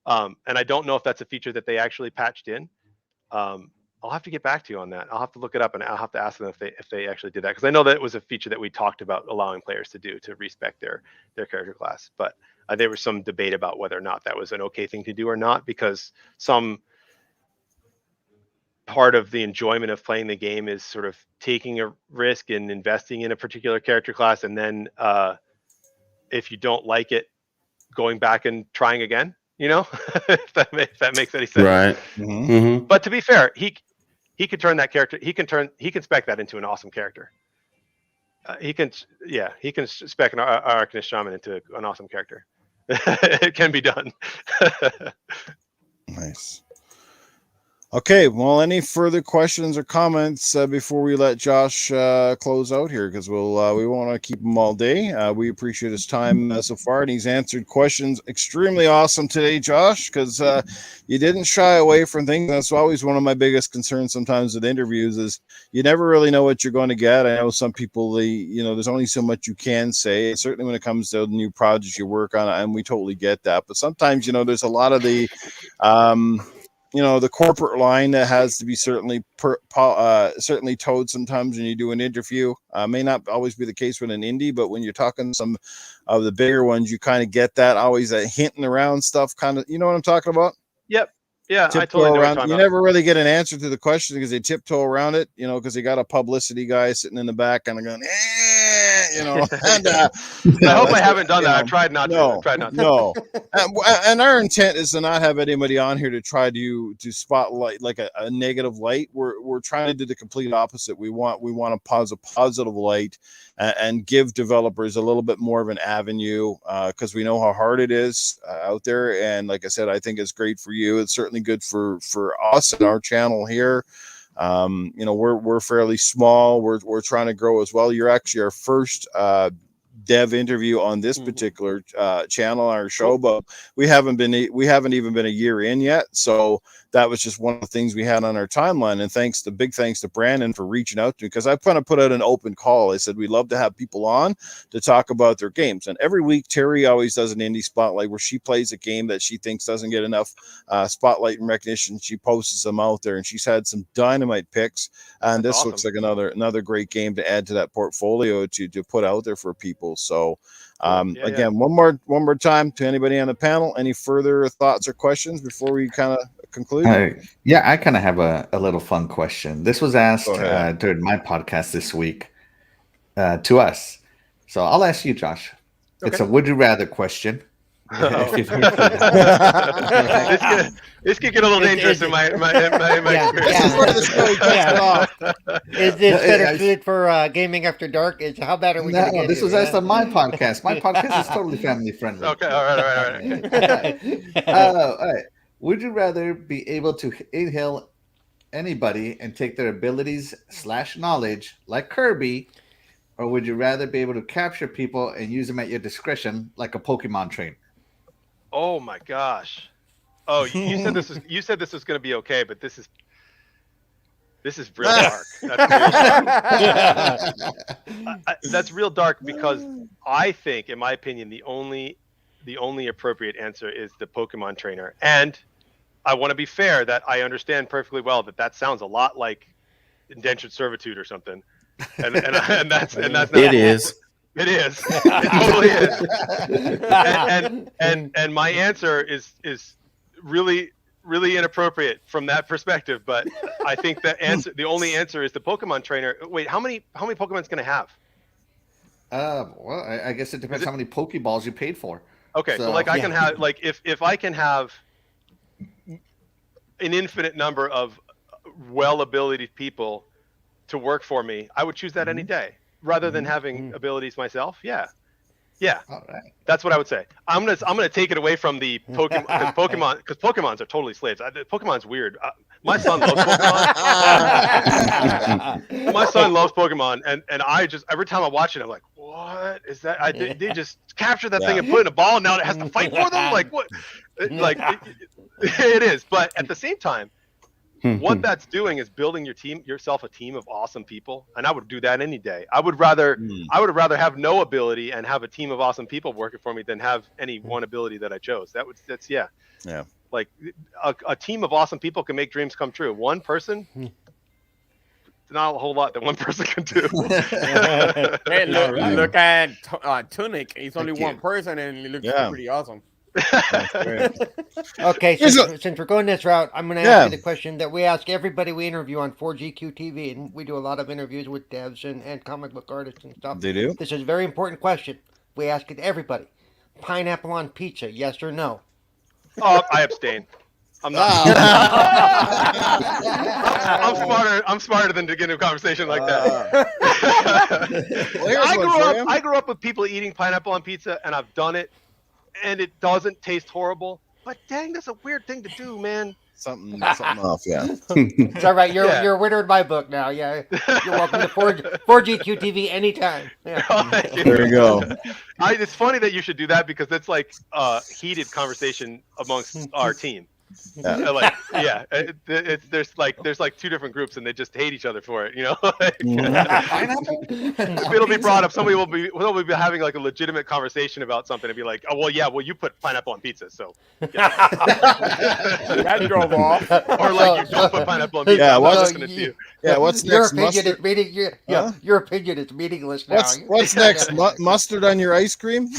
Speaker 7: and I don't know if that's a feature that they actually patched in. I'll have to get back to you on that. I'll have to look it up, and I'll have to ask them if they actually did that, because I know that it was a feature that we talked about allowing players to do to respec their character class. But there was some debate about whether or not that was an okay thing to do or not, because some part of the enjoyment of playing the game is sort of taking a risk and investing in a particular character class, and then if you don't like it, going back and trying again. if that makes any sense.
Speaker 5: Right.
Speaker 1: Mm-hmm.
Speaker 7: But to be fair, he could turn that character. He can spec that into an awesome character. He can spec an Arcanist Shaman into an awesome character. It can be done.
Speaker 1: Nice. Okay, well, any further questions or comments before we let Josh close out here? Because we want to keep him all day. We appreciate his time so far, and he's answered questions extremely awesome today, Josh, because you didn't shy away from things. That's always one of my biggest concerns sometimes with interviews is you never really know what you're going to get. I know some people, there's only so much you can say, certainly when it comes to new projects you work on, and we totally get that. But sometimes, there's a lot of the... the corporate line that has to be certainly towed sometimes when you do an interview. May not always be the case with an indie, but when you're talking some of the bigger ones, you kind of get that always that hinting around stuff, kind of, you know what I'm talking about?
Speaker 7: Yep. Yeah,
Speaker 1: Tiptoe
Speaker 7: I totally know what you're
Speaker 1: around.
Speaker 7: talking
Speaker 1: You
Speaker 7: about.
Speaker 1: never really get an answer to the question because they tiptoe around it, because they got a publicity guy sitting in the back kind of going, and,
Speaker 7: I hope I haven't done that. I've tried not to.
Speaker 1: No. And our intent is to not have anybody on here to try to spotlight like a negative light. We're trying to do the complete opposite. We want to pose a positive light and give developers a little bit more of an avenue because we know how hard it is out there. And like I said, I think it's great for you. It's certainly good for us and our channel here. We're fairly small. We're trying to grow as well. You're actually our first dev interview on this particular channel, our show, but we haven't even been a year in yet. So that was just one of the things we had on our timeline. And big thanks to Brandon for reaching out to me, because I kind of put out an open call. I said, we'd love to have people on to talk about their games. And every week, Terri always does an indie spotlight where she plays a game that she thinks doesn't get enough spotlight and recognition. She posts them out there, and she's had some dynamite picks. And
Speaker 7: That's
Speaker 1: this
Speaker 7: awesome.
Speaker 1: looks like another great game to add to that portfolio to put out there for people. So again, one more time to anybody on the panel, any further thoughts or questions before we kind of conclude?
Speaker 6: I kind of have a little fun question. This was asked during my podcast this week to us. So I'll ask you, Josh.
Speaker 7: Okay.
Speaker 6: It's a would you rather question.
Speaker 7: This could get a little dangerous in my experience.
Speaker 4: This is where the story cuts off. Is this better suited for gaming after dark? How bad are we going to get?
Speaker 6: This was asked on my podcast. My podcast is totally family friendly.
Speaker 7: Okay, all right.
Speaker 6: All right. Would you rather be able to inhale anybody and take their abilities / knowledge like Kirby, or would you rather be able to capture people and use them at your discretion like a Pokemon trainer?
Speaker 7: Oh my gosh! Oh, you said this was going to be okay, but this is real dark. That's real dark because I think, in my opinion, the only appropriate answer is the Pokemon trainer. And I want to be fair that I understand perfectly well that sounds a lot like indentured servitude or something. And that's not
Speaker 5: It is.
Speaker 7: It is. It totally is. And my answer is really, really inappropriate from that perspective. But I think the only answer is the Pokemon trainer. Wait, how many Pokemon's going to have?
Speaker 6: Well, I guess it depends how many Pokeballs you paid for.
Speaker 7: Okay, so I can have if I can have an infinite number of well-abilitied people to work for me, I would choose that any day rather than having abilities myself. Yeah.
Speaker 6: All right.
Speaker 7: That's what I would say. I'm gonna take it away from the Pokemon because Pokemons are totally slaves. Pokemon's weird. My son loves Pokemon. My son loves Pokemon, and I just every time I watch it, I'm like, what is that? They just capture that thing and put it in a ball, and now it has to fight for them. Like what? Like it is. But at the same time, what that's doing is building yourself a team of awesome people, and I would do that any day. I would rather have no ability and have a team of awesome people working for me than have any one ability that I chose. That's like a team of awesome people can make dreams come true. One person, not a whole lot that one person can do.
Speaker 3: Hey, look at Tunic. He's only one person, and he looks pretty awesome.
Speaker 4: Okay, since we're going this route, I'm going to ask you the question that we ask everybody we interview on 4GQ TV, and we do a lot of interviews with devs and comic book artists and stuff.
Speaker 1: They do?
Speaker 4: This is a very important question. We ask it to everybody. Pineapple on pizza, yes or no?
Speaker 7: Oh, I abstain. I'm not. I'm smarter than to get into a conversation like that. I grew up with people eating pineapple on pizza, and I've done it, and it doesn't taste horrible. But dang, that's a weird thing to do, man.
Speaker 1: Something off, yeah.
Speaker 4: It's all right. You're a winner in my book now. Yeah, you're welcome to 4GQ TV anytime. Yeah.
Speaker 1: There you go.
Speaker 7: It's funny that you should do that because it's like heated conversation amongst our team. There's like two different groups and they just hate each other for it, It'll be brought up. Somebody will be having like a legitimate conversation about something and be like, oh well, you put pineapple on pizza, so
Speaker 3: that drove off.
Speaker 7: Or like you don't put pineapple on pizza.
Speaker 1: Yeah,
Speaker 7: what's next?
Speaker 4: Your opinion is your opinion is meaningless now.
Speaker 1: What's next? Mustard on your ice cream?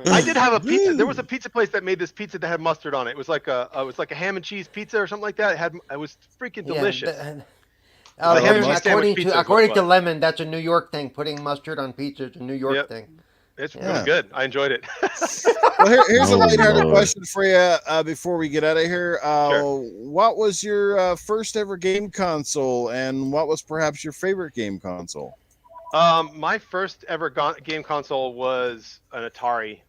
Speaker 7: I did have a pizza. There was a pizza place that made this pizza that had mustard on it. It was like a ham and cheese pizza or something like that. It was freaking delicious.
Speaker 4: According to Lemon, that's a New York thing. Putting mustard on pizza is a New York thing.
Speaker 7: It was good. I enjoyed it.
Speaker 1: Well, here's a lighthearted question for you before we get out of here.
Speaker 7: Sure.
Speaker 1: What was your first ever game console, and what was perhaps your favorite game console?
Speaker 7: My first ever game console was an Atari.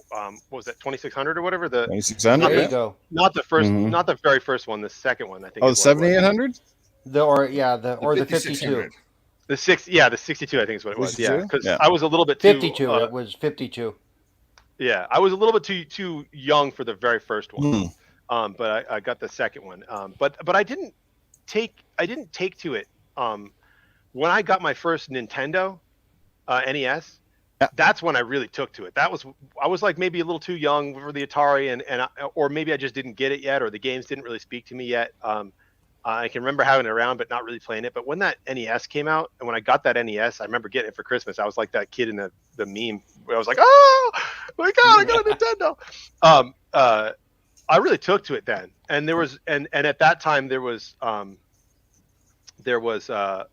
Speaker 7: What was that, 2600 or whatever? The
Speaker 1: 2600.
Speaker 4: There you go.
Speaker 7: Not the first, not the very first one. The second one, I think.
Speaker 1: Oh, the 7800.
Speaker 4: The 52.
Speaker 7: The 62, I think is what it was. 52? Yeah, because I was a little bit
Speaker 4: too. 52. It was 52.
Speaker 7: Yeah, I was a little bit too young for the very first one. But I got the second one. But I didn't take to it. When I got my first Nintendo NES, that's when I really took to it. I was like maybe a little too young for the Atari, or maybe I just didn't get it yet, or the games didn't really speak to me yet. I can remember having it around, but not really playing it. But when that NES came out, and when I got that NES, I remember getting it for Christmas. I was like that kid in the meme where I was like, "Oh my god, I got a Nintendo!" I really took to it then, and there was, and at that time there was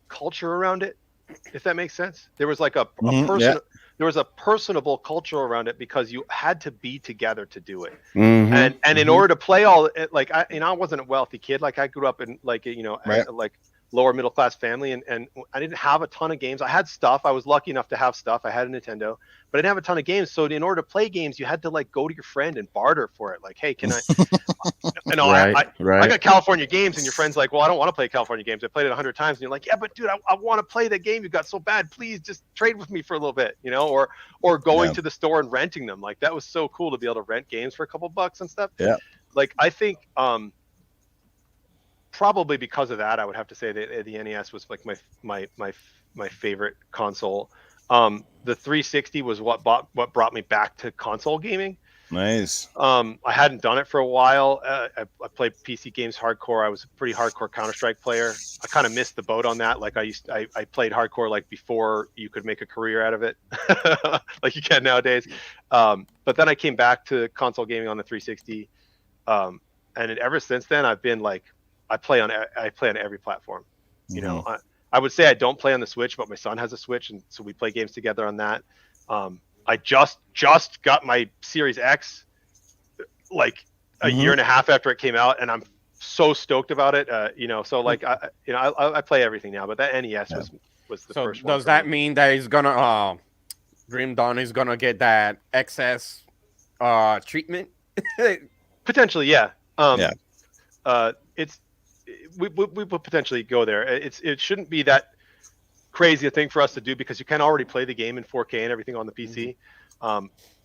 Speaker 7: culture around it, if that makes sense. There was like a person. There was a personable culture around it because you had to be together to do it. And in order to play all it, like I wasn't a wealthy kid. Like I grew up in like like lower middle class family, and I didn't have a ton of games. I had stuff. I was lucky enough to have stuff. I had a Nintendo, but I didn't have a ton of games. So in order to play games, you had to like go to your friend and barter for it. Like, hey, can I? I got California games, and your friend's like, well, I don't want to play California games. I played it 100 times, and you're like, yeah, but dude, I want to play that game you got so bad. Please just trade with me for a little bit, or going to the store and renting them. Like that was so cool to be able to rent games for a couple bucks and stuff.
Speaker 1: Yeah.
Speaker 7: Like I think probably because of that, I would have to say that the NES was like my favorite console. The 360 was what brought me back to console gaming. Nice. I hadn't done it for a while. I played PC games hardcore. I was a pretty hardcore Counter-Strike player. I kind of missed the boat on that. Like I played hardcore like before you could make a career out of it, like you can nowadays. But then I came back to console gaming on the 360, and ever since then I've been like, I play on every platform. I would say I don't play on the Switch, but my son has a Switch, and so we play games together on that. I just got my Series X like a year and a half after it came out, and I'm so stoked about it. So like I play everything now, but that NES was the first one.
Speaker 3: Does that mean that he's gonna Dream Dawn is gonna get that XS treatment?
Speaker 7: Potentially, yeah. We would potentially go there. It shouldn't be that crazy a thing for us to do because you can already play the game in 4K and everything on the PC.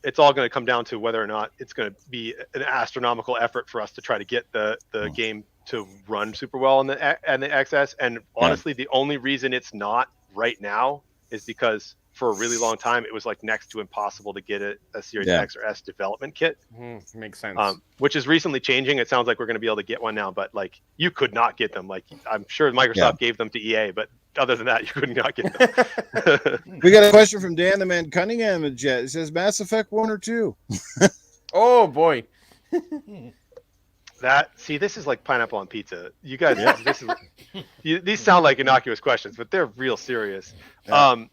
Speaker 7: It's all going to come down to whether or not it's going to be an astronomical effort for us to try to get the game to run super well on the XS. And honestly, the only reason it's not right now is because for a really long time it was like next to impossible to get a Series X or S development kit.
Speaker 3: Makes sense.
Speaker 7: Which is recently changing. It sounds like we're going to be able to get one now, but like you could not get them. Like I'm sure Microsoft gave them to EA, but other than that, you could not get them.
Speaker 1: We got a question from Dan the Man Cunningham in chat. It says Mass Effect 1 or 2.
Speaker 3: Oh boy.
Speaker 7: This is like pineapple on pizza. You guys, these sound like innocuous questions, but they're real serious. I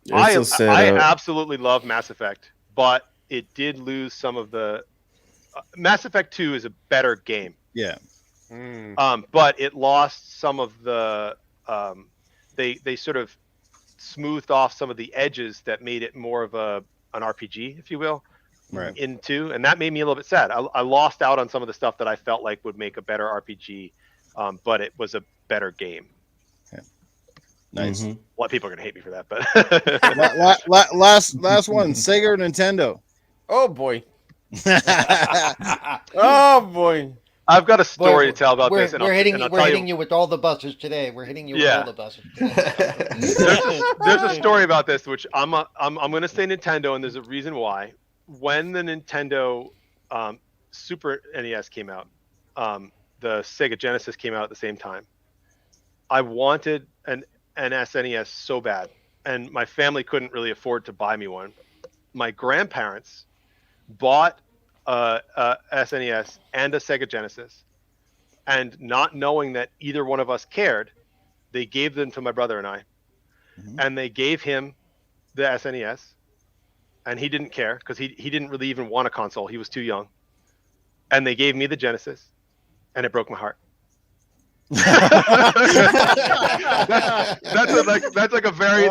Speaker 7: absolutely love Mass Effect, but it did lose some of the. Mass Effect 2 is a better game.
Speaker 1: Yeah.
Speaker 7: But it lost some of the. They sort of smoothed off some of the edges that made it more of an RPG, if you will.
Speaker 1: Right.
Speaker 7: Into, and that made me a little bit sad. I lost out on some of the stuff that I felt like would make a better RPG, but it was a better game.
Speaker 1: Okay. Nice.
Speaker 7: A lot of people are gonna hate me for that, but
Speaker 1: last one, Sega or Nintendo?
Speaker 3: Oh boy. Oh boy.
Speaker 7: I've got a story to tell about this.
Speaker 4: We're hitting you with all the buses today. We're hitting you with all the buses.
Speaker 7: There's a story about this, which I'm gonna say Nintendo, and there's a reason why. When the Nintendo Super NES came out, the Sega Genesis came out at the same time. I wanted an SNES so bad, and my family couldn't really afford to buy me one. My grandparents bought a SNES and a Sega Genesis, and not knowing that either one of us cared, they gave them to my brother and I, and they gave him the SNES. And he didn't care because he didn't really even want a console. He was too young. And they gave me the Genesis, and it broke my heart. that's like a very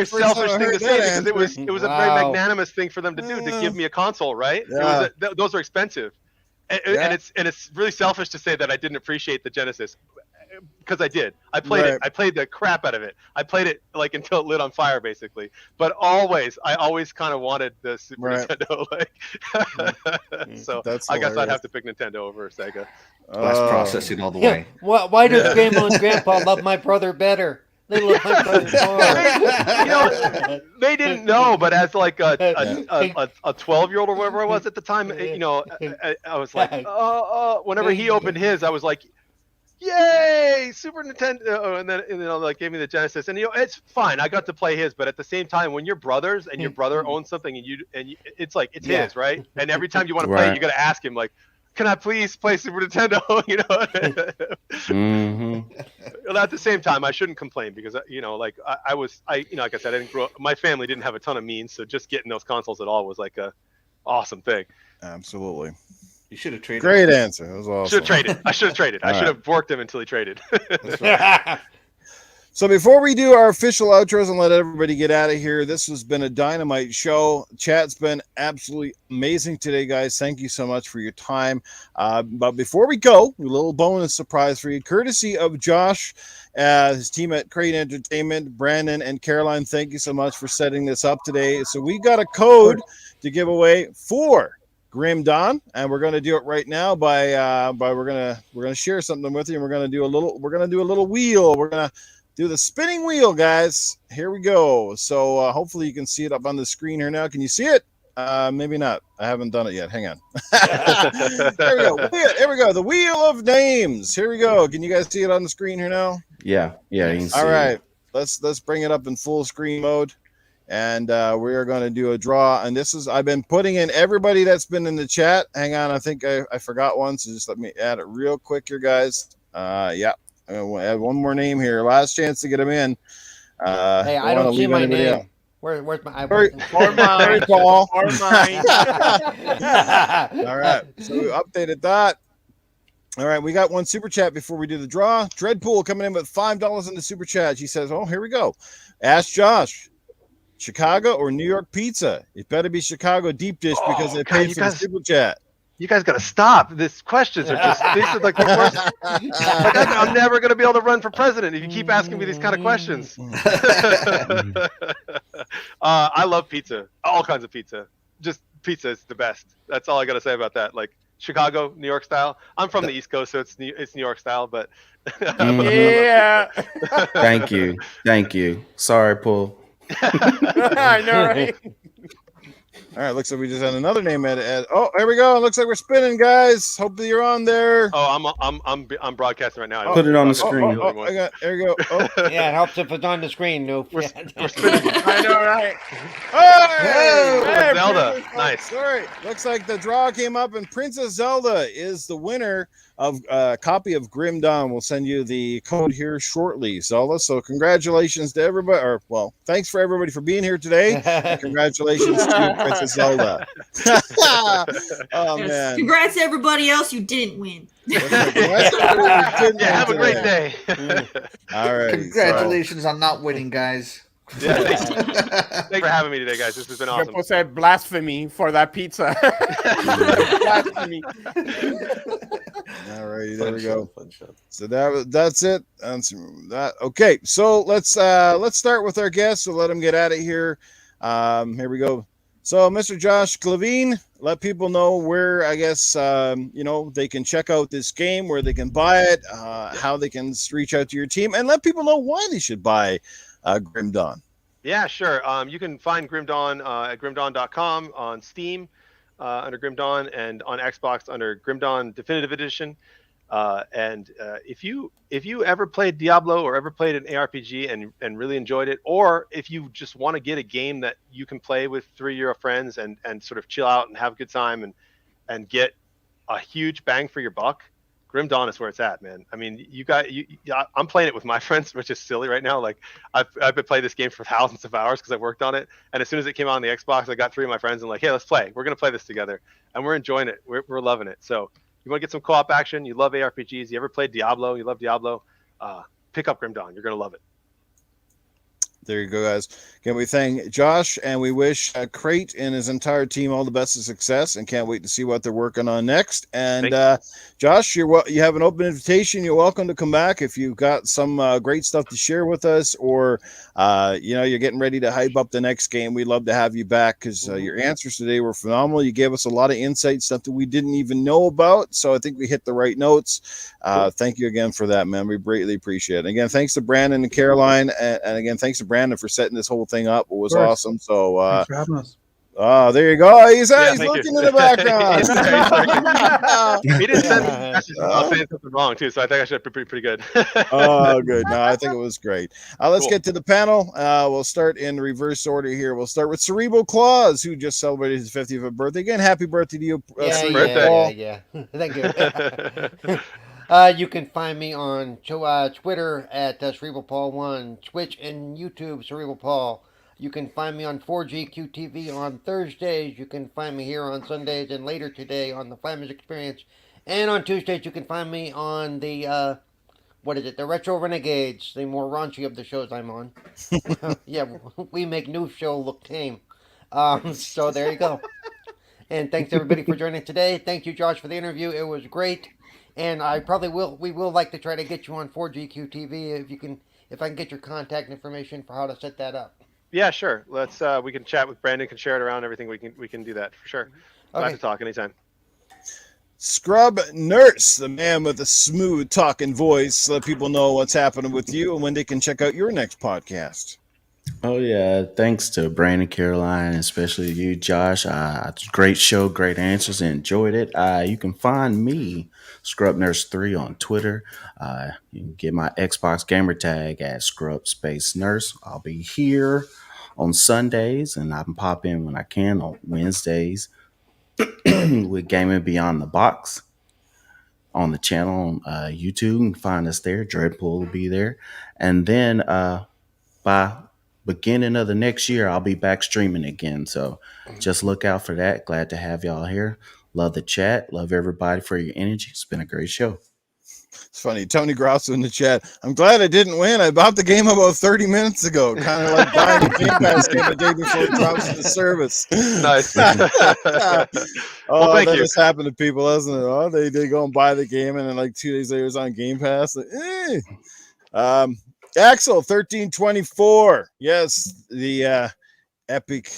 Speaker 7: selfish thing to say because it was a very magnanimous thing for them to do to give me a console, right?
Speaker 1: Yeah.
Speaker 7: Those are expensive, and it's really selfish to say that I didn't appreciate the Genesis. Because I did. I played it. I played the crap out of it. I played it like until it lit on fire, basically. But I always kind of wanted the Super Nintendo. So
Speaker 1: That's
Speaker 7: I guess
Speaker 1: hilarious.
Speaker 7: I'd have to pick Nintendo over Sega.
Speaker 6: Less processing all the way.
Speaker 4: Why does Grandma and Grandpa love my brother better? They love my brother more.
Speaker 7: They didn't know, but as like a 12-year-old or whatever I was at the time, I was like, whenever he opened his, I was like, yay, Super Nintendo, and then like gave me the Genesis, and it's fine. I got to play his, but at the same time, when you're brothers and your brother owns something and it's like it's his, right? And every time you want to play, you got to ask him like, "Can I please play Super Nintendo?" Well, at the same time, I shouldn't complain because like I like I said, I didn't grow up. My family didn't have a ton of means, so just getting those consoles at all was like a awesome thing.
Speaker 1: Absolutely.
Speaker 6: You should have traded.
Speaker 1: Great answer. That was awesome.
Speaker 7: Should have traded. I should have traded. I should have worked him until he traded.
Speaker 6: That's right.
Speaker 1: So before we do our official outros and let everybody get out of here, this has been a dynamite show. Chat's been absolutely amazing today, guys. Thank you so much for your time. But before we go, a little bonus surprise for you, courtesy of Josh, his team at Crate Entertainment, Brandon and Caroline. Thank you so much for setting this up today. So we got a code to give away for Grim Dawn, and we're going to do it right now by we're gonna share something with you, and we're gonna do a little wheel. We're gonna do the spinning wheel, guys. Here we go. So hopefully you can see it up on the screen here now. Can you see it? Maybe not. I haven't done it yet. Hang on. There we go. Here we go. The wheel of names. Here we go. Can you guys see it on the screen here now?
Speaker 5: Yeah. You can see
Speaker 1: All right.
Speaker 5: it.
Speaker 1: Let's bring it up in full screen mode. And we are going to do a draw. And I've been putting in everybody that's been in the chat. Hang on. I think I forgot one. So just let me add it real quick here, guys. Yeah. I'm going to add one more name here. Last chance to get them in.
Speaker 4: Hey, I don't see my name. Where's my
Speaker 1: Or mine. Paul. Or mine. All right. So we updated that. All right. We got one super chat before we do the draw. Dreadpool coming in with $5 in the super chat. She says, oh, here we go. Ask Josh. Chicago or New York pizza? It better be Chicago deep dish because they paid for the super chat.
Speaker 7: You guys got to stop. These questions are just, these are like the worst. Like, I'm never going to be able to run for president if you keep asking me these kind of questions. I love pizza, all kinds of pizza. Just pizza is the best. That's all I got to say about that. Like Chicago, New York style. I'm from the East Coast, so it's New York style, but
Speaker 3: Yeah.
Speaker 5: Thank you. Sorry, Paul.
Speaker 3: I know, right?
Speaker 1: All right, looks like we just had another name at. Oh, there we go. It looks like we're spinning, guys. Hope that you're on there.
Speaker 7: Oh, I'm broadcasting right now.
Speaker 5: Put it on the screen.
Speaker 1: There you go. Oh,
Speaker 4: Yeah, it helps if it's on the screen. No,
Speaker 7: We're spinning.
Speaker 3: I know, right?
Speaker 1: hey,
Speaker 7: Zelda.
Speaker 1: Princess-
Speaker 7: Nice.
Speaker 1: Sorry, looks like the draw came up, and Princess Zelda is the winner of a copy of Grim Dawn. We'll send you the code here shortly, Zelda. So congratulations to everybody, or well, thanks for everybody for being here today. And congratulations to Princess Zelda. Oh
Speaker 2: Yes.
Speaker 1: man!
Speaker 2: Congrats to everybody else you didn't win.
Speaker 7: Yeah, have a great day.
Speaker 1: All right.
Speaker 6: Congratulations on not winning, guys.
Speaker 7: Yeah, thanks for having me today, guys. This has been awesome.
Speaker 3: People said blasphemy for that pizza. Blasphemy.
Speaker 1: All right, there we go. So that's it. Okay, so let's start with our guests. So let them get at it here. Here we go. So, Mr. Josh Glavine, let people know where, I guess, they can check out this game, where they can buy it, how they can reach out to your team, and let people know why they should buy Grim Dawn.
Speaker 7: Yeah, sure. You can find Grim Dawn at grimdawn.com, on Steam under Grim Dawn, and on Xbox under Grim Dawn Definitive Edition. And if you ever played Diablo or ever played an ARPG and really enjoyed it, or if you just want to get a game that you can play with 3 of your friends and sort of chill out and have a good time and get a huge bang for your buck, Grim Dawn is where it's at, man. I mean, I'm playing it with my friends, which is silly right now. Like I've been playing this game for thousands of hours because I've worked on it. And as soon as it came out on the Xbox, I got 3 of my friends and like, hey, let's play. We're gonna play this together, and we're enjoying it. We're loving it. So you want to get some co-op action? You love ARPGs? You ever played Diablo? You love Diablo? Pick up Grim Dawn. You're gonna love it.
Speaker 1: There you go, guys. Again, we thank Josh, and we wish Crate and his entire team all the best of success, and can't wait to see what they're working on next. And Josh, you have an open invitation. You're welcome to come back if you've got some great stuff to share with us, or you're getting ready to hype up the next game. We'd love to have you back because your answers today were phenomenal. You gave us a lot of insight, stuff that we didn't even know about. So I think we hit the right notes. Thank you again for that, man. We greatly appreciate it. And again, thanks to Brandon and Caroline, and again, thanks to Brandon for setting this whole thing up. It was awesome. So
Speaker 8: thanks for having us.
Speaker 1: Oh, there you go. He's looking
Speaker 7: you.
Speaker 1: in the background.
Speaker 7: He didn't send me messages about saying something wrong too, so I think I should be pretty good.
Speaker 1: Oh, good. No, I think it was great. Let's get to the panel. We'll start in reverse order here. We'll start with Cerebral Claus, who just celebrated his 50th birthday. Again, happy birthday to you, Cerebral.
Speaker 4: Yeah. Thank you. You can find me on Twitter at Cerebral Paul 1, Twitch and YouTube, Cerebral Paul. You can find me on 4GQTV on Thursdays. You can find me here on Sundays and later today on the Flammers Experience. And on Tuesdays, you can find me on the, the Retro Renegades, the more raunchy of the shows I'm on. Yeah, we make new show look tame. So there you go. And thanks everybody for joining today. Thank you, Josh, for the interview. It was great. And we will like to try to get you on 4GQTV if I can get your contact information for how to set that up.
Speaker 7: Yeah, sure. Let's we can chat with Brandon, can share it around everything. We can do that for sure. Glad to talk anytime.
Speaker 1: Scrub Nurse, the man with a smooth talking voice. Let people know what's happening with you and when they can check out your next podcast.
Speaker 5: Oh yeah, thanks to Brandon, Caroline, especially you, Josh. Great show, great answers, enjoyed it. You can find me, Scrub Nurse 3 on Twitter. You can get my Xbox gamer tag at Scrub Space Nurse. I'll be here on Sundays, and I can pop in when I can on Wednesdays with Gaming Beyond the Box on the channel on YouTube. You can find us there. Dreadpool will be there, and then by beginning of the next year, I'll be back streaming again. So just look out for that. Glad to have y'all here. Love the chat. Love everybody for your energy. It's been a great show.
Speaker 1: It's funny. Tony Grosso in the chat. I'm glad I didn't win. I bought the game about 30 minutes ago. Kind of like buying a Game Pass game the day before it drops into service.
Speaker 7: Nice.
Speaker 1: Oh,
Speaker 7: thank
Speaker 1: that
Speaker 7: you.
Speaker 1: has happened to people, hasn't it? Oh, they go and buy the game, and then like 2 days later it's on Game Pass. Like, Axel 1324. Yes, the epic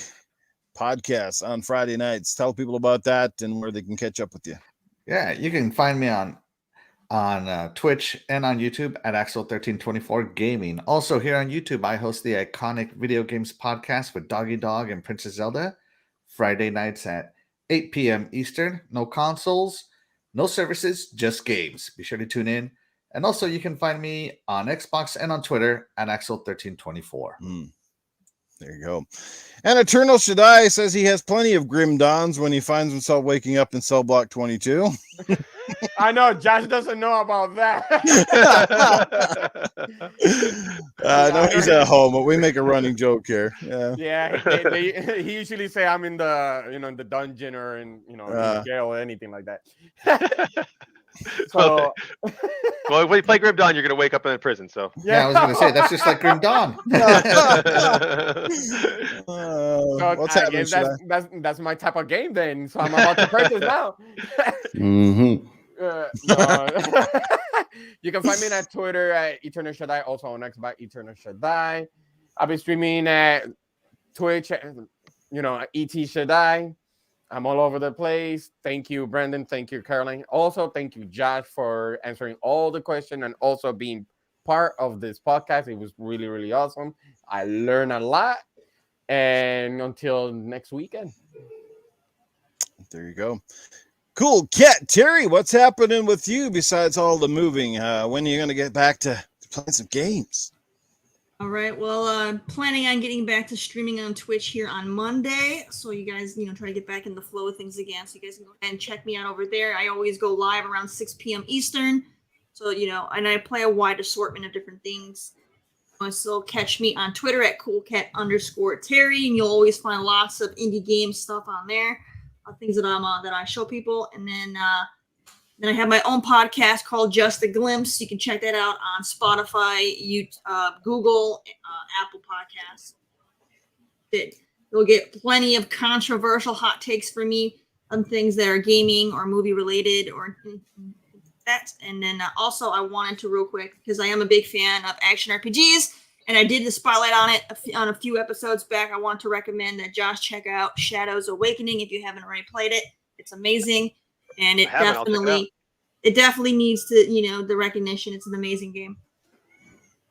Speaker 1: podcast on Friday nights. Tell people about that and where they can catch up with you.
Speaker 6: Yeah, you can find me on Twitch and on YouTube at Axel1324 Gaming. Also here on YouTube, I host the iconic video games podcast with Doggy Dog and Princess Zelda. Friday nights at 8 p.m. Eastern. No consoles, no services, just games. Be sure to tune in. And also you can find me on Xbox and on Twitter at Axel1324.
Speaker 1: There you go. And Eternal Shaddai says he has plenty of grim dawns when he finds himself waking up in cell block 22.
Speaker 3: I know Josh doesn't know about that.
Speaker 1: No, he's at home, but we make a running joke here.
Speaker 3: Yeah, he usually say I'm in the in the dungeon or in in jail or anything like that. So,
Speaker 7: well, when you play Grim Dawn, you're gonna wake up in a prison. So
Speaker 6: yeah, I was gonna say that's just like Grim Dawn.
Speaker 1: What's happening?
Speaker 3: That's my type of game then. So I'm about to purchase now. You can find me at Twitter at Eternal Shaddai, also on Xbox Eternal Shaddai. I'll be streaming at Twitch, ET Shaddai. I'm all over the place. Thank you, Brandon. Thank you, Caroline. Also, thank you, Josh, for answering all the questions and also being part of this podcast. It was really, really awesome. I learned a lot. And until next weekend.
Speaker 1: There you go. Cool. Cat Terri, what's happening with you besides all the moving? When are you going to get back to playing some games?
Speaker 2: All right. Well, planning on getting back to streaming on Twitch here on Monday. So you guys, try to get back in the flow of things again. So you guys can go ahead and check me out over there. I always go live around 6 p.m. Eastern. So, and I play a wide assortment of different things. So catch me on Twitter at coolcat_Terri, and you'll always find lots of indie game stuff on there, things that I show people. And then I have my own podcast called Just a Glimpse. You can check that out on Spotify, YouTube, Google, Apple Podcasts. You'll get plenty of controversial hot takes from me on things that are gaming or movie related or that. And then also I wanted to real quick, because I am a big fan of action RPGs, and I did the spotlight on it on a few episodes back. I want to recommend that Josh check out Shadows Awakening if you haven't already played it. It's amazing, and it definitely needs to the recognition. It's an amazing game.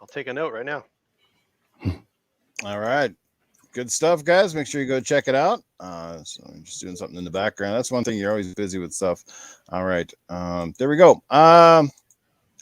Speaker 7: I'll take a note right now.
Speaker 1: All right. Good stuff, guys. Make sure you go check it out. So I'm just doing something in the background. That's one thing. You're always busy with stuff. All right. There we go.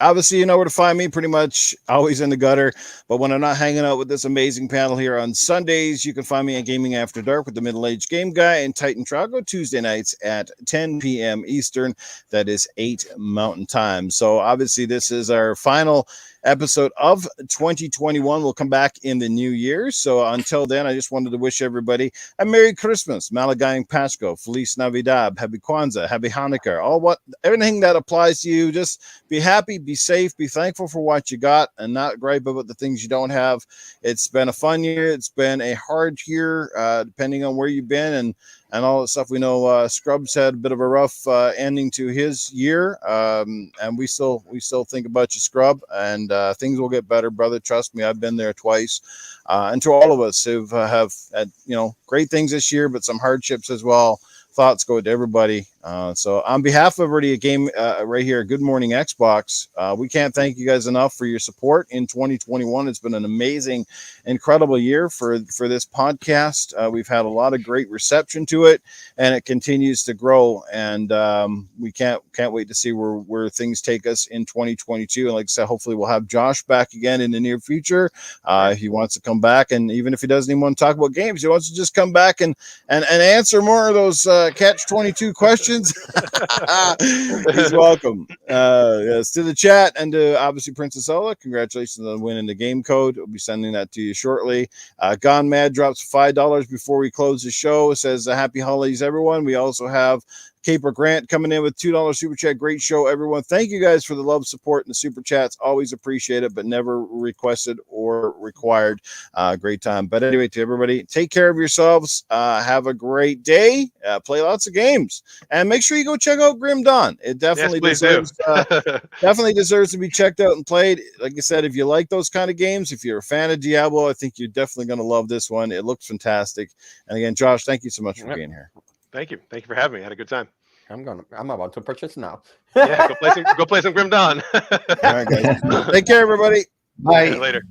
Speaker 1: Obviously, you know where to find me, pretty much always in the gutter. But when I'm not hanging out with this amazing panel here on Sundays, you can find me at Gaming After Dark with the Middle-Aged Game Guy and Titan Trago Tuesday nights at 10 p.m. Eastern. That is 8 Mountain Time. So obviously, this is our final episode of 2021. We'll come back in the new year. So until then, I just wanted to wish everybody a Merry Christmas, Malagayang Pasko, Feliz Navidad, Happy Kwanzaa, Happy Hanukkah, everything that applies to you. Just be happy, be safe, be thankful for what you got, and not gripe about the things you don't have. It's been a fun year. It's been a hard year, depending on where you've been and all that stuff. We know Scrubs had a bit of a rough ending to his year, and we still think about you, Scrub, and things will get better, brother. Trust me, I've been there twice. And to all of us who have had great things this year, but some hardships as well. Thoughts go to everybody. So on behalf of everybody at Game right here, Good Morning Xbox, we can't thank you guys enough for your support in 2021. It's been an amazing, incredible year for this podcast. We've had a lot of great reception to it, and it continues to grow. And we can't wait to see where things take us in 2022. And like I said, hopefully we'll have Josh back again in the near future. He wants to come back, and even if he doesn't even want to talk about games, he wants to just come back and answer more of those catch-22 questions. He's welcome. Yes, to the chat and to obviously Princess Ola. Congratulations on winning the game code. We'll be sending that to you shortly. Gone Mad drops $5 before we close the show. It says happy holidays, everyone. We also have Caper Grant coming in with $2 super chat. Great show, everyone. Thank you guys for the love, support, and the super chats. Always appreciate it, but never requested or required. Great time. But anyway, to everybody, take care of yourselves. Have a great day. Play lots of games, and make sure you go check out Grim Dawn. It definitely deserves definitely deserves to be checked out and played. Like I said, if you like those kind of games, if you're a fan of Diablo, I think you're definitely going to love this one. It looks fantastic. And again, Josh, thank you so much for being here.
Speaker 7: Thank you for having me. I had a good time.
Speaker 3: I'm about to purchase now.
Speaker 7: Yeah, go play some Grim Dawn.
Speaker 1: All right, guys. Take care, everybody.
Speaker 6: Bye.
Speaker 7: Later.